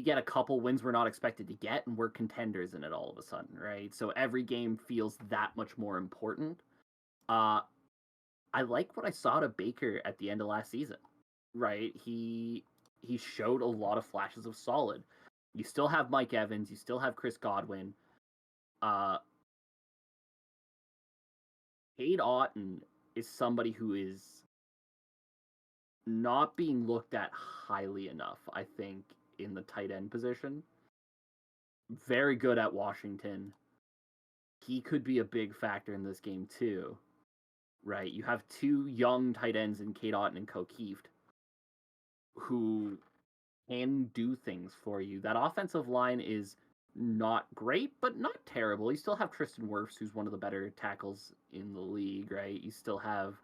get a couple wins we're not expected to get, and we're contenders in it all of a sudden, right? So every game feels that much more important. I like what I saw to Baker at the end of last season, right? He showed a lot of flashes of solid. You still have Mike Evans, you still have Chris Godwin. Cade Otton is somebody who is not being looked at highly enough, I think, in the tight end position. Very good at Washington. He could be a big factor in this game too, right? You have two young tight ends in Cade Otton and O'Keefe who can do things for you. That offensive line is not great, but not terrible. You still have Tristan Wirfs, who's one of the better tackles in the league, right? You still have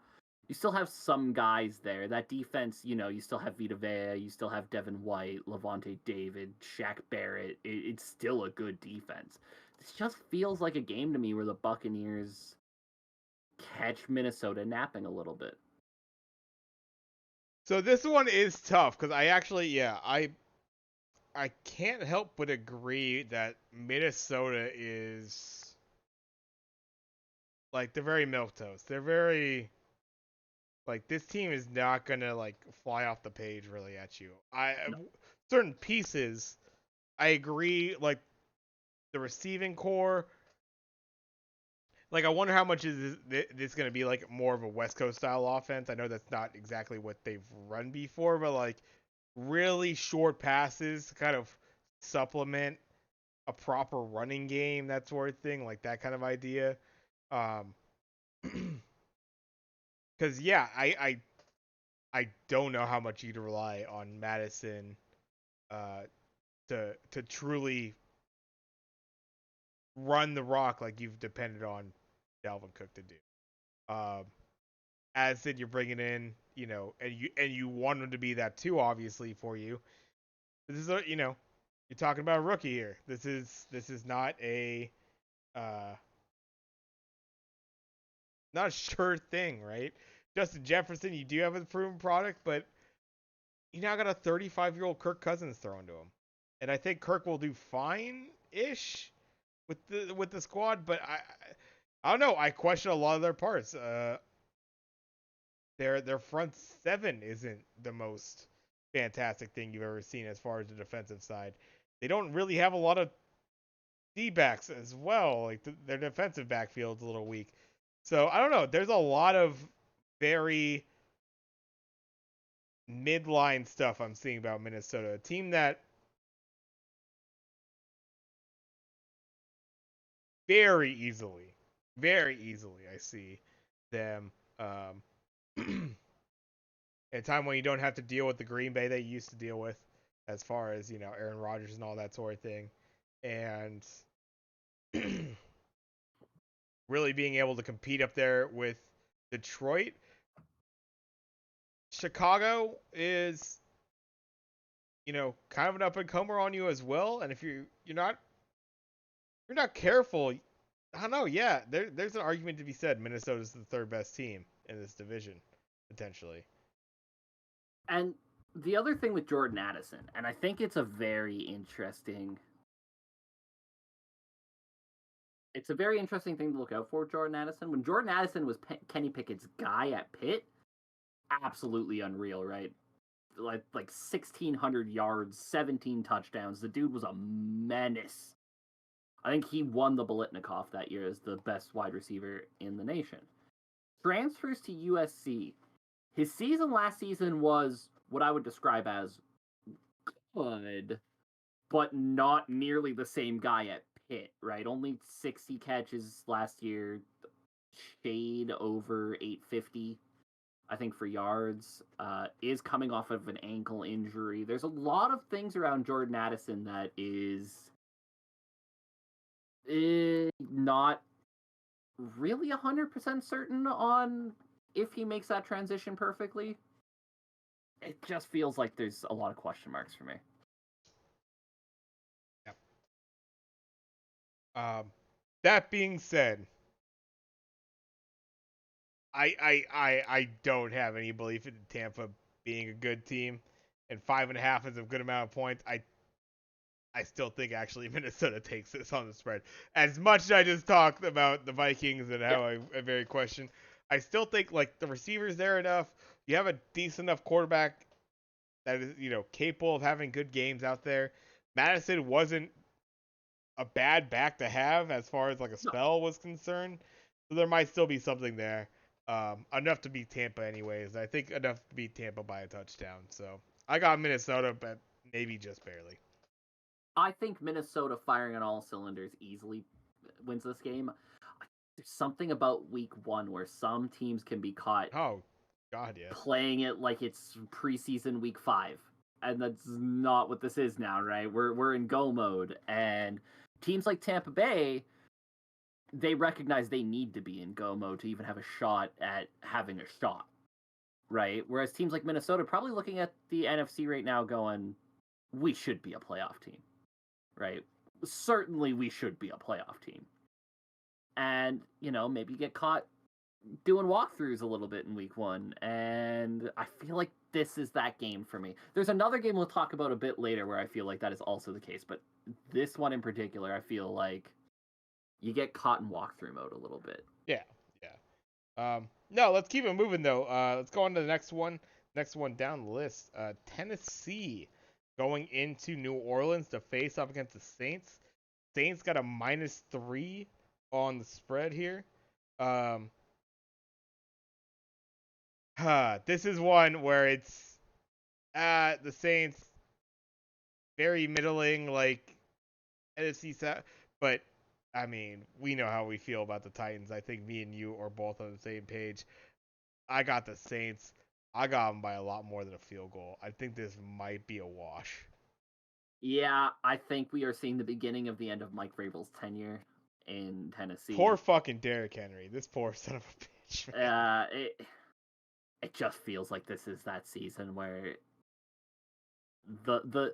some guys there. That defense, you still have Vita Vea, you still have Devin White, Levante David, Shaq Barrett. It's still a good defense. This just feels like a game to me where the Buccaneers catch Minnesota napping a little bit. So this one is tough because I can't help but agree that Minnesota is like they're very milquetoast. They're very like this team is not gonna like fly off the page really at you. No. Certain pieces I agree like the receiving core. Like I wonder how much is this gonna be like more of a West Coast style offense. I know that's not exactly what they've run before, but like really short passes to kind of supplement a proper running game, that sort of thing, like that kind of idea. Um, because yeah, I don't know how much you can rely on Madison, to truly run the rock like you've depended on Dalvin Cook to do. Um, as said, you're bringing in, and you want him to be that too, obviously for you. This is you're talking about a rookie here. This is not a uh not a sure thing, right? Justin Jefferson, you do have a proven product, but you now got a 35-year-old Kirk Cousins thrown to him, and I think Kirk will do fine-ish with the squad, but I don't know. I question a lot of their parts. Their front seven isn't the most fantastic thing you've ever seen as far as the defensive side. They don't really have a lot of D-backs as well. Like their defensive backfield's a little weak. So I don't know. There's a lot of very midline stuff I'm seeing about Minnesota, a team that very easily, very easily I see them at a time when you don't have to deal with the Green Bay they used to deal with, as far as Aaron Rodgers and all that sort of thing, and really being able to compete up there with Detroit. Chicago is, kind of an up and comer on you as well. And if you're not careful, I don't know. Yeah, there's an argument to be said. Minnesota's the third best team in this division, potentially. And the other thing with Jordan Addison, and I think it's a very interesting thing to look out for, Jordan Addison. When Jordan Addison was Kenny Pickett's guy at Pitt, absolutely unreal, right? Like 1,600 yards, 17 touchdowns. The dude was a menace. I think he won the Biletnikoff that year as the best wide receiver in the nation. Transfers to USC. His season last season was what I would describe as good, but not nearly the same guy at Pitt, right? Only 60 catches last year, shade over 850, I think, for yards. Is coming off of an ankle injury. There's a lot of things around Jordan Addison that is not really 100% certain on if he makes that transition perfectly. It just feels like there's a lot of question marks for me. That being said, I don't have any belief in Tampa being a good team. and 5.5 is a good amount of points. I still think actually Minnesota takes this on the spread. As much as I just talked about the Vikings and how I very question, I still think like the receivers there enough. You have a decent enough quarterback that is capable of having good games out there. Madison wasn't a bad back to have as far as like a spell was concerned, so there might still be something there. Enough to beat Tampa anyways. I think enough to beat Tampa by a touchdown. So I got Minnesota, but maybe just barely. I think Minnesota firing on all cylinders easily wins this game. There's something about week 1 where some teams can be caught playing it like it's preseason week 5. And that's not what this is now, right? We're in go mode. And teams like Tampa Bay, they recognize they need to be in go mode to even have a shot at having a shot, right? Whereas teams like Minnesota probably looking at the NFC right now going, we should be a playoff team, right? Certainly we should be a playoff team. And, maybe get caught doing walkthroughs a little bit in week 1. And I feel like this is that game for me. There's another game we'll talk about a bit later where I feel like that is also the case. But this one in particular, I feel like you get caught in walkthrough mode a little bit. Yeah. No, let's keep it moving, though. Let's go on to the next one. Next one down the list. Tennessee going into New Orleans to face off against the Saints. Saints got a -3 on the spread here. This is one where it's the Saints very middling, like NFC South, but I mean, we know how we feel about the Titans. I think me and you are both on the same page. I got the Saints. I got them by a lot more than a field goal. I think this might be a wash. Yeah, I think we are seeing the beginning of the end of Mike Vrabel's tenure in Tennessee. Poor fucking Derrick Henry. This poor son of a bitch. Man. It just feels like this is that season where the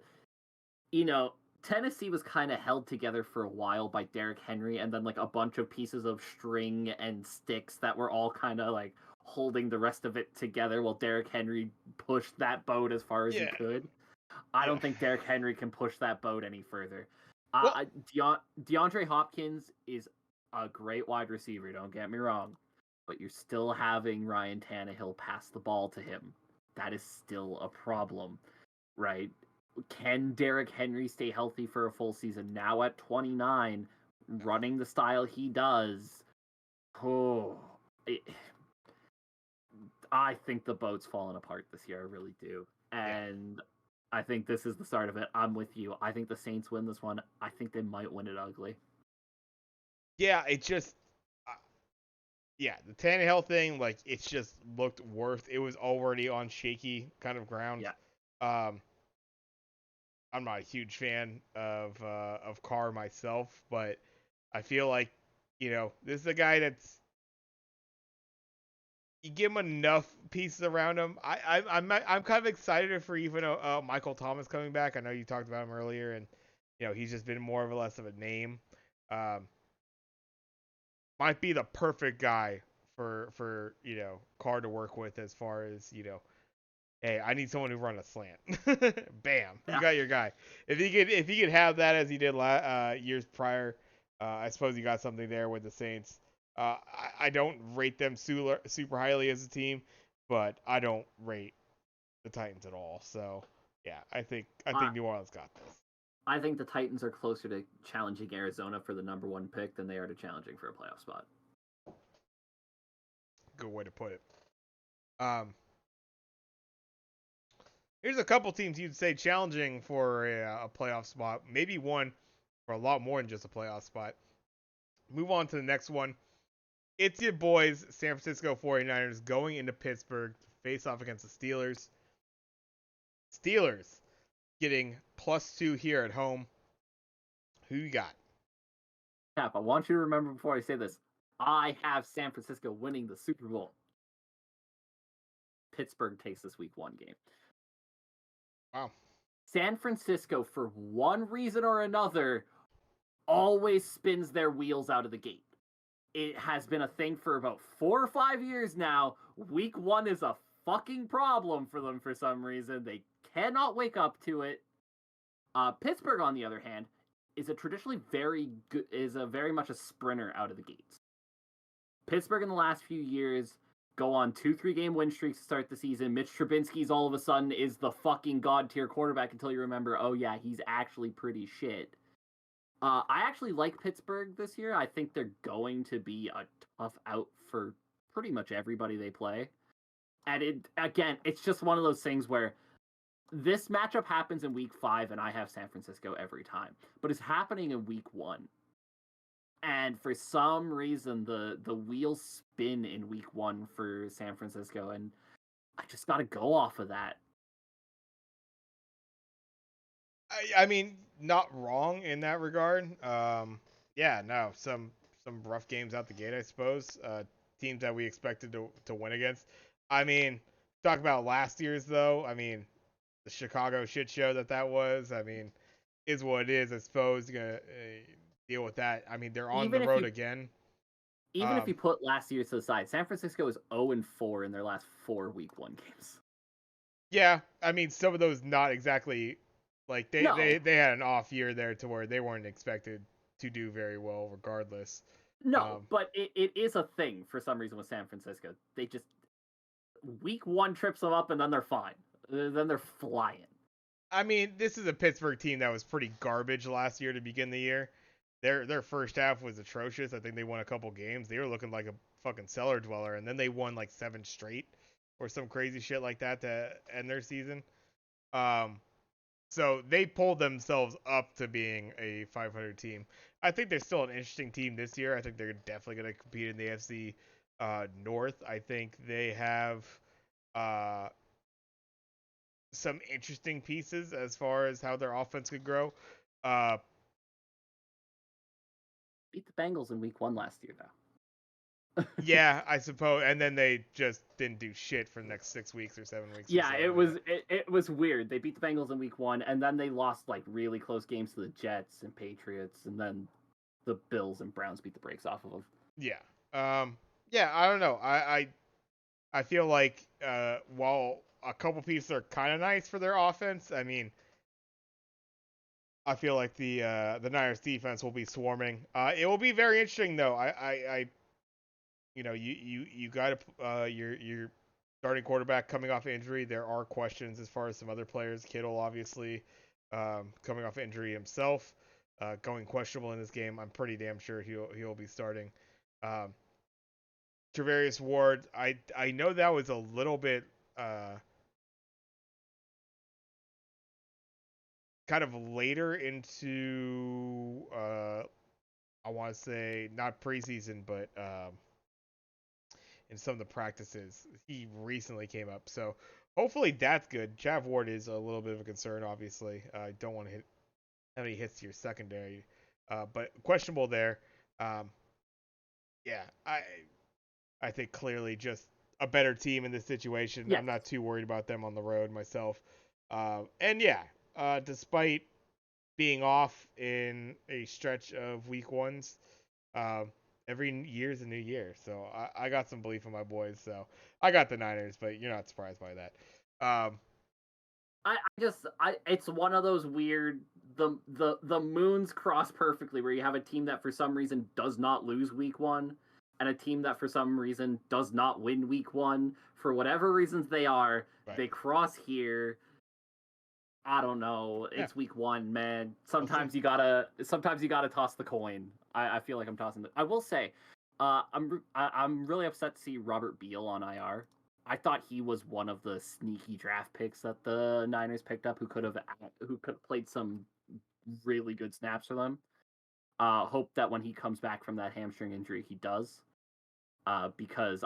Tennessee was kind of held together for a while by Derrick Henry and then like a bunch of pieces of string and sticks that were all kind of like holding the rest of it together while Derrick Henry pushed that boat as far as he could. I don't think Derrick Henry can push that boat any further. DeAndre Hopkins is a great wide receiver, don't get me wrong, but you're still having Ryan Tannehill pass the ball to him. That is still a problem, right? Can Derrick Henry stay healthy for a full season now at 29, running the style he does? I think the boat's falling apart this year. I really do. And I think this is the start of it. I'm with you. I think the Saints win this one. I think they might win it ugly. Yeah, it just... the Tannehill thing, like, it's just looked worse. It was already on shaky kind of ground. Yeah. I'm not a huge fan of Carr myself, but I feel like, this is a guy that's... You give him enough pieces around him. I'm kind of excited for even Michael Thomas coming back. I know you talked about him earlier, and he's just been more or less of a name. Might be the perfect guy for Carr to work with as far as hey, I need someone to run a slant. Bam, you got your guy. If he could have that as he did years prior, I suppose you got something there with the Saints. I don't rate them super highly as a team, but I don't rate the Titans at all. So yeah, I think New Orleans got this. I think the Titans are closer to challenging Arizona for the number 1 pick than they are to challenging for a playoff spot. Good way to put it. Here's a couple teams you'd say challenging for a playoff spot. Maybe one for a lot more than just a playoff spot. Move on to the next one. It's your boys, San Francisco 49ers, going into Pittsburgh to face off against the Steelers. Steelers getting +2 here at home. Who you got? Cap, I want you to remember before I say this, I have San Francisco winning the Super Bowl. Pittsburgh takes this week 1 game. Wow. San Francisco, for one reason or another, always spins their wheels out of the gate. It has been a thing for about 4 or 5 years now. Week 1 is a fucking problem for them for some reason. They cannot wake up to it. Pittsburgh, on the other hand, is a traditionally very much a sprinter out of the gates. Pittsburgh in the last few years go on 2-3 game win streaks to start the season. Mitch Trubisky's all of a sudden is the fucking god tier quarterback until you remember, oh yeah, he's actually pretty shit. I actually like Pittsburgh this year. I think they're going to be a tough out for pretty much everybody they play. And it's just one of those things where this matchup happens in week 5 and I have San Francisco every time. But it's happening in week 1. And for some reason, the wheels spin in week 1 for San Francisco, and I just got to go off of that. I mean, not wrong in that regard. Yeah, no, some rough games out the gate, I suppose. Teams that we expected to win against. I mean, talk about last year's though. I mean, the Chicago shit show that was. I mean, is what it is. I suppose you're gonna deal with that. I mean, they're on the road again. Even if you put last year to the side, San Francisco is 0-4 in their last 4 week 1 games. Yeah, I mean, some of those not exactly. Like, they had an off year there to where they weren't expected to do very well regardless. No, but it is a thing for some reason with San Francisco. They just, week 1 trips them up and then they're fine. Then they're flying. I mean, this is a Pittsburgh team that was pretty garbage last year to begin the year. Their first half was atrocious. I think they won a couple games. They were looking like a fucking cellar dweller, and then they won like 7 straight or some crazy shit like that to end their season. So they pulled themselves up to being a 500 team. I think they're still an interesting team this year. I think they're definitely going to compete in the AFC North. I think they have some interesting pieces as far as how their offense could grow. Beat the Bengals in week 1 last year, though. Yeah, I suppose, and then they just didn't do shit for the next 6 weeks or 7 weeks. Yeah, it was weird. They beat the Bengals in week 1, and then they lost like really close games to the Jets and Patriots, and then the Bills and Browns beat the brakes off of them. Yeah, yeah, I don't know. I feel like while a couple pieces are kind of nice for their offense, I mean, I feel like the Niners defense will be swarming. It will be very interesting though. You got your starting quarterback coming off injury. There are questions as far as some other players. Kittle, obviously, coming off injury himself, going questionable in this game. I'm pretty damn sure he'll be starting. Travarius Ward, I know that was a little bit kind of later into I want to say not preseason, but in some of the practices. He recently came up. So hopefully that's good. Chav Ward is a little bit of a concern, obviously. I don't want to have any hits to your secondary. But questionable there. Yeah, I think clearly just a better team in this situation. Yeah. I'm not too worried about them on the road myself. And yeah, despite being off in a stretch of week 1s, every year's a new year, so I got some belief in my boys. So I got the Niners, but you're not surprised by that. It's one of those weird the moons cross perfectly where you have a team that for some reason does not lose week 1 and a team that for some reason does not win week 1 for whatever reasons they are. Right. They cross here. I don't know. It's week 1, man. Sometimes you gotta toss the coin. I feel like I'm tossing. I will say, I'm really upset to see Robert Beal on IR. I thought he was one of the sneaky draft picks that the Niners picked up who could have played some really good snaps for them. Hope that when he comes back from that hamstring injury, he does. Because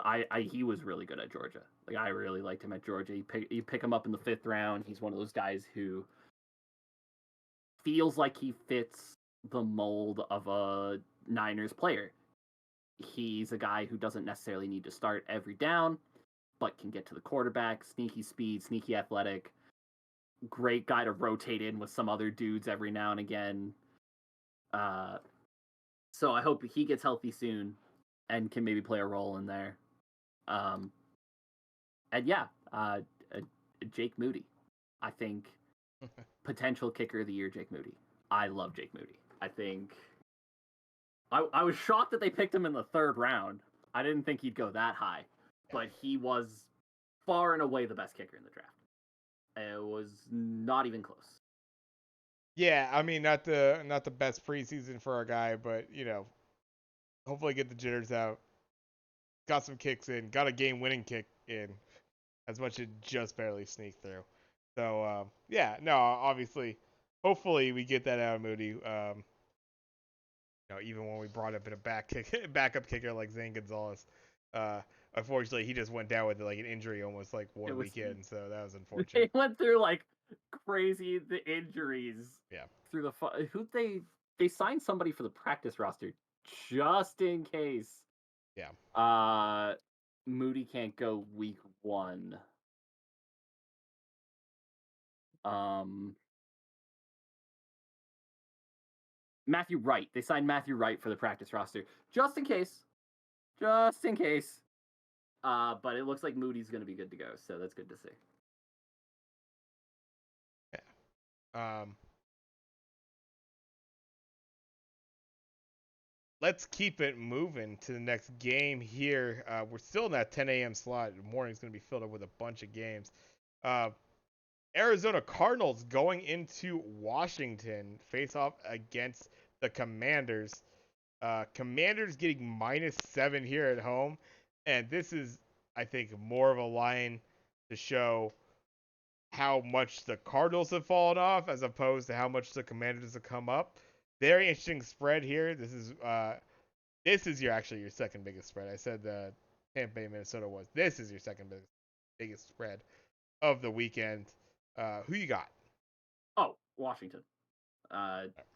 he was really good at Georgia. Like, I really liked him at Georgia. You pick him up in the 5th round. He's one of those guys who feels like he fits the mold of a Niners player. He's a guy who doesn't necessarily need to start every down, but can get to the quarterback, sneaky speed, sneaky athletic, great guy to rotate in with some other dudes every now and again. So I hope he gets healthy soon and can maybe play a role in there. And yeah, Uh, uh, Jake Moody. I think potential kicker of the year, Jake Moody. I love Jake Moody. I think I was shocked that they picked him in the 3rd round. I didn't think he'd go that high, but he was far and away the best kicker in the draft. It was not even close. Yeah, I mean, not the best preseason for our guy, but hopefully get the jitters out. Got some kicks in, got a game-winning kick in, as much as just barely sneaked through. So yeah, no, obviously, hopefully we get that out of Moody. Even when we brought up in a backup kicker like Zane Gonzalez, unfortunately he just went down with like an injury almost like one weekend, so that was unfortunate. They went through like crazy the injuries. Yeah. Through the they signed somebody for the practice roster just in case. Yeah. Moody can't go week 1. Matthew Wright. They signed Matthew Wright for the practice roster just in case. Just in case. But it looks like Moody's going to be good to go, so that's good to see. Yeah. Let's keep it moving to the next game here. We're still in that 10 a.m. slot. The morning's going to be filled up with a bunch of games. Arizona Cardinals going into Washington, face off against the Commanders. Commanders getting -7 here at home, and this is, I think, more of a line to show how much the Cardinals have fallen off as opposed to how much the Commanders have come up. Very interesting spread here. This is your second biggest spread. I said the Tampa Bay Minnesota was. This is your second biggest spread of the weekend. Who you got? Oh, Washington.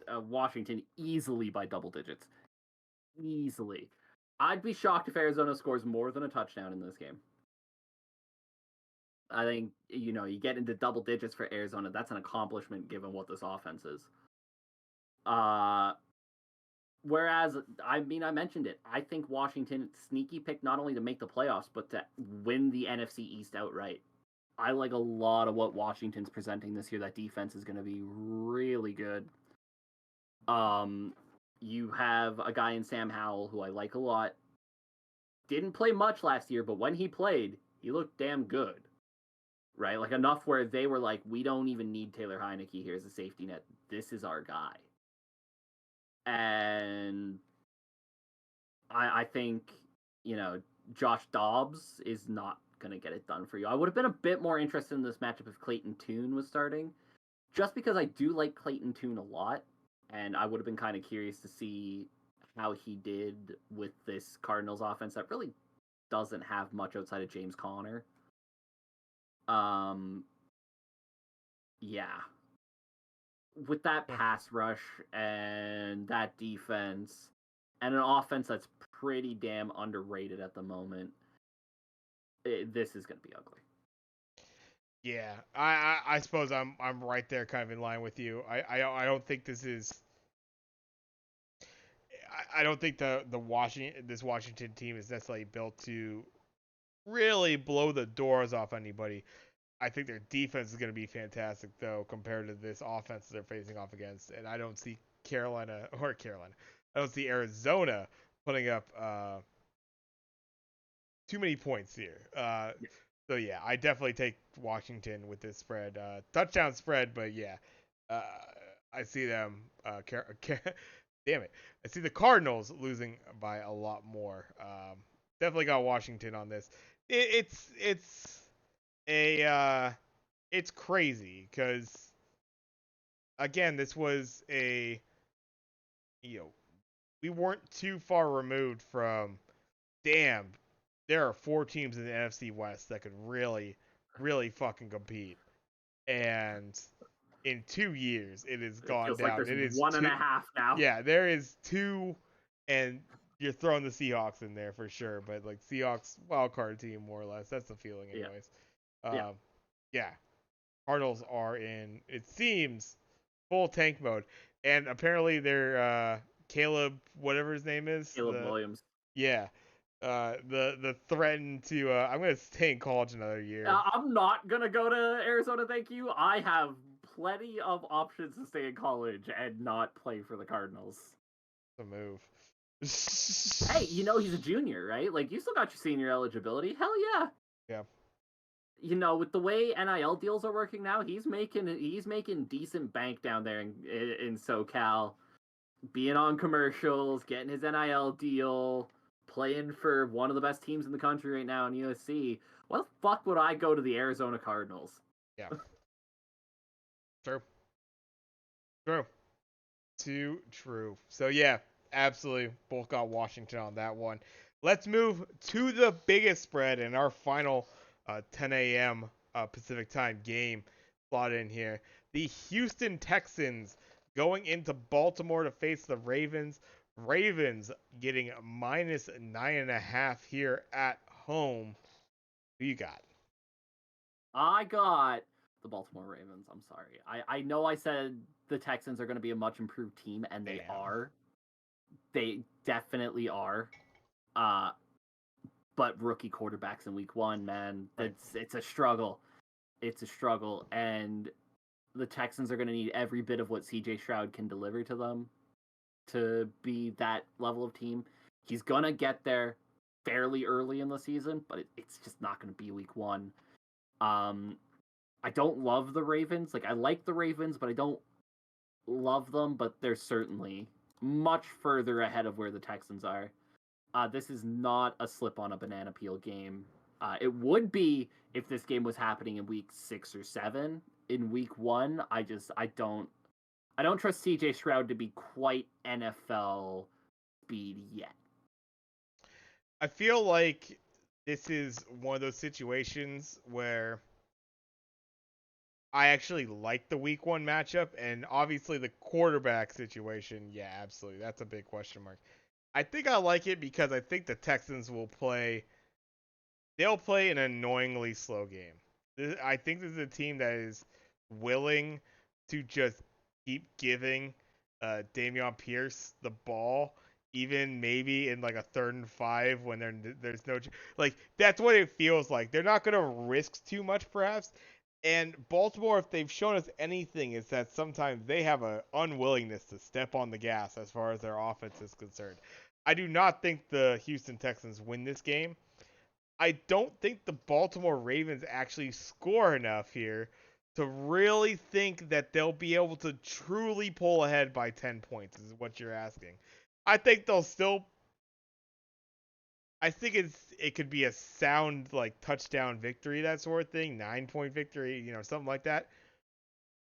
Washington easily by double digits. Easily. I'd be shocked if Arizona scores more than a touchdown in this game. I think, you get into double digits for Arizona. That's an accomplishment given what this offense is. Whereas, I mentioned it. I think Washington, sneaky pick not only to make the playoffs, but to win the NFC East outright. I like a lot of what Washington's presenting this year. That defense is going to be really good. You have a guy in Sam Howell who I like a lot. Didn't play much last year, but when he played, he looked damn good. Right? Like enough where they were like, we don't even need Taylor Heineke here as a safety net. This is our guy. And I think, Josh Dobbs is not going to get it done for you. I would have been a bit more interested in this matchup if Clayton Tune was starting, just because I do like Clayton Tune a lot, and I would have been kind of curious to see how he did with this Cardinals offense that really doesn't have much outside of James Conner. Yeah. With that pass rush and that defense and an offense that's pretty damn underrated at the moment, this is going to be ugly. Yeah, I suppose I'm right there, kind of in line with you. I don't think this is. I don't think this Washington team is necessarily built to really blow the doors off anybody. I think their defense is going to be fantastic, though, compared to this offense they're facing off against. And I don't see I don't see Arizona putting up too many points here. So yeah, I definitely take Washington with this spread, touchdown spread. But yeah, I see them. Damn it, I see the Cardinals losing by a lot more. Definitely got Washington on this. It's crazy because again, this was we weren't too far removed from damn. There are 4 teams in the NFC West that could really, really fucking compete, and in 2 years it has gone down. Like it is 1.5 now. Yeah, there is 2, and you're throwing the Seahawks in there for sure. But like Seahawks wild card team more or less. That's the feeling, anyways. Yeah. Cardinals are in, it seems, full tank mode, and apparently they're Caleb, whatever his name is. Caleb Williams. Yeah. The threaten to I'm gonna stay in college another year. I'm not gonna go to Arizona, thank you. I have plenty of options to stay in college and not play for the Cardinals. The move. Hey, he's a junior, right? Like, you still got your senior eligibility. Hell yeah. Yeah. With the way NIL deals are working now, he's making decent bank down there in SoCal, being on commercials, getting his NIL deal, playing for one of the best teams in the country right now in USC. Why the fuck would I go to the Arizona Cardinals? Yeah. True. Too true. So yeah, absolutely. Both got Washington on that one. Let's move to the biggest spread in our final 10 a.m. Pacific time game slot in here. The Houston Texans going into Baltimore to face the Ravens. Ravens getting -9.5 here at home. Who you got? I got the Baltimore Ravens. I'm sorry. I know I said the Texans are going to be a much improved team, and they are. They definitely are. But rookie quarterbacks in week one, man, it's a struggle. It's a struggle, and the Texans are going to need every bit of what CJ Stroud can deliver to them to be that level of team. He's going to get there fairly early in the season, but it's just not going to be week one. I don't love the Ravens. Like, I like the Ravens, but I don't love them, but they're certainly much further ahead of where the Texans are. This is not a slip on a banana peel game. It would be if this game was happening in week 6 or 7. In week 1, I don't trust CJ Stroud to be quite NFL speed yet. I feel like this is one of those situations where I actually like the week 1 matchup, and obviously the quarterback situation, yeah, absolutely. That's a big question mark. I think I like it because I think the Texans they'll play an annoyingly slow game. I think this is a team that is willing to just keep giving Dameon Pierce the ball, even maybe in like a 3rd and 5 when there's no, like, that's what it feels like. They're not going to risk too much perhaps. And Baltimore, if they've shown us anything, is that sometimes they have an unwillingness to step on the gas as far as their offense is concerned. I do not think the Houston Texans win this game. I don't think the Baltimore Ravens actually score enough here to really think that they'll be able to truly pull ahead by 10 points, is what you're asking. I think they'll still. I think it could be a sound like touchdown victory, that sort of thing, 9-point victory, something like that.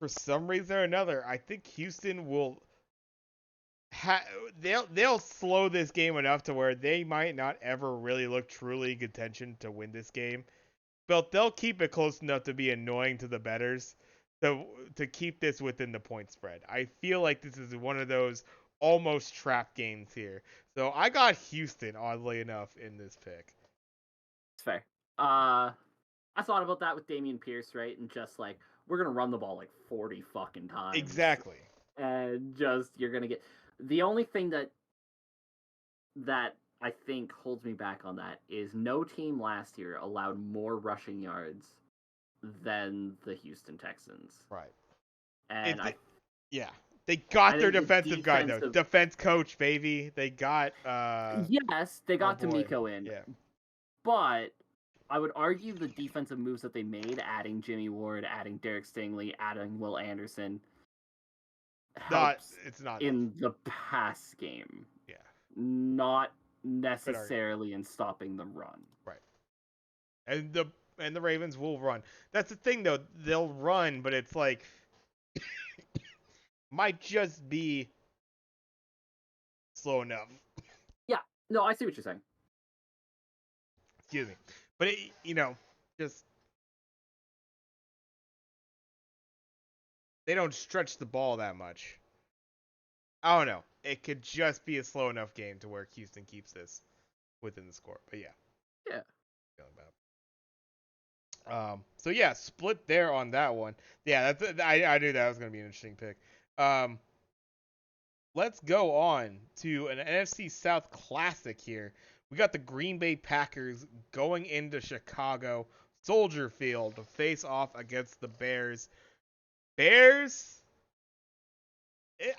For some reason or another, I think Houston will they'll slow this game enough to where they might not ever really look truly in contention to win this game. But they'll keep it close enough to be annoying to the bettors to keep this within the point spread. I feel like this is one of those almost trap games here. So I got Houston, oddly enough, in this pick. It's fair. I thought about that with Dameon Pierce, right? And just like, we're going to run the ball like 40 fucking times. Exactly. And just, you're going to get... The only thing that I think holds me back on that is no team last year allowed more rushing yards than the Houston Texans. Right. And yeah. They got their defensive guy, though. Defense coach, baby. They got... yes, they got D'Amico in. Yeah. But I would argue the defensive moves that they made, adding Jimmy Ward, adding Derek Stingley, adding Will Anderson, it's not in the pass game. Yeah. Not necessarily in stopping the run. Right. And the Ravens will run. That's the thing, though. They'll run, but it's like... might just be slow enough. Yeah. No, I see what you're saying. Excuse me. But, just... they don't stretch the ball that much. I don't know. It could just be a slow enough game to where Houston keeps this within the score. But, yeah. Yeah. So, yeah, split there on that one. Yeah, I knew that was going to be an interesting pick. Let's go on to an NFC South classic here We got the Green Bay Packers going into Chicago Soldier Field to face off against the Bears. Bears?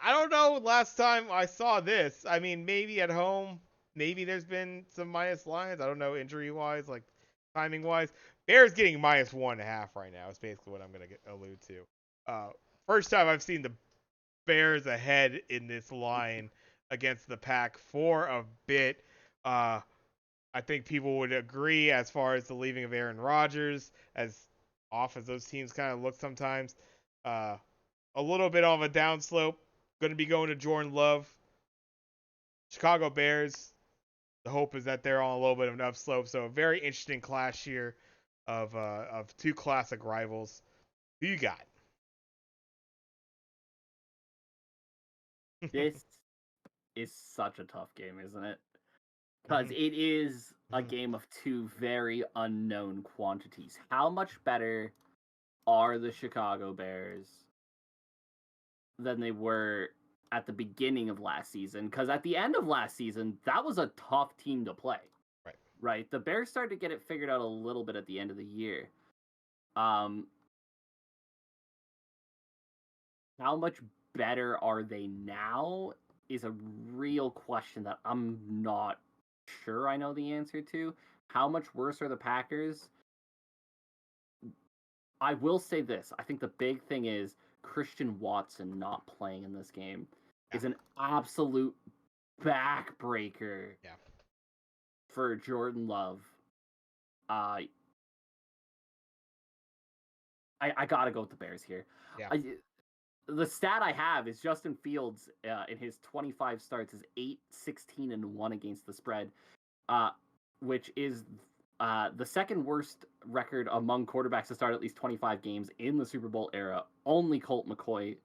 I don't know last time I saw this. I mean, maybe at home, maybe there's been some minus lines. I don't know, injury-wise, like timing-wise. Bears getting -1.5 right now is basically what I'm going to allude to. First time I've seen the Bears ahead in this line against the Pack for a bit. I think people would agree as far as the leaving of Aaron Rodgers, as off as those teams kind of look sometimes. A little bit of a downslope. Going to be going to Jordan Love. Chicago Bears, the hope is that they're on a little bit of an upslope. So a very interesting clash here of two classic rivals. Who you got? This is such a tough game, isn't it? Because it is a game of two very unknown quantities. How much better are the Chicago Bears than they were at the beginning of last season? Because at the end of last season, that was a tough team to play. Right? The Bears started to get it figured out a little bit at the end of the year. How much better are they now is a real question that I'm not sure I know the answer to. How much worse are the Packers? I will say this. I think the big thing is Christian Watson not playing in this game is an absolute backbreaker for Jordan Love. I gotta go with the Bears here. Yeah. The stat I have is Justin Fields in his 25 starts is 8-16-1 against the spread, which is the second worst record among quarterbacks to start at least 25 games in the Super Bowl era. Only Colt McCoy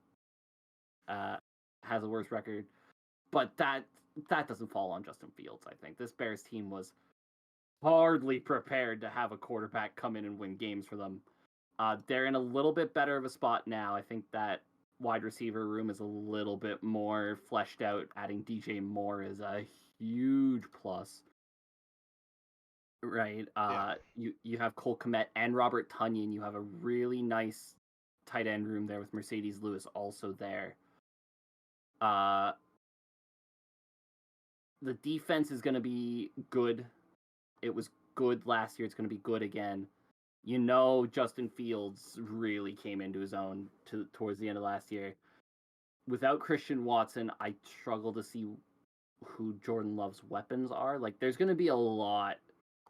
has a worse record, but that doesn't fall on Justin Fields. I think this Bears team was hardly prepared to have a quarterback come in and win games for them. They're in a little bit better of a spot now. I think that wide receiver room is a little bit more fleshed out. Adding DJ Moore is a huge plus. Right. You have Cole Kmet and Robert Tonyan. You have a really nice tight end room there with Mercedes Lewis also there. The defense is going to be good. It was good last year. It's going to be good again. You know, Justin Fields really came into his own towards the end of last year. Without Christian Watson, I struggle to see who Jordan Love's weapons are. Like, there's going to be a lot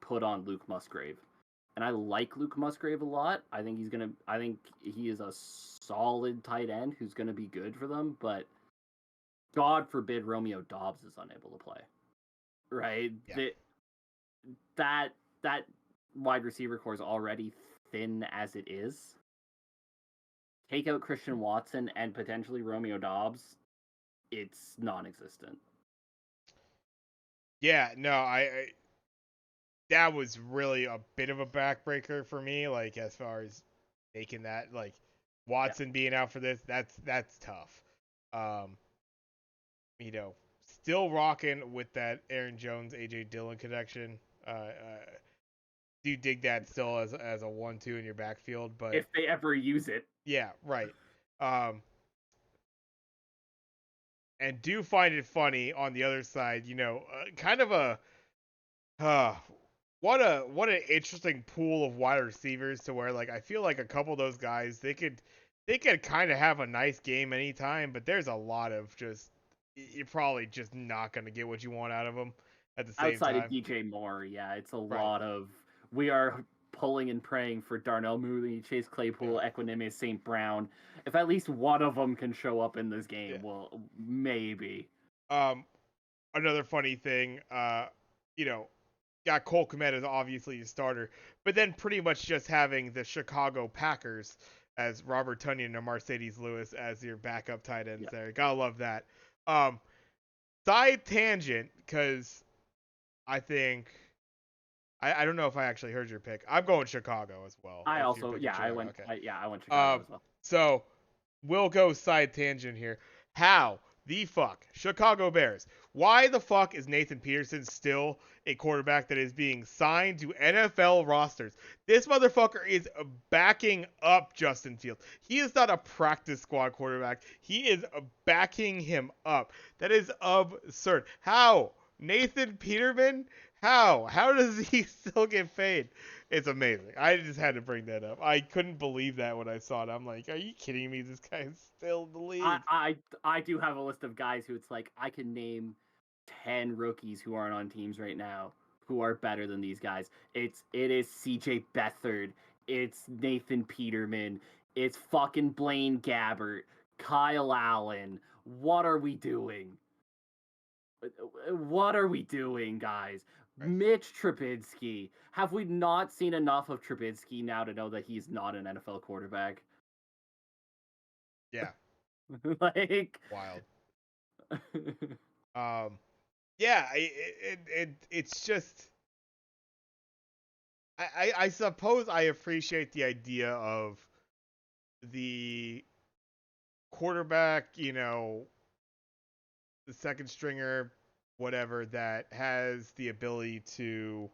put on Luke Musgrave. And I like Luke Musgrave a lot. I think he is a solid tight end who's going to be good for them, but God forbid Romeo Doubs is unable to play. Right? Yeah. That wide receiver core is already thin as it is. Take out Christian Watson and potentially Romeo Doubs, it's non-existent. Yeah, no, I that was really a bit of a backbreaker for me, like as far as making that, like Watson being out for this, that's tough. You know, still rocking with that Aaron Jones AJ Dillon connection. Do you dig that still as a 1-2 in your backfield? But if they ever use it, yeah, right. And do find it funny on the other side, you know, kind of a what an interesting pool of wide receivers to where, like, I feel like a couple of those guys they could kind of have a nice game anytime, but there's a lot of just you're probably just not going to get what you want out of them at the same outside time. of DJ Moore, yeah, it's a lot of we are pulling and praying for Darnell Mooney, Chase Claypool, Equanimous St. Brown. If at least one of them can show up in this game, well, maybe. Another funny thing, you know, got Cole Kmet as obviously the starter, but then pretty much just having the Chicago Packers as Robert Tonyan and Mercedes Lewis as your backup tight ends there. Gotta love that. Side tangent, because I think I don't know if I actually heard your pick. I'm going Chicago as well. I went Chicago as well. So we'll go side tangent here. How the fuck? Chicago Bears. Why the fuck is Nathan Peterson still a quarterback that is being signed to NFL rosters? This motherfucker is backing up Justin Fields. He is not a practice squad quarterback. He is backing him up. That is absurd. How? Nathan Peterman? How? How does he still get paid? It's amazing. I just had to bring that up. I couldn't believe that when I saw it. I'm like, are you kidding me? This guy is still in the league. I do have a list of guys who it's like I can name 10 rookies who aren't on teams right now who are better than these guys. It is CJ Beathard. It's Nathan Peterman. It's fucking Blaine Gabbert. Kyle Allen. What are we doing? What are we doing, guys? Right. Mitch Trubisky. Have we not seen enough of Trubisky now to know that he's not an NFL quarterback? Yeah. Like wild. Yeah, it's just I suppose I appreciate the idea of the quarterback, you know, the second stringer, whatever, that has the ability to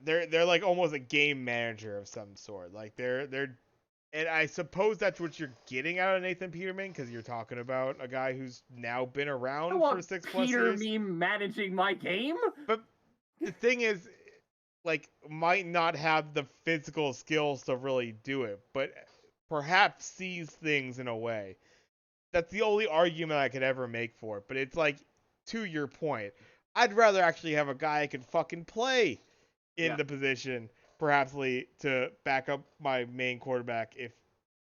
they're like almost a game manager of some sort. Like they're and I suppose that's what you're getting out of Nathan Peterman, because you're talking about a guy who's now been around for 6+ years. Peter me managing my game? But the thing is, like, might not have the physical skills to really do it, but perhaps sees things in a way. That's the only argument I could ever make for it. But it's like, to your point, I'd rather actually have a guy I can fucking play in the position, perhaps to back up my main quarterback if,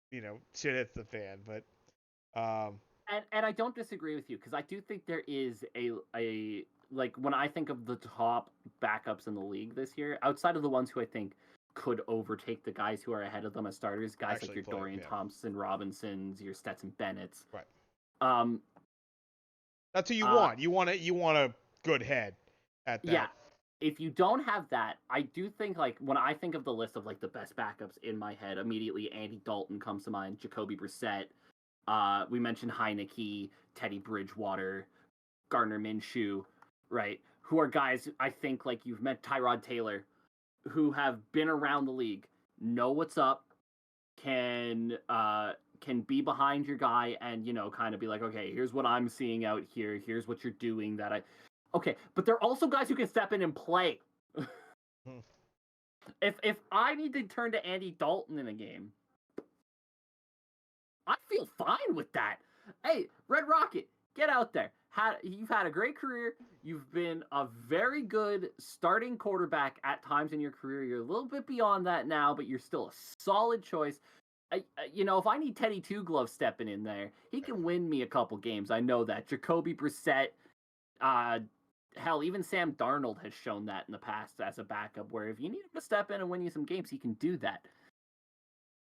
you know, shit hits the fan. But and I don't disagree with you, because I do think there is a like, when I think of the top backups in the league this year, outside of the ones who I think could overtake the guys who are ahead of them as starters, guys actually like your Dorian Thompson Robinsons, your Stetson Bennett's. Right. That's who you want. You want a good head at that. Yeah. If you don't have that, I do think, like, when I think of the list of, like, the best backups in my head, immediately Andy Dalton comes to mind, Jacoby Brissett. We mentioned Heineke, Teddy Bridgewater, Gardner Minshew, right? Who are guys, I think, like you've met, Tyrod Taylor, who have been around the league, know what's up, can be behind your guy and, you know, kind of be like, okay, here's what I'm seeing out here. Here's what you're doing okay, but they're also guys who can step in and play. If I need to turn to Andy Dalton in a game, I feel fine with that. Hey, Red Rocket, get out there. You've had a great career. You've been a very good starting quarterback at times in your career. You're a little bit beyond that now, but you're still a solid choice. You know, if I need Teddy Two Gloves stepping in there, he can win me a couple games. I know that. Jacoby Brissett, hell, even Sam Darnold has shown that in the past as a backup, where if you need him to step in and win you some games, he can do that.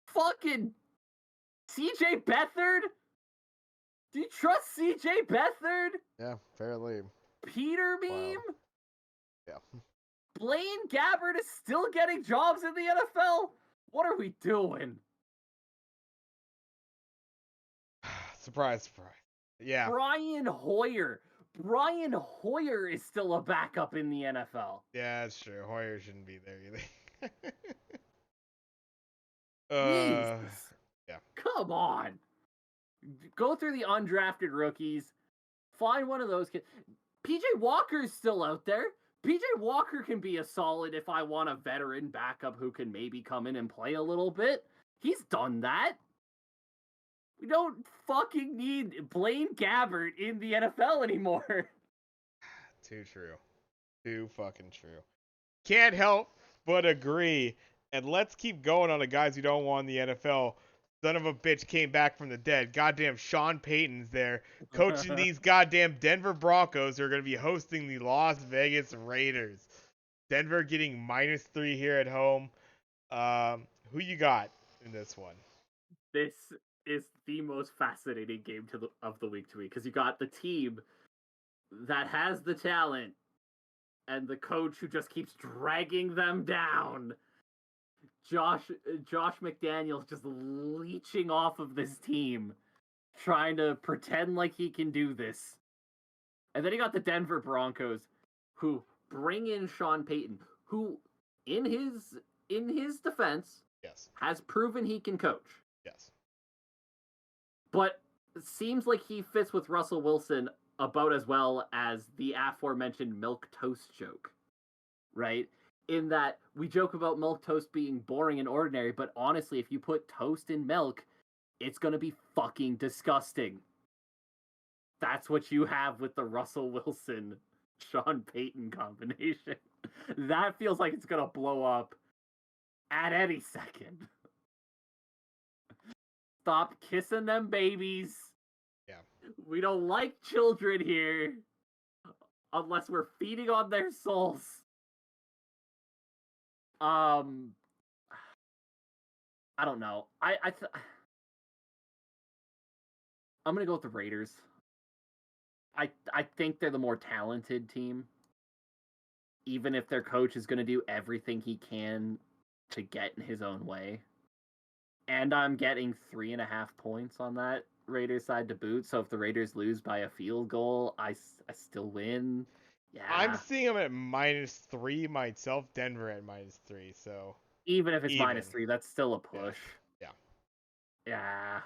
Fucking CJ Beathard? Do you trust CJ Beathard? Yeah, fairly. Peter Meme? Wow. Yeah. Blaine Gabbert is still getting jobs in the NFL? What are we doing? Surprise, surprise. Yeah. Brian Hoyer is still a backup in the NFL. Yeah, that's true. Hoyer shouldn't be there either. Yeah. Come on. Go through the undrafted rookies. Find one of those kids. PJ Walker's still out there. PJ Walker can be a solid if I want a veteran backup who can maybe come in and play a little bit. He's done that. We don't fucking need Blaine Gabbert in the NFL anymore. Too true. Too fucking true. Can't help but agree. And let's keep going on the guys who don't want in the NFL. Son of a bitch came back from the dead. Goddamn Sean Payton's there coaching these goddamn Denver Broncos who are going to be hosting the Las Vegas Raiders. Denver getting -3 here at home. Who you got in this one? This is the most fascinating game of the week to me, because you got the team that has the talent and the coach who just keeps dragging them down. Josh McDaniels just leeching off of this team. trying to pretend like he can do this. And then you got the Denver Broncos, who bring in Sean Payton, who, in his defense, Yes. has proven he can coach. Yes. But it seems like he fits with Russell Wilson about as well as the aforementioned milk toast joke, right? In that we joke about milk toast being boring and ordinary, but honestly, if you put toast in milk, it's going to be fucking disgusting. That's what you have with the Russell Wilson Sean Payton combination. That feels like it's going to blow up at any second. Stop kissing them babies. Yeah. We don't like children here unless we're feeding on their souls. I don't know. I'm gonna go with the Raiders. I think they're the more talented team. Even if their coach is gonna do everything he can to get in his own way. And I'm getting 3.5 points on that Raiders side to boot. So if the Raiders lose by a field goal, I still win. Yeah. I'm seeing them at -3 myself. Denver at -3. So even if it's -3, that's still a push. Yeah. Yeah.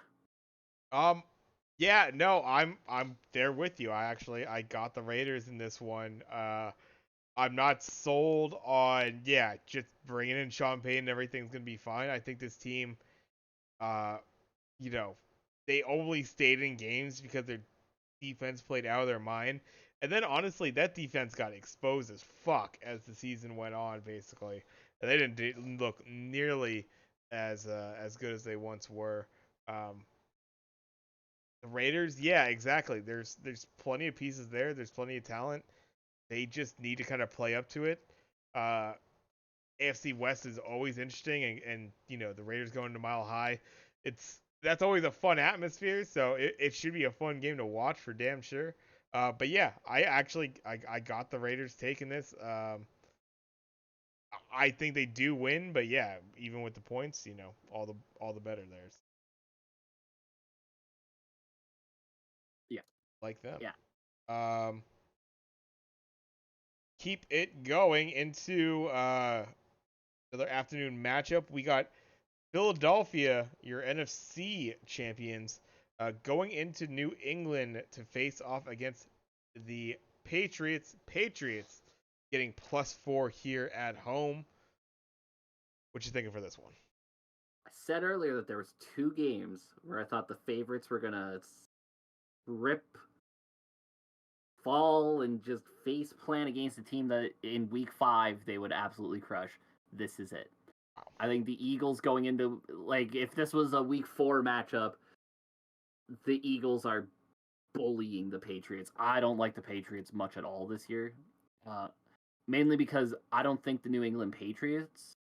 Yeah. No, I'm there with you. I got the Raiders in this one. I'm not sold on just bringing in Sean Payton. Everything's gonna be fine. I think this team, they only stayed in games because their defense played out of their mind. And then honestly, that defense got exposed as fuck as the season went on, basically. And they didn't look nearly as good as they once were. The Raiders, yeah, exactly. There's plenty of pieces there. There's plenty of talent. They just need to kind of play up to it. AFC West is always interesting, and the Raiders going to Mile High. That's always a fun atmosphere, so it should be a fun game to watch for damn sure. But yeah, I got the Raiders taking this. I think they do win, but yeah, even with the points, all the better theirs. Yeah. Like them. Yeah. Keep it going into another afternoon matchup. We got Philadelphia, your NFC champions, going into New England to face off against the Patriots. Patriots getting +4 here at home. What you thinking for this one? I said earlier that there was 2 games where I thought the favorites were gonna fall and just face plant against a team that in week 5 they would absolutely crush. This is it. I think the Eagles going into, if this was a week 4 matchup, the Eagles are bullying the Patriots. I don't like the Patriots much at all this year. Mainly because I don't think the New England Patriots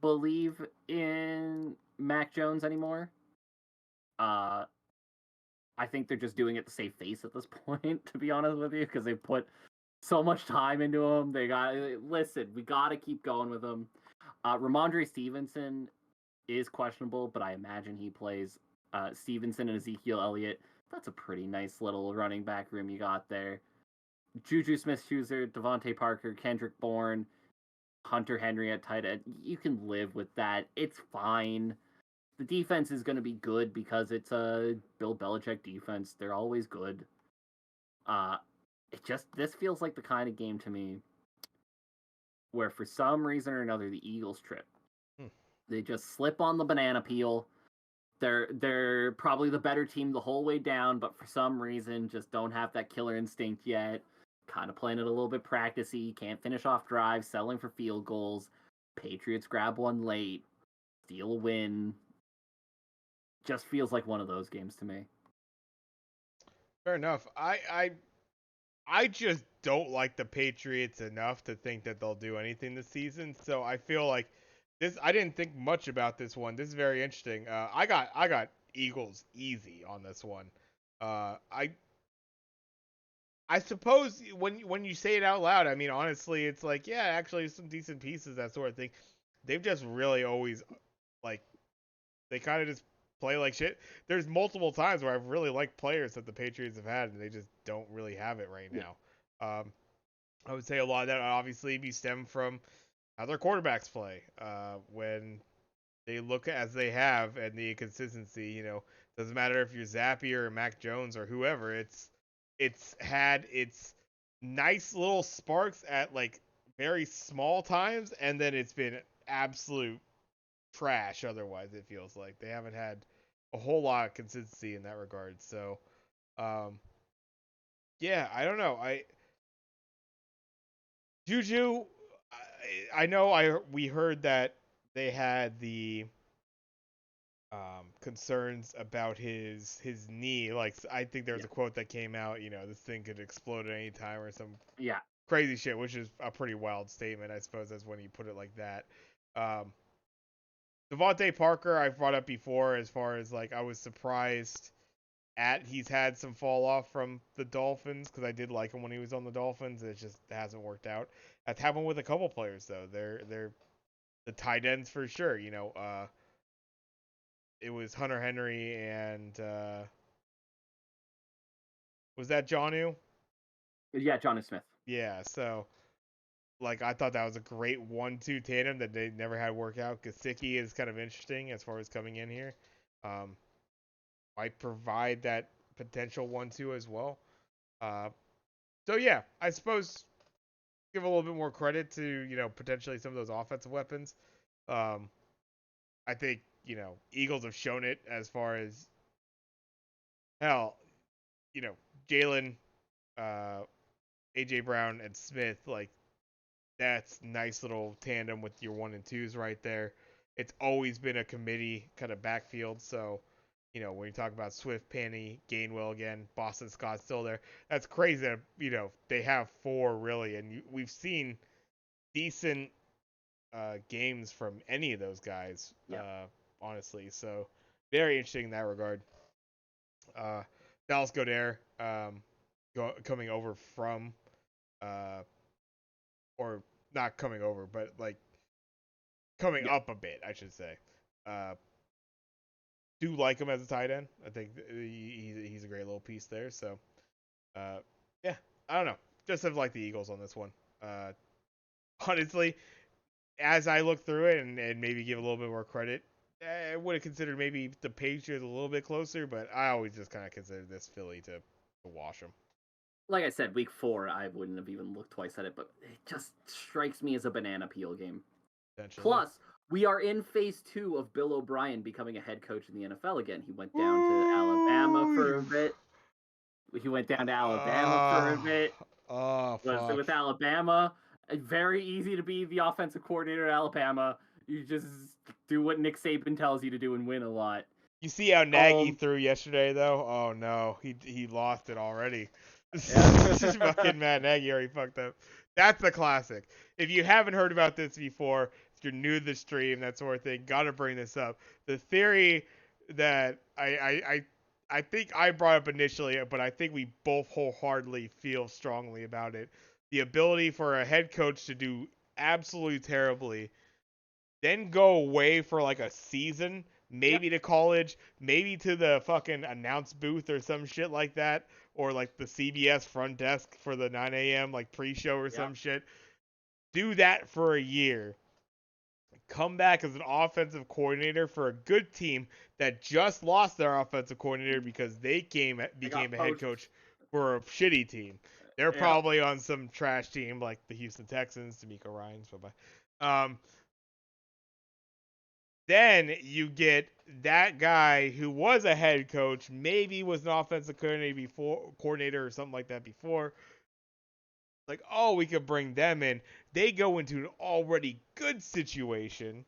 believe in Mac Jones anymore. I think they're just doing it to save face at this point, to be honest with you, because they put so much time into him. We got to keep going with him. Ramondre Stevenson is questionable, but I imagine he plays. Stevenson and Ezekiel Elliott, that's a pretty nice little running back room you got there. Juju Smith-Schuster, Devontae Parker, Kendrick Bourne, Hunter Henry at tight end. You can live with that. It's fine. The defense is going to be good because it's a Bill Belichick defense. They're always good. This feels like the kind of game to me where for some reason or another the Eagles trip. They just slip on the banana peel. They're probably the better team the whole way down, but for some reason just don't have that killer instinct yet. Kind of playing it a little bit practicey. Can't finish off drives, settling for field goals. Patriots grab one late, steal a win. Just feels like one of those games to me. Fair enough. I just don't like the Patriots enough to think that they'll do anything this season. So I feel like this. I didn't think much about this one. This is very interesting. I got Eagles easy on this one. I suppose when you say it out loud, I mean honestly, it's like actually some decent pieces, that sort of thing. They've just really always they kind of just play like shit. There's multiple times where I've really liked players that the Patriots have had, and they just don't really have it right now. I would say a lot of that obviously be stemmed from how their quarterbacks play. When they look as they have and the inconsistency, doesn't matter if you're Zappy or Mac Jones or whoever. It's had its nice little sparks at like very small times, and then it's been absolute trash otherwise. It feels like they haven't had a whole lot of consistency in that regard. So yeah, I don't know. Juju, I know we heard that they had the concerns about his knee. Like, I think there was a quote that came out, this thing could explode at any time or some crazy shit, which is a pretty wild statement, I suppose, that's when you put it like that. Devontae Parker, I've brought up before, as far as like I was surprised at he's had some fall off from the Dolphins, because I did like him when he was on the Dolphins. It just hasn't worked out. That's happened with a couple players though. They're the tight ends for sure. It was Hunter Henry and was that Jonnu? Yeah, Jonnu Smith. Yeah, so like I thought that was a great 1-2 tandem that they never had work out. Gesicki is kind of interesting as far as coming in here. Might provide that potential 1-2 as well. So yeah, I suppose give a little bit more credit to potentially some of those offensive weapons. I think Eagles have shown it as far as hell. Jalen, AJ Brown, and Smith, like that's nice little tandem with your 1 and 2s right there. It's always been a committee kind of backfield, so when you talk about Swift, Penny, Gainwell again, Boston Scott still there, that's crazy that, they have 4 really, and we've seen decent games from any of those guys, honestly. So very interesting in that regard. Dallas Goedert coming over from, or not coming over, but like coming up a bit, I should say. Do like him as a tight end. I think he's a great little piece there. So, yeah, I don't know. Just have like the Eagles on this one. Honestly, as I look through it and maybe give a little bit more credit, I would have considered maybe the Patriots a little bit closer, but I always just kind of considered this Philly to wash them. Like I said, week 4, I wouldn't have even looked twice at it, but it just strikes me as a banana peel game. Plus, we are in phase 2 of Bill O'Brien becoming a head coach in the NFL again. He went down to Alabama for a bit. Oh, fuck. With Alabama, very easy to be the offensive coordinator at Alabama. You just do what Nick Saban tells you to do and win a lot. You see how Nagy threw yesterday, though? Oh, no. He lost it already. Fucking Matt Nagy already fucked up. That's a classic. If you haven't heard about this before, if you're new to the stream, that sort of thing, gotta bring this up. The theory that I think I brought up initially, but I think we both wholeheartedly feel strongly about it. The ability for a head coach to do absolutely terribly, then go away for like a season, maybe to college, maybe to the fucking announce booth or some shit like that, or like the CBS front desk for the 9 a.m. like pre-show or some shit. Do that for a year. Come back as an offensive coordinator for a good team that just lost their offensive coordinator because they became a head coach for a shitty team. They're probably on some trash team like the Houston Texans, D'Amico Ryans, bye-bye. Then you get that guy who was a head coach, maybe was an offensive coordinator or something like that before. Like, oh, we could bring them in. They go into an already good situation,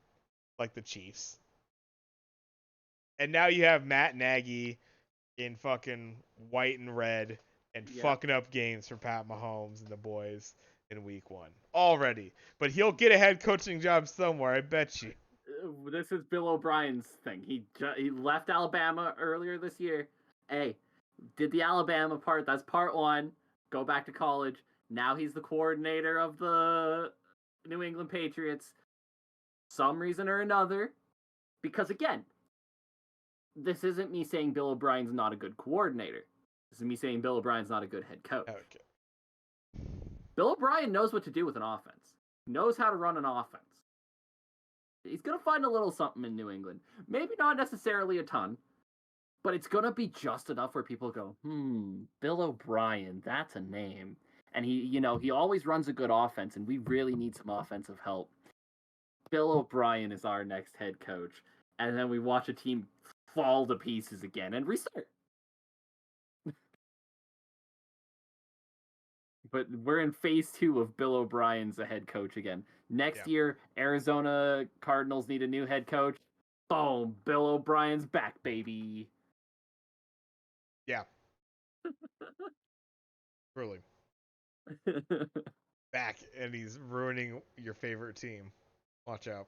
like the Chiefs. And now you have Matt Nagy in fucking white and red and fucking up games for Pat Mahomes and the boys in week 1 already. But he'll get a head coaching job somewhere, I bet you. This is Bill O'Brien's thing. He left Alabama earlier this year. Hey, did the Alabama part. That's part 1. Go back to college. Now he's the coordinator of the New England Patriots. Some reason or another. Because again, this isn't me saying Bill O'Brien's not a good coordinator. This is me saying Bill O'Brien's not a good head coach. Okay. Bill O'Brien knows what to do with an offense. He knows how to run an offense. He's going to find a little something in New England. Maybe not necessarily a ton, but it's going to be just enough where people go, Bill O'Brien, that's a name. And he always runs a good offense, and we really need some offensive help. Bill O'Brien is our next head coach. And then we watch a team fall to pieces again and restart. But we're in phase 2 of Bill O'Brien's a head coach again. Next year, Arizona Cardinals need a new head coach. Boom, Bill O'Brien's back, baby. Yeah. Really. Back, and he's ruining your favorite team. Watch out.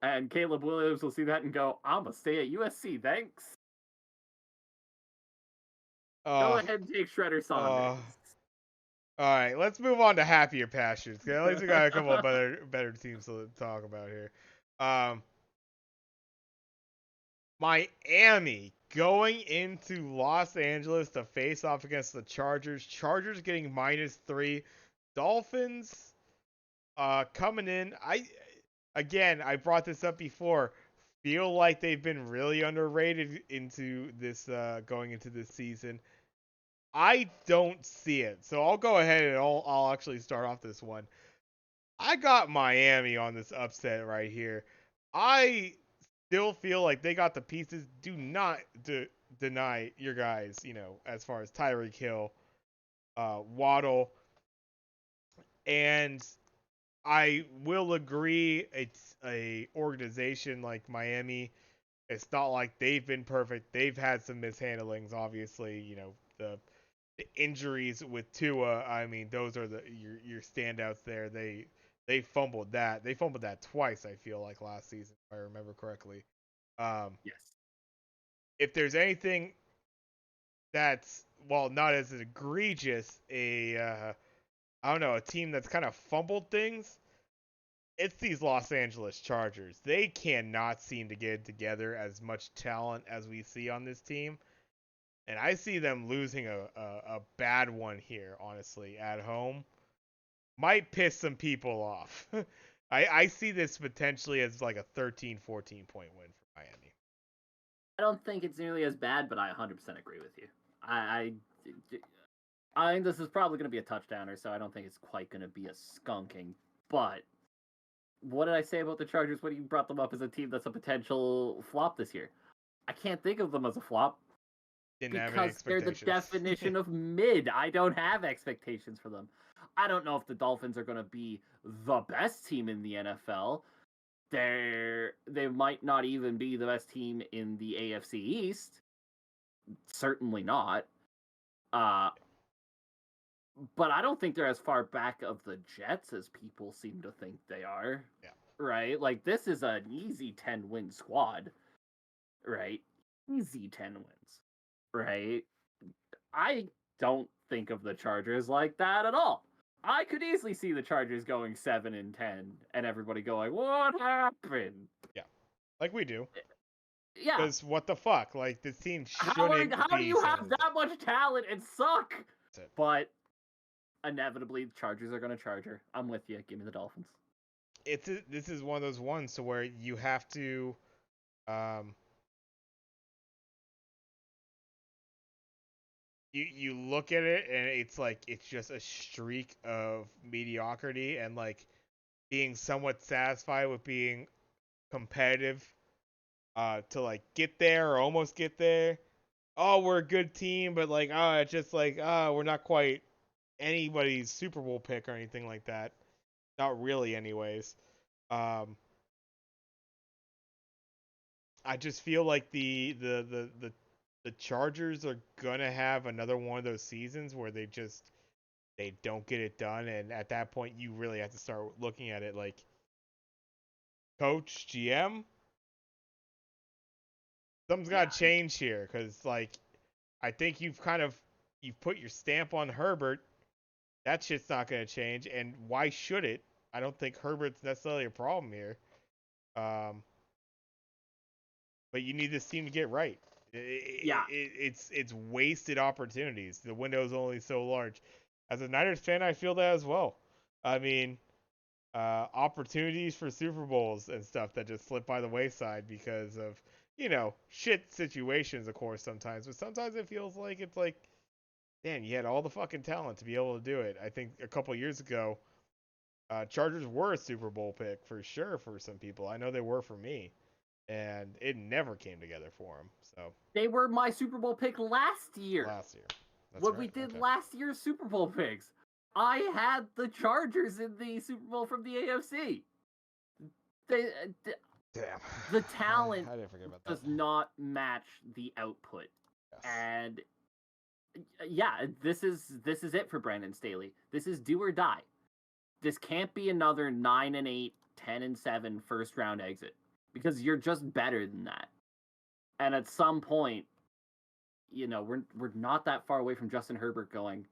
And Caleb Williams will see that and go, I'm going to stay at USC, thanks. Go ahead and take Shredder Saunders. All right, let's move on to happier pastures. At least we got a couple of better teams to talk about here. Miami going into Los Angeles to face off against the Chargers. Chargers getting -3. Dolphins coming in. I brought this up before. Feel like they've been really underrated into this going into this season. I don't see it. So I'll go ahead and I'll actually start off this one. I got Miami on this upset right here. I still feel like they got the pieces. Do not deny your guys, as far as Tyreek Hill, Waddle, and I will agree it's a organization like Miami. It's not like they've been perfect. They've had some mishandlings, obviously, the injuries with Tua. I mean, those are your standouts there. They fumbled that. They fumbled that twice, I feel like, last season, if I remember correctly. Yes. If there's anything that's, not as egregious, I don't know, a team that's kind of fumbled things, it's these Los Angeles Chargers. They cannot seem to get it together as much talent as we see on this team. And I see them losing a bad one here, honestly, at home. Might piss some people off. I see this potentially as like a 13-14 point win for Miami. I don't think it's nearly as bad, but I 100% agree with you. I think this is probably going to be a touchdowner, so I don't think it's quite going to be a skunking. But what did I say about the Chargers when you brought them up as a team that's a potential flop this year? I can't think of them as a flop. Because they're the definition of mid. I don't have expectations for them. I don't know if the Dolphins are going to be the best team in the NFL. They might not even be the best team in the AFC East. Certainly not. But I don't think they're as far back of the Jets as people seem to think they are. Yeah. Right? Like, this is an easy 10-win squad. Right? Easy 10 wins. Right? I don't think of the Chargers like that at all. I could easily see the Chargers going 7-10 and everybody going, "What happened?" Yeah, like we do. Yeah. Because what the fuck? Like, this team shouldn't How do you have that much talent and suck? That's it. But inevitably, the Chargers are going to Charger. I'm with you. Give me the Dolphins. This is one of those ones to where you have to you look at it and it's like it's just a streak of mediocrity and like being somewhat satisfied with being competitive to like get there or almost get there. Oh, we're a good team, but like it's just like we're not quite anybody's Super Bowl pick or anything like that. Not really anyways. I just feel like the Chargers are gonna have another one of those seasons where they don't get it done, and at that point you really have to start looking at it like coach, GM, something's got to change here because like I think you've put your stamp on Herbert. That shit's not gonna change, and why should it? I don't think Herbert's necessarily a problem here. but you need this team to get right. Yeah. It's wasted opportunities. The window is only so large. As a Niners fan, I feel that as well. I mean, opportunities for Super Bowls and stuff that just slip by the wayside because of, shit situations, of course, sometimes. But sometimes it feels like it's like, man, you had all the fucking talent to be able to do it. I think a couple years ago, Chargers were a Super Bowl pick for sure for some people. I know they were for me, and it never came together for them. So They were my Super Bowl pick last year. last year, that's when right. we did Okay. last year's Super Bowl picks, I had the Chargers in the Super Bowl from the AFC. Damn. The talent I didn't forget about does that. not match the output, Yes. and yeah, this is it for Brandon Staley. This is do or die. This can't be another 9-8, 10-7 first round exit because you're just better than that. And at some point, we're not that far away from Justin Herbert going,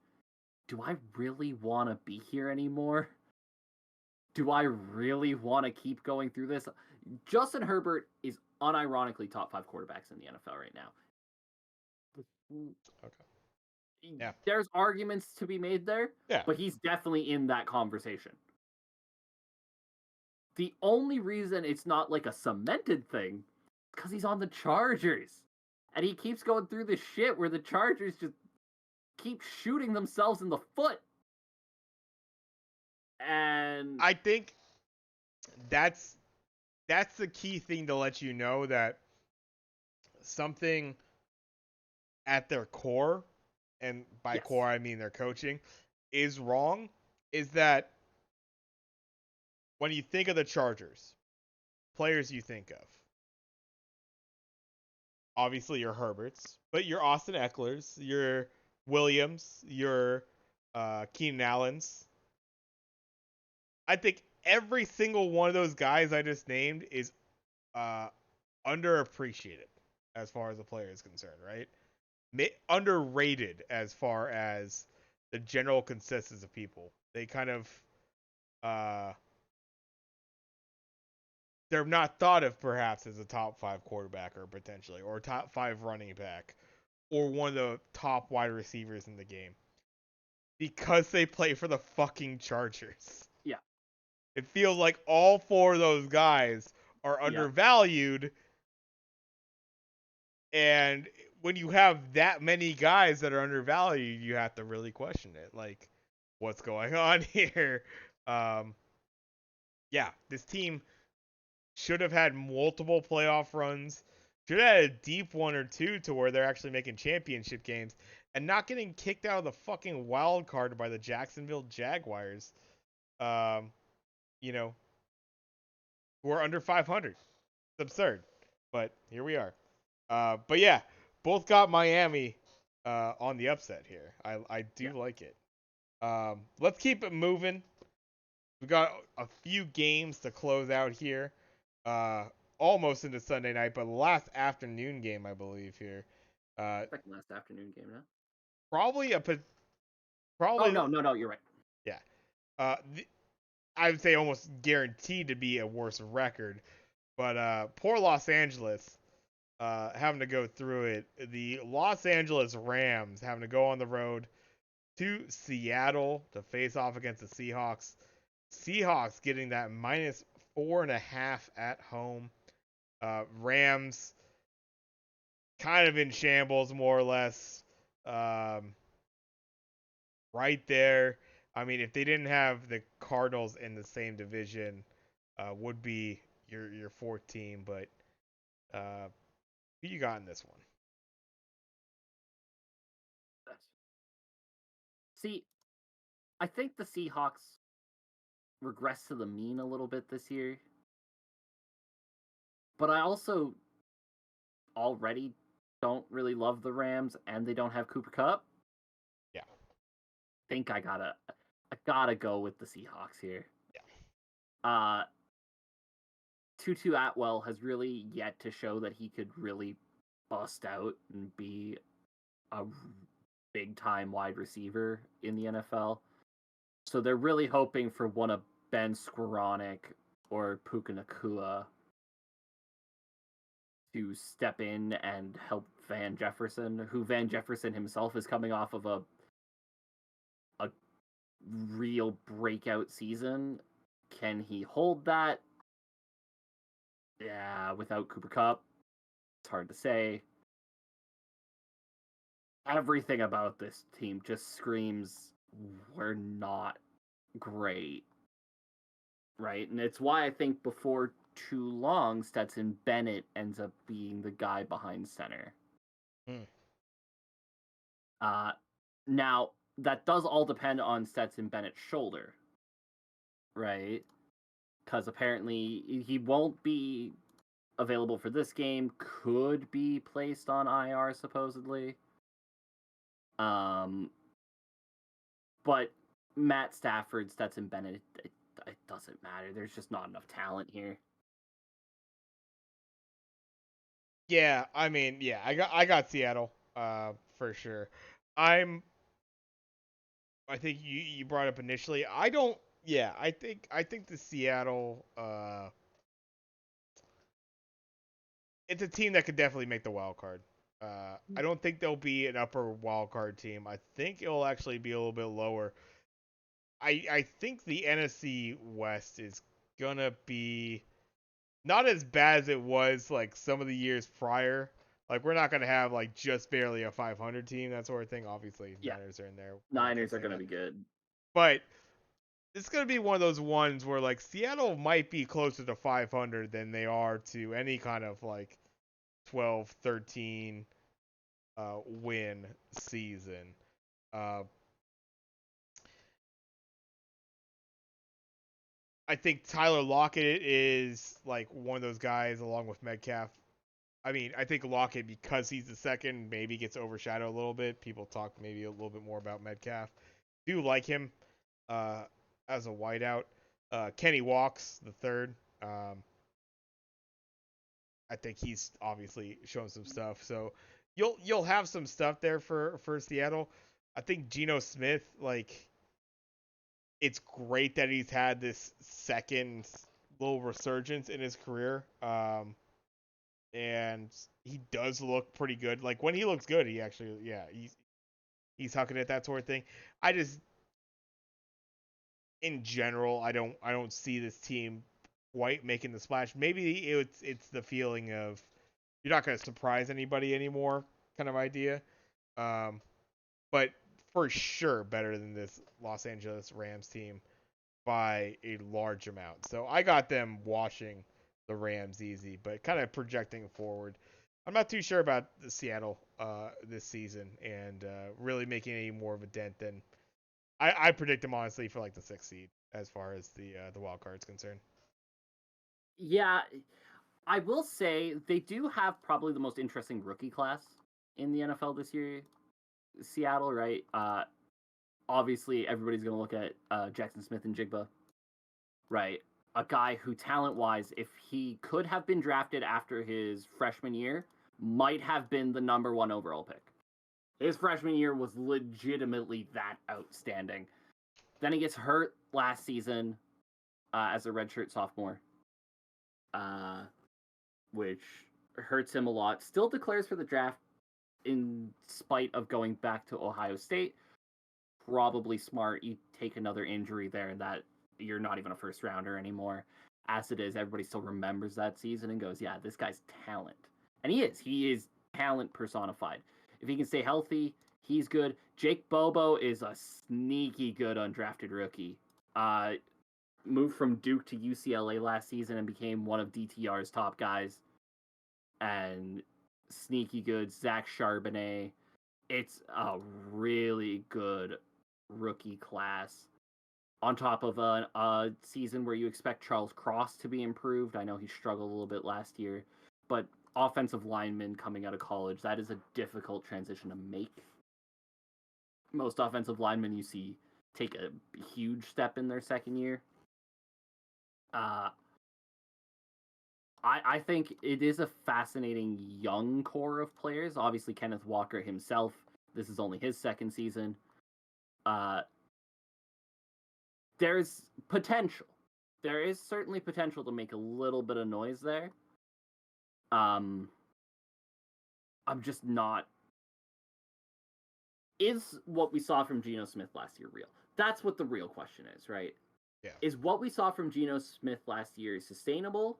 do I really want to be here anymore? Do I really want to keep going through this? Justin Herbert is unironically top 5 quarterbacks in the NFL right now. Okay. Yeah. There's arguments to be made there, Yeah. but he's definitely in that conversation. The only reason it's not like a cemented thing is because he's on the Chargers. And he keeps going through this shit where the Chargers just keep shooting themselves in the foot. And I think that's the key thing to let you know that something at their core, and by Yes. core I mean their coaching, is wrong, is that when you think of the Chargers, players you think of, obviously your Herberts, but your Austin Ecklers, your Williams, your Keenan Allens. I think every single one of those guys I just named is underappreciated as far as a player is concerned, right? Underrated as far as the general consensus of people. They kind of they're not thought of perhaps as a top 5 quarterback or potentially, or top 5 running back, or one of the top wide receivers in the game, because they play for the fucking Chargers. Yeah. It feels like all 4 of those guys are undervalued, and when you have that many guys that are undervalued, you have to really question it. Like, what's going on here? Yeah, this team should have had multiple playoff runs. Should have had a deep one or two to where they're actually making championship games and not getting kicked out of the fucking wild card by the Jacksonville Jaguars. Who are under 500. It's absurd, but here we are. But yeah, both got Miami on the upset here. I do like it. Let's keep it moving. We got a few games to close out here. Almost into Sunday night, but last afternoon game, I believe here. Second last afternoon game, no? Probably Oh, no, you're right. Yeah. I would say almost guaranteed to be a worse record. But poor Los Angeles having to go through it. The Los Angeles Rams having to go on the road to Seattle to face off against the Seahawks. Seahawks getting that -4.5 at home. Rams kind of in shambles, more or less. Right there. I mean, if they didn't have the Cardinals in the same division, would be your fourth team. But who you got in this one? See, I think the Seahawks regress to the mean a little bit this year. But I also already don't really love the Rams, and they don't have Cooper Kupp. Yeah. I think I gotta go with the Seahawks here. Yeah. Tutu Atwell has really yet to show that he could really bust out and be a big time wide receiver in the NFL. So they're really hoping for one of Ben Skowronek or Puka Nacua to step in and help Van Jefferson, who Van Jefferson himself is coming off of a real breakout season. Can he hold that? Yeah, without Cooper Kupp, it's hard to say. Everything about this team just screams we're not great, right? And it's why I think before too long, Stetson Bennett ends up being the guy behind center. Now, that does all depend on Stetson Bennett's shoulder, right? Because apparently he won't be available for this game, could be placed on IR, supposedly. But Matt Stafford, Stetson Bennett, it doesn't matter. There's just not enough talent here. Yeah, I mean, yeah, I got Seattle, for sure. I think you brought up initially. I don't. Yeah, I think the Seattle, it's a team that could definitely make the wild card. I don't think they'll be an upper wild card team. I think it'll actually be a little bit lower. I think the NFC West is gonna be not as bad as it was like some of the years prior. Like we're not gonna have like just barely a 500 team, that sort of thing. Obviously, Yeah. Niners are in there. Niners are gonna be good, but it's gonna be one of those ones where like Seattle might be closer to 500 than they are to any kind of like 12, 13 win season. I think Tyler Lockett is like one of those guys along with Metcalf. I mean, I think Lockett, because he's the second, maybe gets overshadowed a little bit. People talk maybe a little bit more about Metcalf. Do like him as a wideout. Kenny Walks, the third. I think he's obviously shown some stuff. So you'll have some stuff there for Seattle. I think Geno Smith, like, it's great that he's had this second little resurgence in his career. And he does look pretty good. Like when he looks good, he actually, yeah, he's hucking it, that sort of thing. I just, in general, I don't see this team quite making the splash. Maybe it's the feeling of you're not going to surprise anybody anymore kind of idea. But for sure better than this Los Angeles Rams team by a large amount. So I got them washing the Rams easy, but kind of projecting forward. I'm not too sure about the Seattle this season and really making any more of a dent than I predict them honestly for like the 6th seed as far as the wild card is concerned. Yeah, I will say they do have probably the most interesting rookie class in the NFL this year. Seattle, right? Obviously, everybody's going to look at Jackson Smith and Jigba, right? A guy who, talent-wise, if he could have been drafted after his freshman year, might have been the number 1 overall pick. His freshman year was legitimately that outstanding. Then he gets hurt last season as a redshirt sophomore, which hurts him a lot. Still declares for the draft in spite of going back to Ohio State. Probably smart. You take another injury there that you're not even a first rounder anymore. As it is, everybody still remembers that season and goes, yeah, this guy's talent. And he is. He is talent personified. If he can stay healthy, he's good. Jake Bobo is a sneaky good undrafted rookie. Moved from Duke to UCLA last season and became one of DTR's top guys. And sneaky good. Zach Charbonnet. It's a really good rookie class. On top of a season where you expect Charles Cross to be improved. I know he struggled a little bit last year. But offensive linemen coming out of college, that is a difficult transition to make. Most offensive linemen you see take a huge step in their second year. I think it is a fascinating young core of players. Obviously, Kenneth Walker himself, this is only his second season. There's potential. There is certainly potential to make a little bit of noise there. I'm just not. Is what we saw from Geno Smith last year real? That's what the real question is, right? Yeah. Is what we saw from Geno Smith last year sustainable?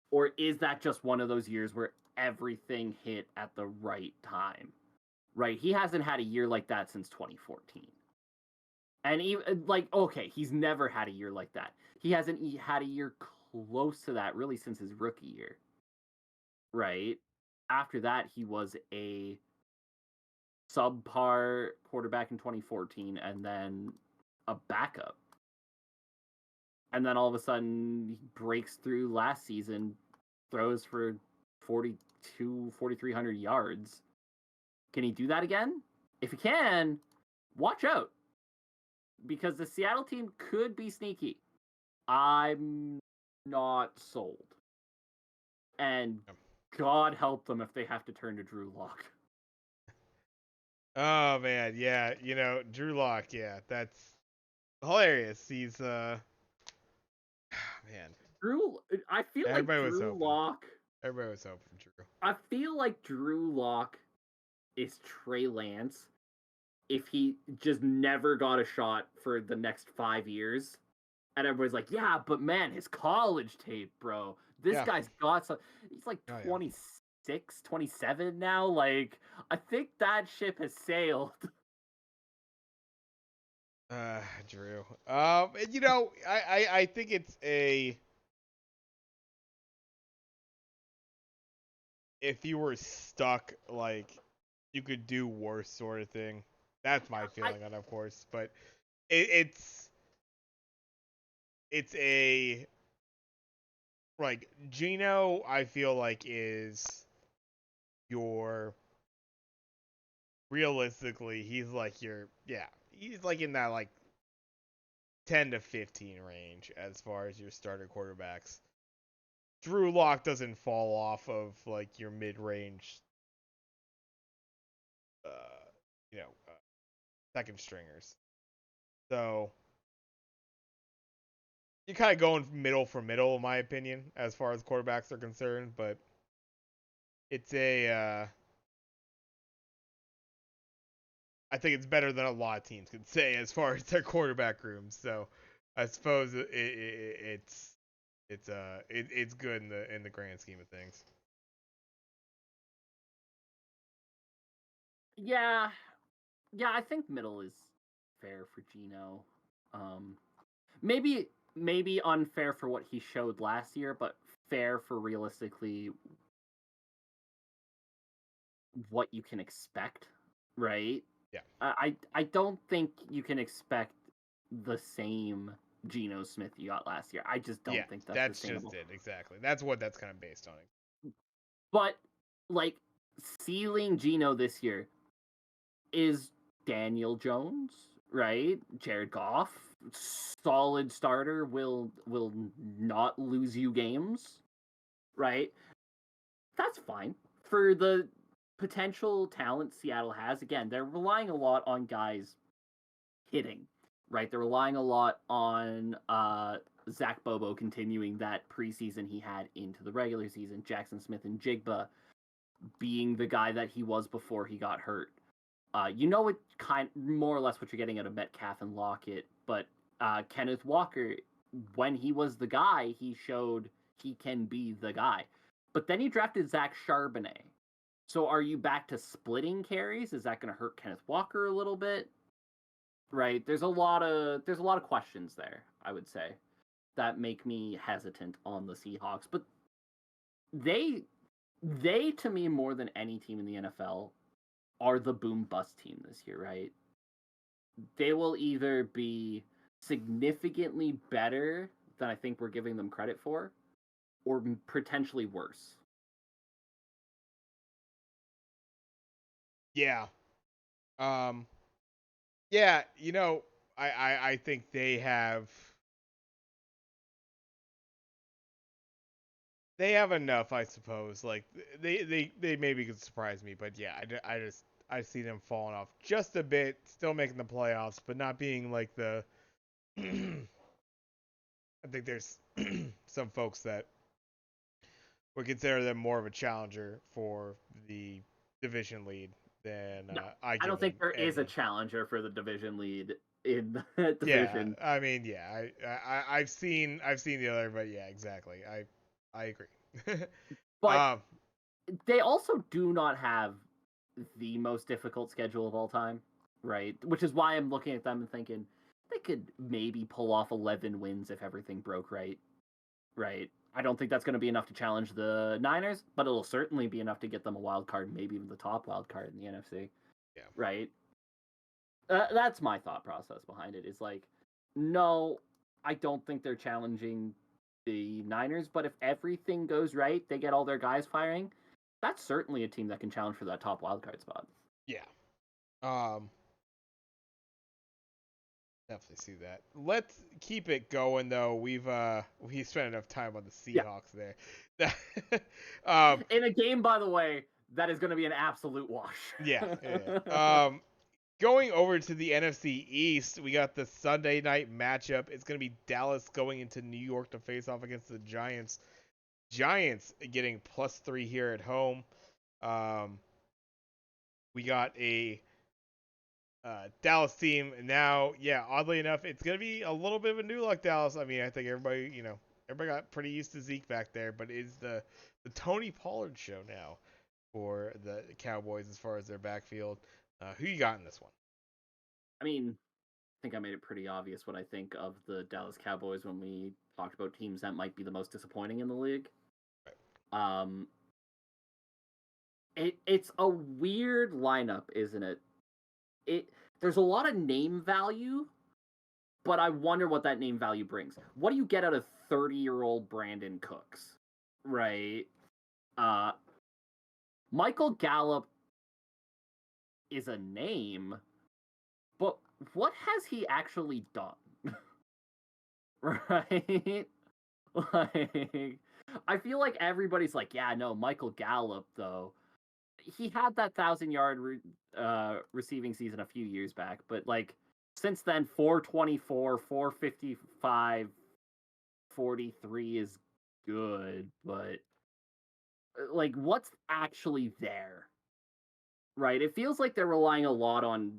Or is that just one of those years where everything hit at the right time? Right? He hasn't had a year like that since 2014. And even, like, okay, he's never had a year like that. He hasn't had a year close to that really since his rookie year. Right? After that, he was a subpar quarterback in 2014 and then a backup. And then all of a sudden, he breaks through last season, throws for 4,300 yards. Can he do that again? If he can, watch out. Because the Seattle team could be sneaky. I'm not sold. And God help them if they have to turn to Drew Lock. Oh man, yeah, Drew Lock, yeah, that's hilarious. He's man. I feel Everybody like was Drew hoping. Lock. Everybody was hoping for Drew. I feel like Drew Lock is Trey Lance if he just never got a shot for the next 5 years. And everybody's like, yeah, but man, his college tape, bro. This guy's got some. He's like 26, 27 now. Like, I think that ship has sailed. Drew. I think it's if you were stuck, like, you could do worse sort of thing. That's my feeling on it, of course. But it's a, like, Geno, I feel like, is realistically, he's like he's like in that, like, 10 to 15 range as far as your starter quarterbacks. Drew Lock doesn't fall off of, like, your mid-range, uh, second stringers. So you're kind of going middle for middle, in my opinion, as far as quarterbacks are concerned. But it's I think it's better than a lot of teams could say as far as their quarterback rooms. So I suppose it's good in the grand scheme of things. Yeah, I think middle is fair for Geno. Maybe unfair for what he showed last year, but fair for realistically what you can expect, right? Yeah. I don't think you can expect the same Geno Smith you got last year. I just don't think that's sustainable. Just it, exactly. That's what that's kind of based on. But, like, ceiling Geno this year is Daniel Jones, right? Jared Goff, solid starter, will not lose you games, right? That's fine. For the potential talent Seattle has, again, they're relying a lot on guys hitting, right? They're relying a lot on Zach Bobo continuing that preseason he had into the regular season. Jackson Smith and Jigba being the guy that he was before he got hurt. What more or less what you're getting out of Metcalf and Lockett, but Kenneth Walker, when he was the guy, he showed he can be the guy. But then he drafted Zach Charbonnet. So are you back to splitting carries? Is that going to hurt Kenneth Walker a little bit? Right? There's a lot of questions there, I would say, that make me hesitant on the Seahawks. But they to me, more than any team in the NFL, are the boom bust team this year, right? They will either be significantly better than I think we're giving them credit for, or potentially worse. Yeah. Yeah, I think they have enough, I suppose. Like, they maybe could surprise me, but yeah, I see them falling off just a bit, still making the playoffs, but not being like the I think there's some folks that would consider them more of a challenger for the division lead, then No, I I give don't them think there is a any. challenger for the division lead in that Yeah, division. I mean, yeah, I've seen the other, but yeah, exactly. I agree. But um, they also do not have the most difficult schedule of all time, right? Which is why I'm looking at them and thinking they could maybe pull off 11 wins if everything broke right. Right. I don't think that's going to be enough to challenge the Niners, but it'll certainly be enough to get them a wild card, maybe even the top wild card in the NFC. yeah, Right. That's my thought process behind it. Is like, no, I don't think they're challenging the Niners, but if everything goes right, they get all their guys firing. That's certainly a team that can challenge for that top wild card spot. yeah. Um, Definitely see that. Let's keep it going though. We spent enough time on the Yeah. Seahawks there. In a game, by the way, that is going to be an absolute wash. Yeah. Going over to the NFC East, we got the Sunday night matchup. It's going to be Dallas going into New York to face off against the Giants. Giants getting +3 here at home. We got a Dallas team now. Yeah, oddly enough, it's going to be a little bit of a new look Dallas. I mean, I think everybody got pretty used to Zeke back there, but it's the Tony Pollard show now for the Cowboys as far as their backfield. Who you got in this one? I mean, I think I made it pretty obvious what I think of the Dallas Cowboys when we talked about teams that might be the most disappointing in the league. Um, it's a weird lineup, isn't it? There's a lot of name value, but I wonder what that name value brings. What do you get out of 30-year-old Brandon Cooks, right? Michael Gallup is a name, but what has he actually done? Right? Like, I feel like everybody's like, yeah, no, Michael Gallup, though. He had that 1,000-yard receiving season a few years back, but like since then, 424, 455, 43 is good, but like, what's actually there? Right? It feels like they're relying a lot on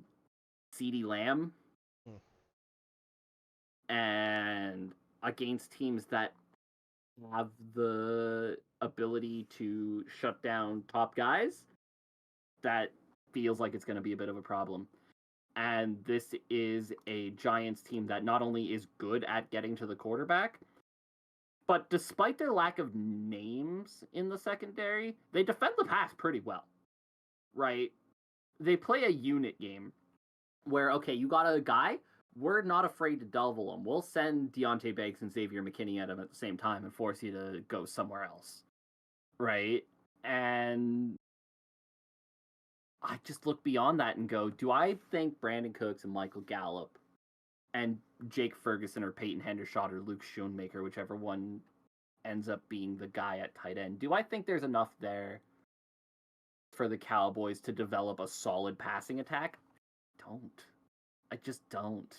CeeDee Lamb and against teams that have the ability to shut down top guys, that feels like it's going to be a bit of a problem. And this is a Giants team that not only is good at getting to the quarterback, but despite their lack of names in the secondary, they defend the pass pretty well, right? They play a unit game where, okay, you got a guy, we're not afraid to double him. We'll send Deontay Banks and Xavier McKinney at him at the same time and force you to go somewhere else, right? And I just look beyond that and go, do I think Brandon Cooks and Michael Gallup and Jake Ferguson or Peyton Hendershot or Luke Schoonmaker, whichever one ends up being the guy at tight end, do I think there's enough there for the Cowboys to develop a solid passing attack? Don't. I just don't.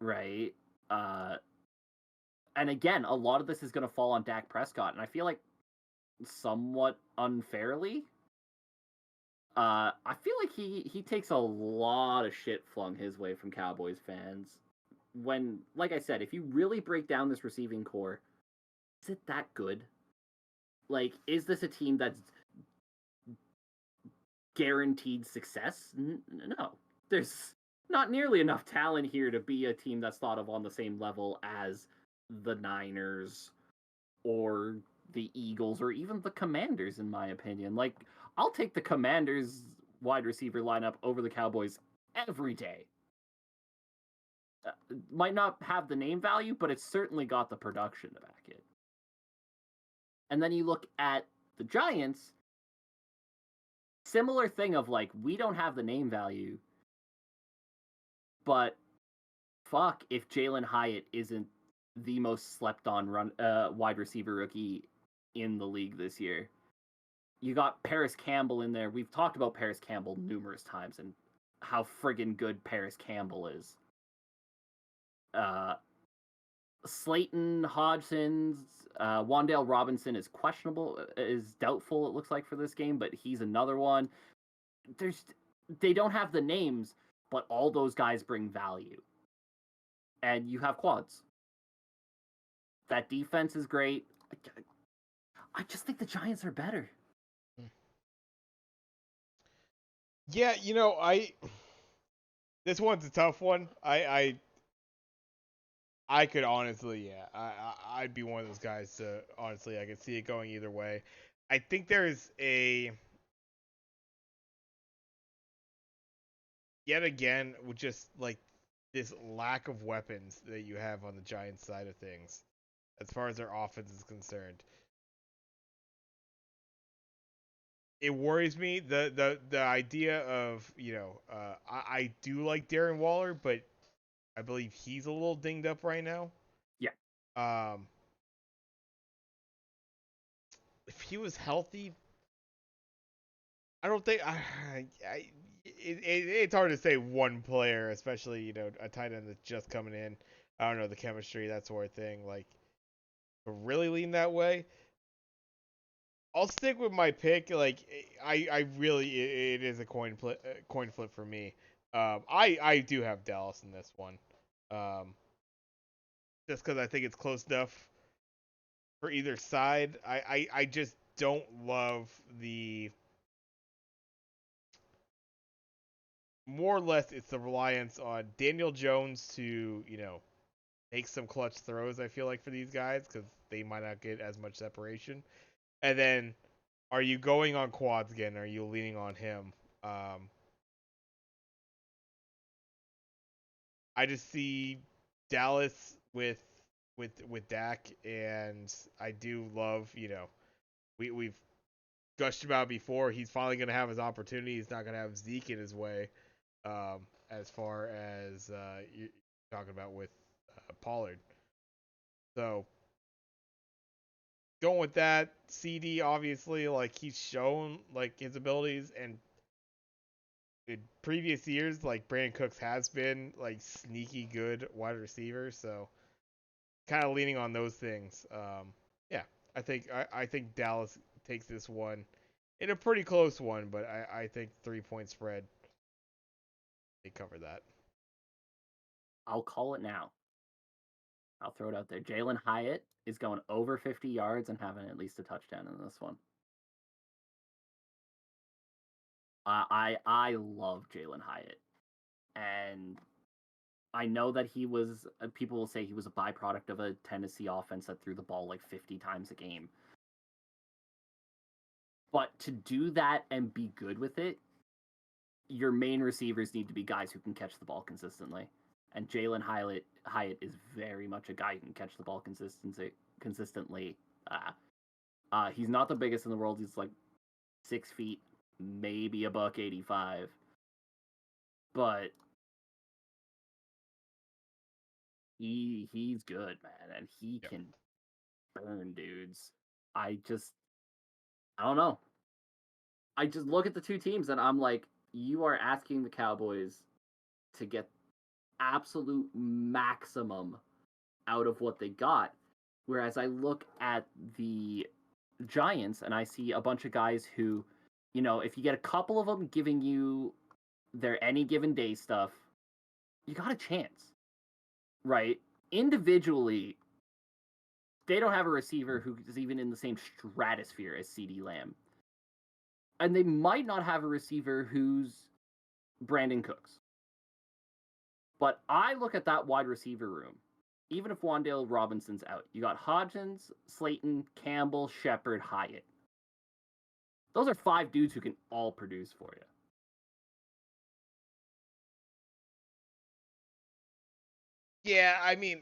Right? And again, a lot of this is going to fall on Dak Prescott, and I feel like somewhat unfairly. I feel like he takes a lot of shit flung his way from Cowboys fans. When, like I said, if you really break down this receiving core, is it that good? Like, is this a team that's guaranteed success? No. There's not nearly enough talent here to be a team that's thought of on the same level as the Niners or the Eagles or even the Commanders, in my opinion. Like, I'll take the Commanders wide receiver lineup over the Cowboys every day. Might not have the name value, but it's certainly got the production to back it. And then you look at the Giants, similar thing of like, we don't have the name value, but fuck if Jalen Hyatt isn't the most slept on wide receiver rookie in the league this year. You got Paris Campbell in there. We've talked about Paris Campbell numerous times and how friggin' good Paris Campbell is. Slayton, Hodgson, Wandale Robinson is questionable, is doubtful, it looks like, for this game, but he's another one. They don't have the names, but all those guys bring value. And you have quads. That defense is great. I just think the Giants are better. Yeah, this one's a tough one. I could honestly, yeah, I'd be one of those guys to honestly, I could see it going either way. I think there's yet again with just like this lack of weapons that you have on the Giants side of things, as far as their offense is concerned. It worries me the idea of I do like Darren Waller, but I believe he's a little dinged up right now. Yeah. If he was healthy, I don't think it's hard to say one player, especially a tight end that's just coming in. I don't know the chemistry, that sort of thing. Like, to really lean that way. I'll stick with my pick. Like, I really it is a coin flip for me. I do have Dallas in this one. Um, just because I think it's close enough for either side. I just don't love the more or less it's the reliance on Daniel Jones to, make some clutch throws, I feel like, for these guys because they might not get as much separation. And then, are you going on quads again? Are you leaning on him? I just see Dallas with Dak, and I do love, we've gushed about before. He's finally going to have his opportunity. He's not going to have Zeke in his way, as far as you're talking about with Pollard. So going with that, CD obviously like he's shown like his abilities, and in previous years like Brandon Cooks has been like sneaky good wide receiver. So kind of leaning on those things. Yeah, I think Dallas takes this one in a pretty close one, but I think 3-point spread they cover that. I'll call it now. I'll throw it out there. Jalen Hyatt is going over 50 yards and having at least a touchdown in this one. I love Jalen Hyatt, and I know that he was. People will say he was a byproduct of a Tennessee offense that threw the ball like 50 times a game. But to do that and be good with it, your main receivers need to be guys who can catch the ball consistently. And Jalen Hyatt is very much a guy who can catch the ball consistently. He's not the biggest in the world. He's like 6 feet, maybe a buck 85. But he's good, man, and he can burn dudes. I don't know. I just look at the two teams and I'm like, you are asking the Cowboys to get absolute maximum out of what they got. Whereas I look at the Giants and I see a bunch of guys who, if you get a couple of them giving you their any given day stuff, you got a chance, right? Individually, they don't have a receiver who is even in the same stratosphere as CeeDee Lamb. And they might not have a receiver who's Brandon Cooks. But I look at that wide receiver room, even if Wandale Robinson's out, you got Hodgins, Slayton, Campbell, Shepard, Hyatt. Those are 5 dudes who can all produce for you. Yeah, I mean,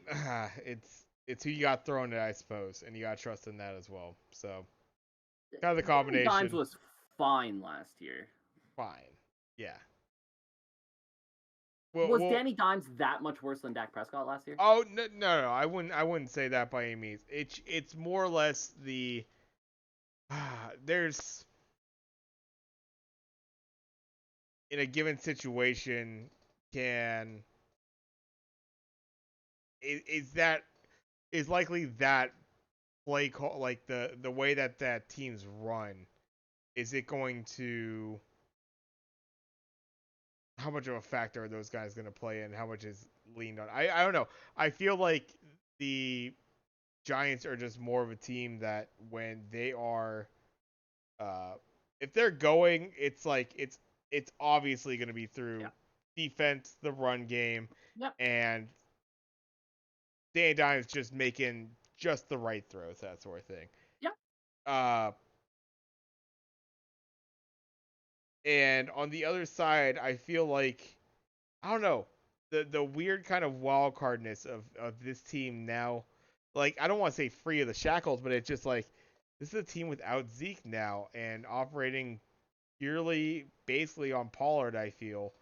it's who you got thrown at, I suppose, and you got to trust in that as well. So kind of the Danny Dimes combination. was fine last year. Fine. Yeah. Was Danny Dimes that much worse than Dak Prescott last year? Oh no, I wouldn't say that by any means. It's more or less the there's in a given situation can is that is likely that play call, like the way that teams run. Is it going to how much of a factor are those guys going to play in? How much is leaned on? I don't know. I feel like the Giants are just more of a team that when they are, uh, if they're going, it's like it's obviously going to be through Yeah. defense, the run game, Yep. and Danny Dimes just making just the right throws, that sort of thing. Yep. Uh, and on the other side, I feel like I don't know the weird kind of wild cardness of this team now. Like I don't want to say free of the shackles, but it's just like this is a team without Zeke now and operating purely basically on Pollard. I feel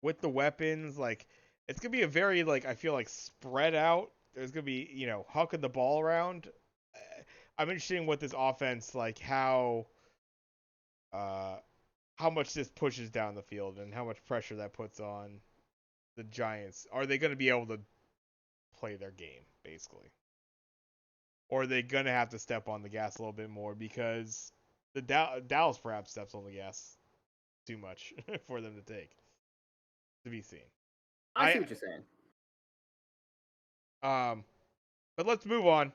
with the weapons, like it's gonna be a very like I feel like spread out. There's gonna be hucking the ball around. I'm interested in what this offense like uh how much this pushes down the field and how much pressure that puts on the Giants. Are they going to be able to play their game basically, or are they going to have to step on the gas a little bit more because the Dallas perhaps steps on the gas too much for them to take to be seen. I see what you're saying. But let's move on.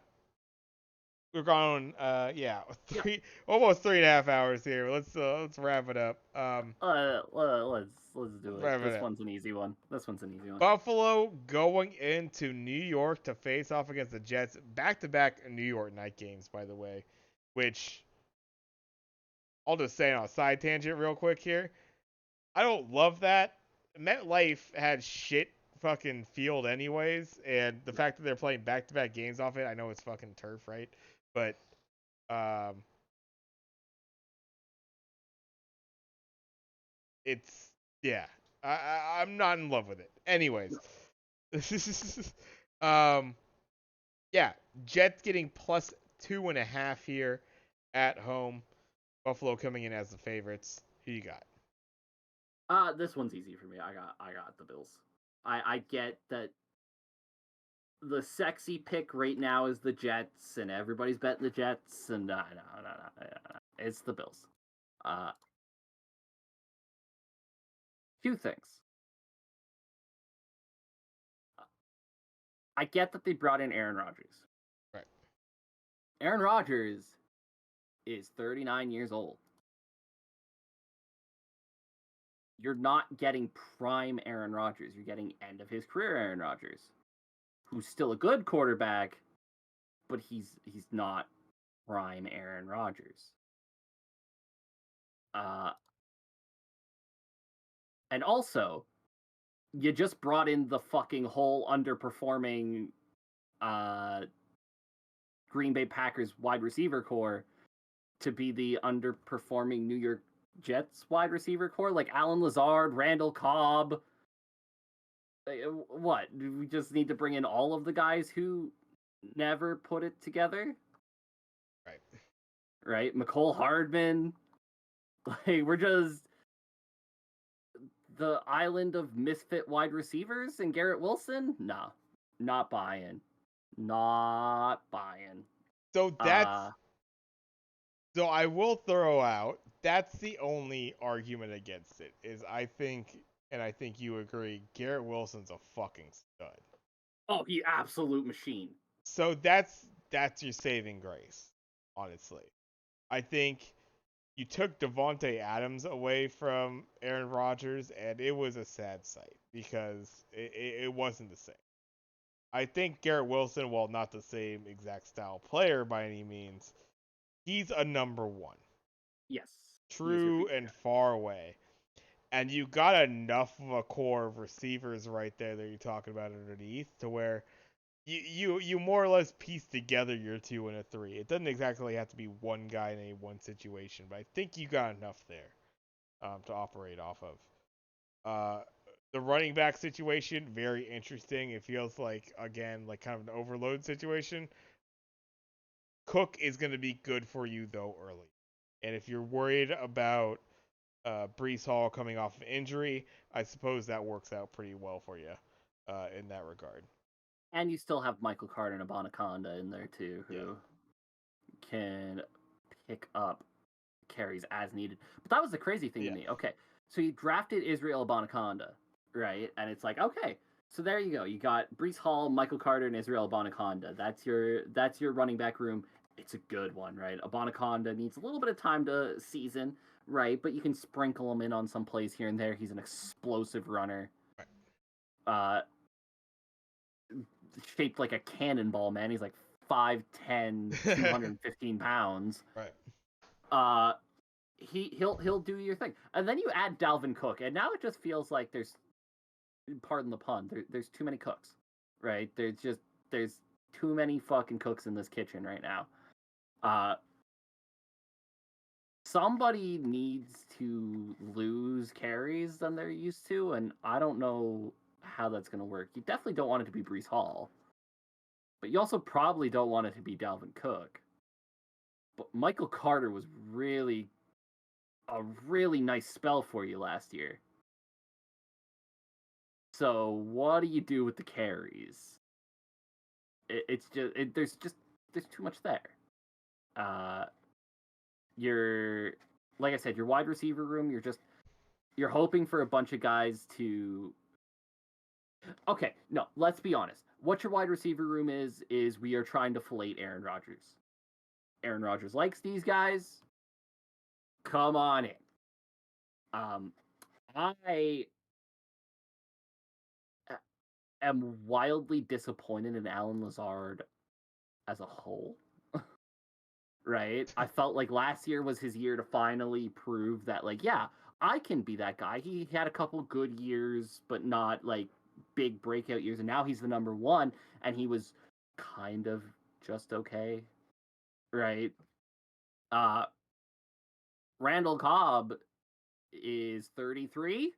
We're going, almost 3.5 hours here. Let's wrap it up. Let's do it. Wrap it This up. one's an easy one. Buffalo going into New York to face off against the Jets. Back-to-back New York night games, by the way, which I'll just say on a side tangent real quick here. I don't love that. MetLife had shit fucking field anyways, and the fact that they're playing back-to-back games off it, I know it's fucking turf, right? But um, it's yeah, I'm not in love with it. Anyways, um, yeah, Jets getting plus 2.5 here at home. Buffalo coming in as the favorites. Who you got? This one's easy for me. I got the Bills. I get that the sexy pick right now is the Jets, and everybody's betting the Jets, and no, it's the Bills. Uh, Few things. I get that they brought in Aaron Rodgers. Right. Aaron Rodgers is 39 years old. You're not getting prime Aaron Rodgers. You're getting end of his career Aaron Rodgers, who's still a good quarterback, but he's not prime Aaron Rodgers. And also, you just brought in the fucking whole underperforming Green Bay Packers wide receiver core to be the underperforming New York Jets wide receiver core, like Alan Lazard, Randall Cobb. What? Do we just need to bring in all of the guys who never put it together? Right. Right? McCole Hardman. Like, we're just the island of misfit wide receivers and Garrett Wilson? Nah. Not buying. Not buying. So so I will throw out that's the only argument against it is I think you agree Garrett Wilson's a fucking stud. Oh, he absolute machine. So that's your saving grace, honestly. I think you took Devontae Adams away from Aaron Rodgers, and it was a sad sight because it wasn't the same. I think Garrett Wilson, while not the same exact style player by any means, he's a number one. Yes. True and far away. And you got enough of a core of receivers right there that you're talking about underneath to where you more or less piece together your 2 and a 3. It doesn't exactly have to be one guy in any one situation, but I think you got enough there to operate off of. The running back situation, very interesting. It feels like again like kind of an overload situation. Cook is going to be good for you though early, and if you're worried about Brees Hall coming off of injury, I suppose that works out pretty well for you in that regard. And you still have Michael Carter and Abonaconda in there too, who can pick up carries as needed. But that was the crazy thing to me. Okay, so you drafted Israel Abonaconda, right? And it's like, okay, so there you go. You got Breece Hall, Michael Carter, and Israel Abonaconda. That's your running back room. It's a good one, right? Abonaconda needs a little bit of time to season, right? But you can sprinkle him in on some plays here and there. He's an explosive runner. Shaped like a cannonball, man. He's like 5'10", 215 pounds. Right. He'll do your thing. And then you add Dalvin Cook, and now it just feels like there's, pardon the pun, there's too many cooks, right? There's too many fucking cooks in this kitchen right now. Somebody needs to lose carries than they're used to, and I don't know how that's going to work. You definitely don't want it to be Breece Hall, but you also probably don't want it to be Dalvin Cook. But Michael Carter was really a really nice spell for you last year. So what do you do with the carries? There's too much there. Like I said, your wide receiver room, you're hoping for a bunch of guys to. Okay, no, let's be honest. What your wide receiver room is we are trying to fillet Aaron Rodgers. Aaron Rodgers likes these guys. Come on in. I am wildly disappointed in Alan Lazard as a whole. Right? I felt like last year was his year to finally prove that, like, yeah, I can be that guy. He had a couple good years, but not like big breakout years, and now he's the number one, and he was kind of just okay, right? Randall Cobb is 33.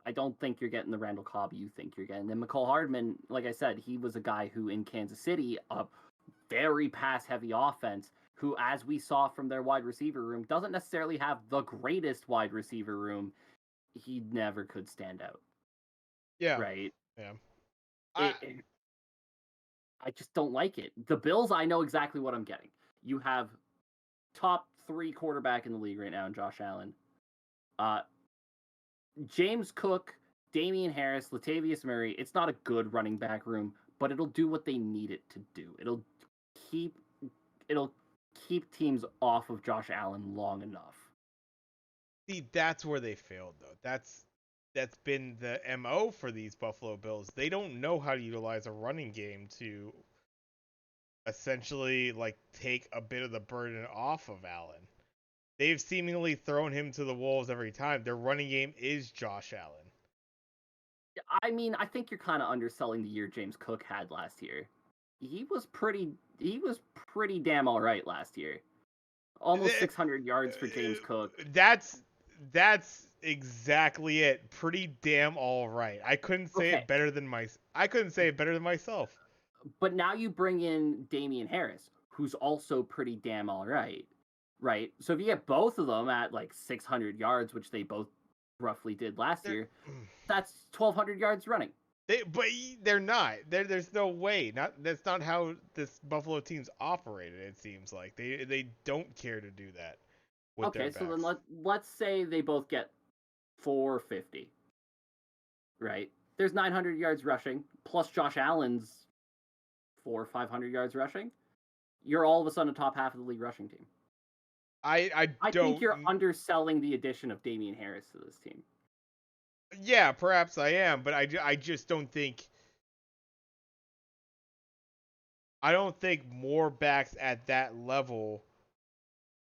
I don't think you're getting the Randall Cobb you think you're getting. And McCall Hardman, like I said, he was a guy who in Kansas City, a very pass-heavy offense, who, as we saw from their wide receiver room, doesn't necessarily have the greatest wide receiver room. He never could stand out. Yeah. Right? Yeah. I just don't like it. The Bills, I know exactly what I'm getting. You have top 3 quarterback in the league right now in Josh Allen. James Cook, Damian Harris, Latavius Murray. It's not a good running back room, but it'll do what they need it to do. It'll keep teams off of Josh Allen long enough. See, that's where they failed, though. That's been the MO for these Buffalo Bills. They don't know how to utilize a running game to essentially like take a bit of the burden off of Allen. They've seemingly thrown him to the wolves every time. Their running game is Josh Allen. I mean, I think you're kind of underselling the year James Cook had last year. He was pretty damn all right last year. Almost 600 yards for James Cook. That's exactly it. Pretty damn all right. I couldn't say it better than myself. But now you bring in Damian Harris, who's also pretty damn all right. Right? So if you get both of them at like 600 yards, which they both roughly did last year, that's 1,200 yards running. But they're not. There's no way. That's not how this Buffalo team's operated. It seems like they don't care to do that. Okay, so then let's say they both get 450. Right? There's 900 yards rushing plus Josh Allen's 400 or 500 yards rushing. You're all of a sudden a top half of the league rushing team. I think you're underselling the addition of Damian Harris to this team. Yeah, perhaps I am, but I just don't think. I don't think more backs at that level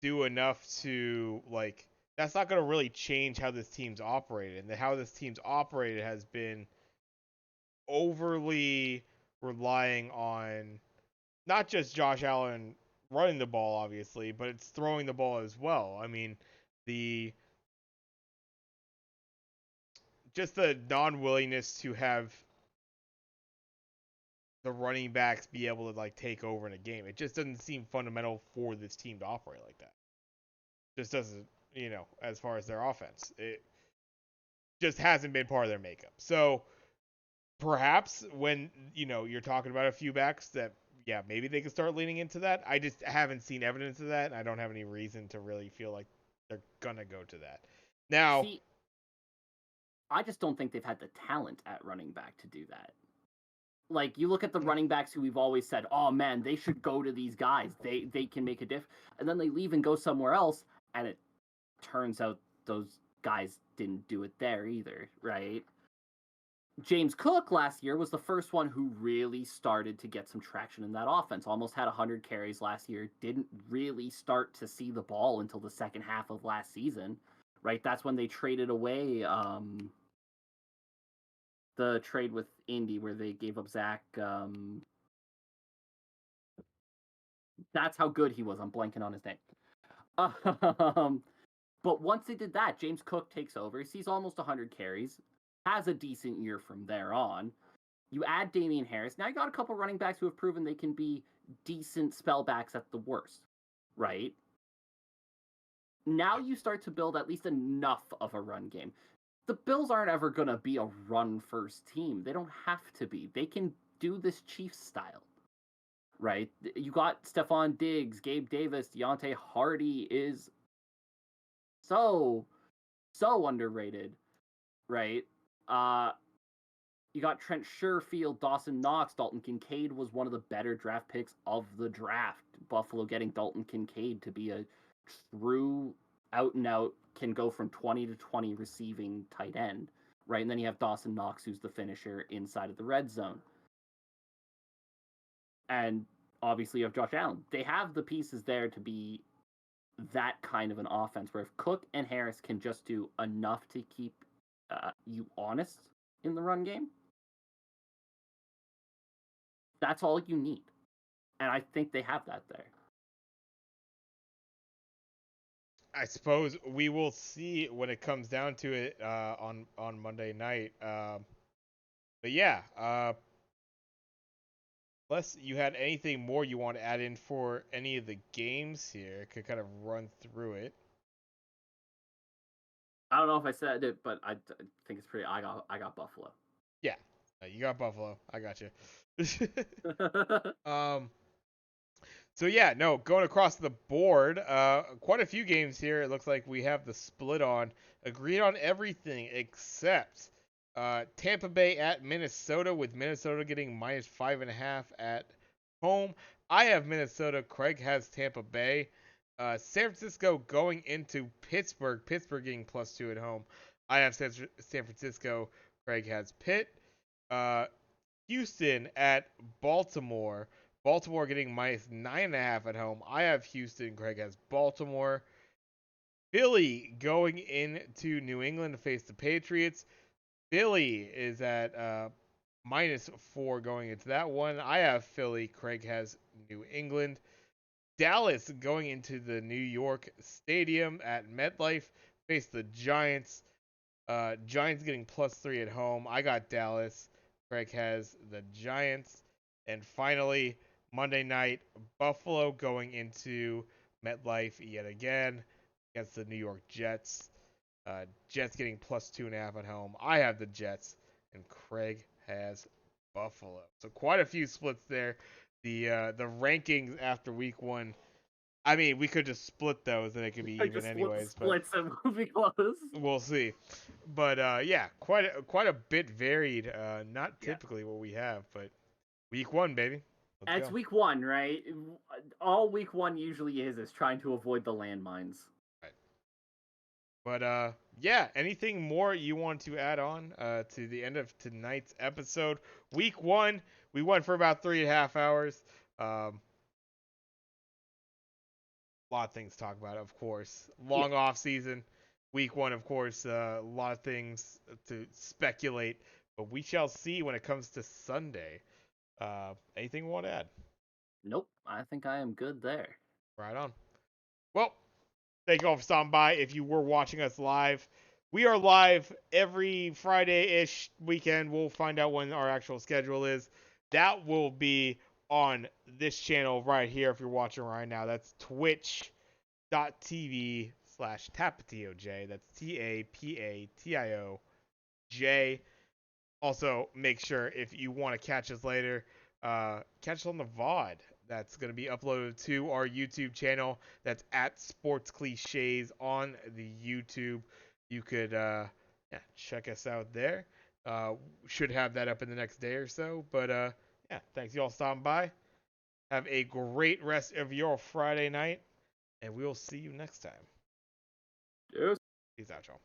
do enough to like. That's not going to really change how this team's operated, and how this team's operated has been overly relying on not just Josh Allen running the ball, obviously, but it's throwing the ball as well. I mean, just the non-willingness to have the running backs be able to like take over in a game. It just doesn't seem fundamental for this team to operate like that. Just doesn't, as far as their offense. It just hasn't been part of their makeup. So perhaps when, you're talking about a few backs that, yeah, maybe they can start leaning into that. I just haven't seen evidence of that, and I don't have any reason to really feel like they're going to go to that. Now, See, I just don't think they've had the talent at running back to do that. Like, you look at the running backs who we've always said, oh man, they should go to these guys. They can make a difference. And then they leave and go somewhere else, and it turns out those guys didn't do it there either, right? James Cook last year was the first one who really started to get some traction in that offense. Almost had 100 carries last year. Didn't really start to see the ball until the second half of last season, right? That's when they traded away the trade with Indy where they gave up Zach. That's how good he was. I'm blanking on his name. But once they did that, James Cook takes over. He sees almost 100 carries, has a decent year from there on. You add Damian Harris. Now you got a couple running backs who have proven they can be decent spellbacks at the worst, right? Now you start to build at least enough of a run game. The Bills aren't ever going to be a run-first team. They don't have to be. They can do this Chiefs style, right? You got Stephon Diggs, Gabe Davis, Deontay Hardy is so underrated, right? You got Trent Sherfield, Dawson Knox, Dalton Kincaid was one of the better draft picks of the draft. Buffalo getting Dalton Kincaid to be a true out and out, can go from 20 to 20 receiving tight end, right? And then you have Dawson Knox, who's the finisher inside of the red zone. And obviously you have Josh Allen. They have the pieces there to be that kind of an offense where if Cook and Harris can just do enough to keep you honest in the run game, that's all you need. And I think they have that there. I suppose we will see when it comes down to it on Monday night. But yeah, unless you had anything more you want to add in for any of the games here, I could kind of run through it. I don't know if I said it, but I think it's pretty. I got Buffalo. Yeah, you got Buffalo. I got you. So yeah, no, going across the board, quite a few games here. It looks like we have the split on, agreed on everything except Tampa Bay at Minnesota, with Minnesota getting -5.5 at home. I have Minnesota. Craig has Tampa Bay. San Francisco going into Pittsburgh. Pittsburgh getting +2 at home. I have San Francisco. Craig has Pitt. Houston at Baltimore. Baltimore getting -9.5 at home. I have Houston. Craig has Baltimore. Philly going into New England to face the Patriots. Philly is at -4 going into that one. I have Philly. Craig has New England. Dallas going into the New York Stadium at MetLife, face the Giants. Giants getting +3 at home. I got Dallas. Craig has the Giants. And finally, Monday night, Buffalo going into MetLife yet again against the New York Jets. Jets getting +2.5 at home. I have the Jets, and Craig has Buffalo. So quite a few splits there. The rankings after week one. I mean, we could just split those and it could be even anyways. Splits and we'll be close. We'll see. But yeah, quite a bit varied. Not typically what we have, but week one, baby. It's week one, right? All week one usually is trying to avoid the landmines. Right. But yeah, anything more you want to add on to the end of tonight's episode? Week one, we went for about 3.5 hours. A lot of things to talk about, of course. Long off season. Week one, of course, a lot of things to speculate, but we shall see when it comes to Sunday. Anything you want to add? Nope, I think I am good there. Right on. Well, thank you all for stopping by. If you were watching us live, we are live every Friday-ish weekend. We'll find out when our actual schedule is. That will be on this channel right here if you're watching right now. That's twitch.tv/tapatioj. That's TAPATIOJ. Also, make sure if you want to catch us later, catch us on the VOD. That's going to be uploaded to our YouTube channel. That's at Sports Clichés on the YouTube. You could check us out there. Should have that up in the next day or so. But thanks y'all stopping by. Have a great rest of your Friday night, and we will see you next time. Cheers. Peace out, y'all.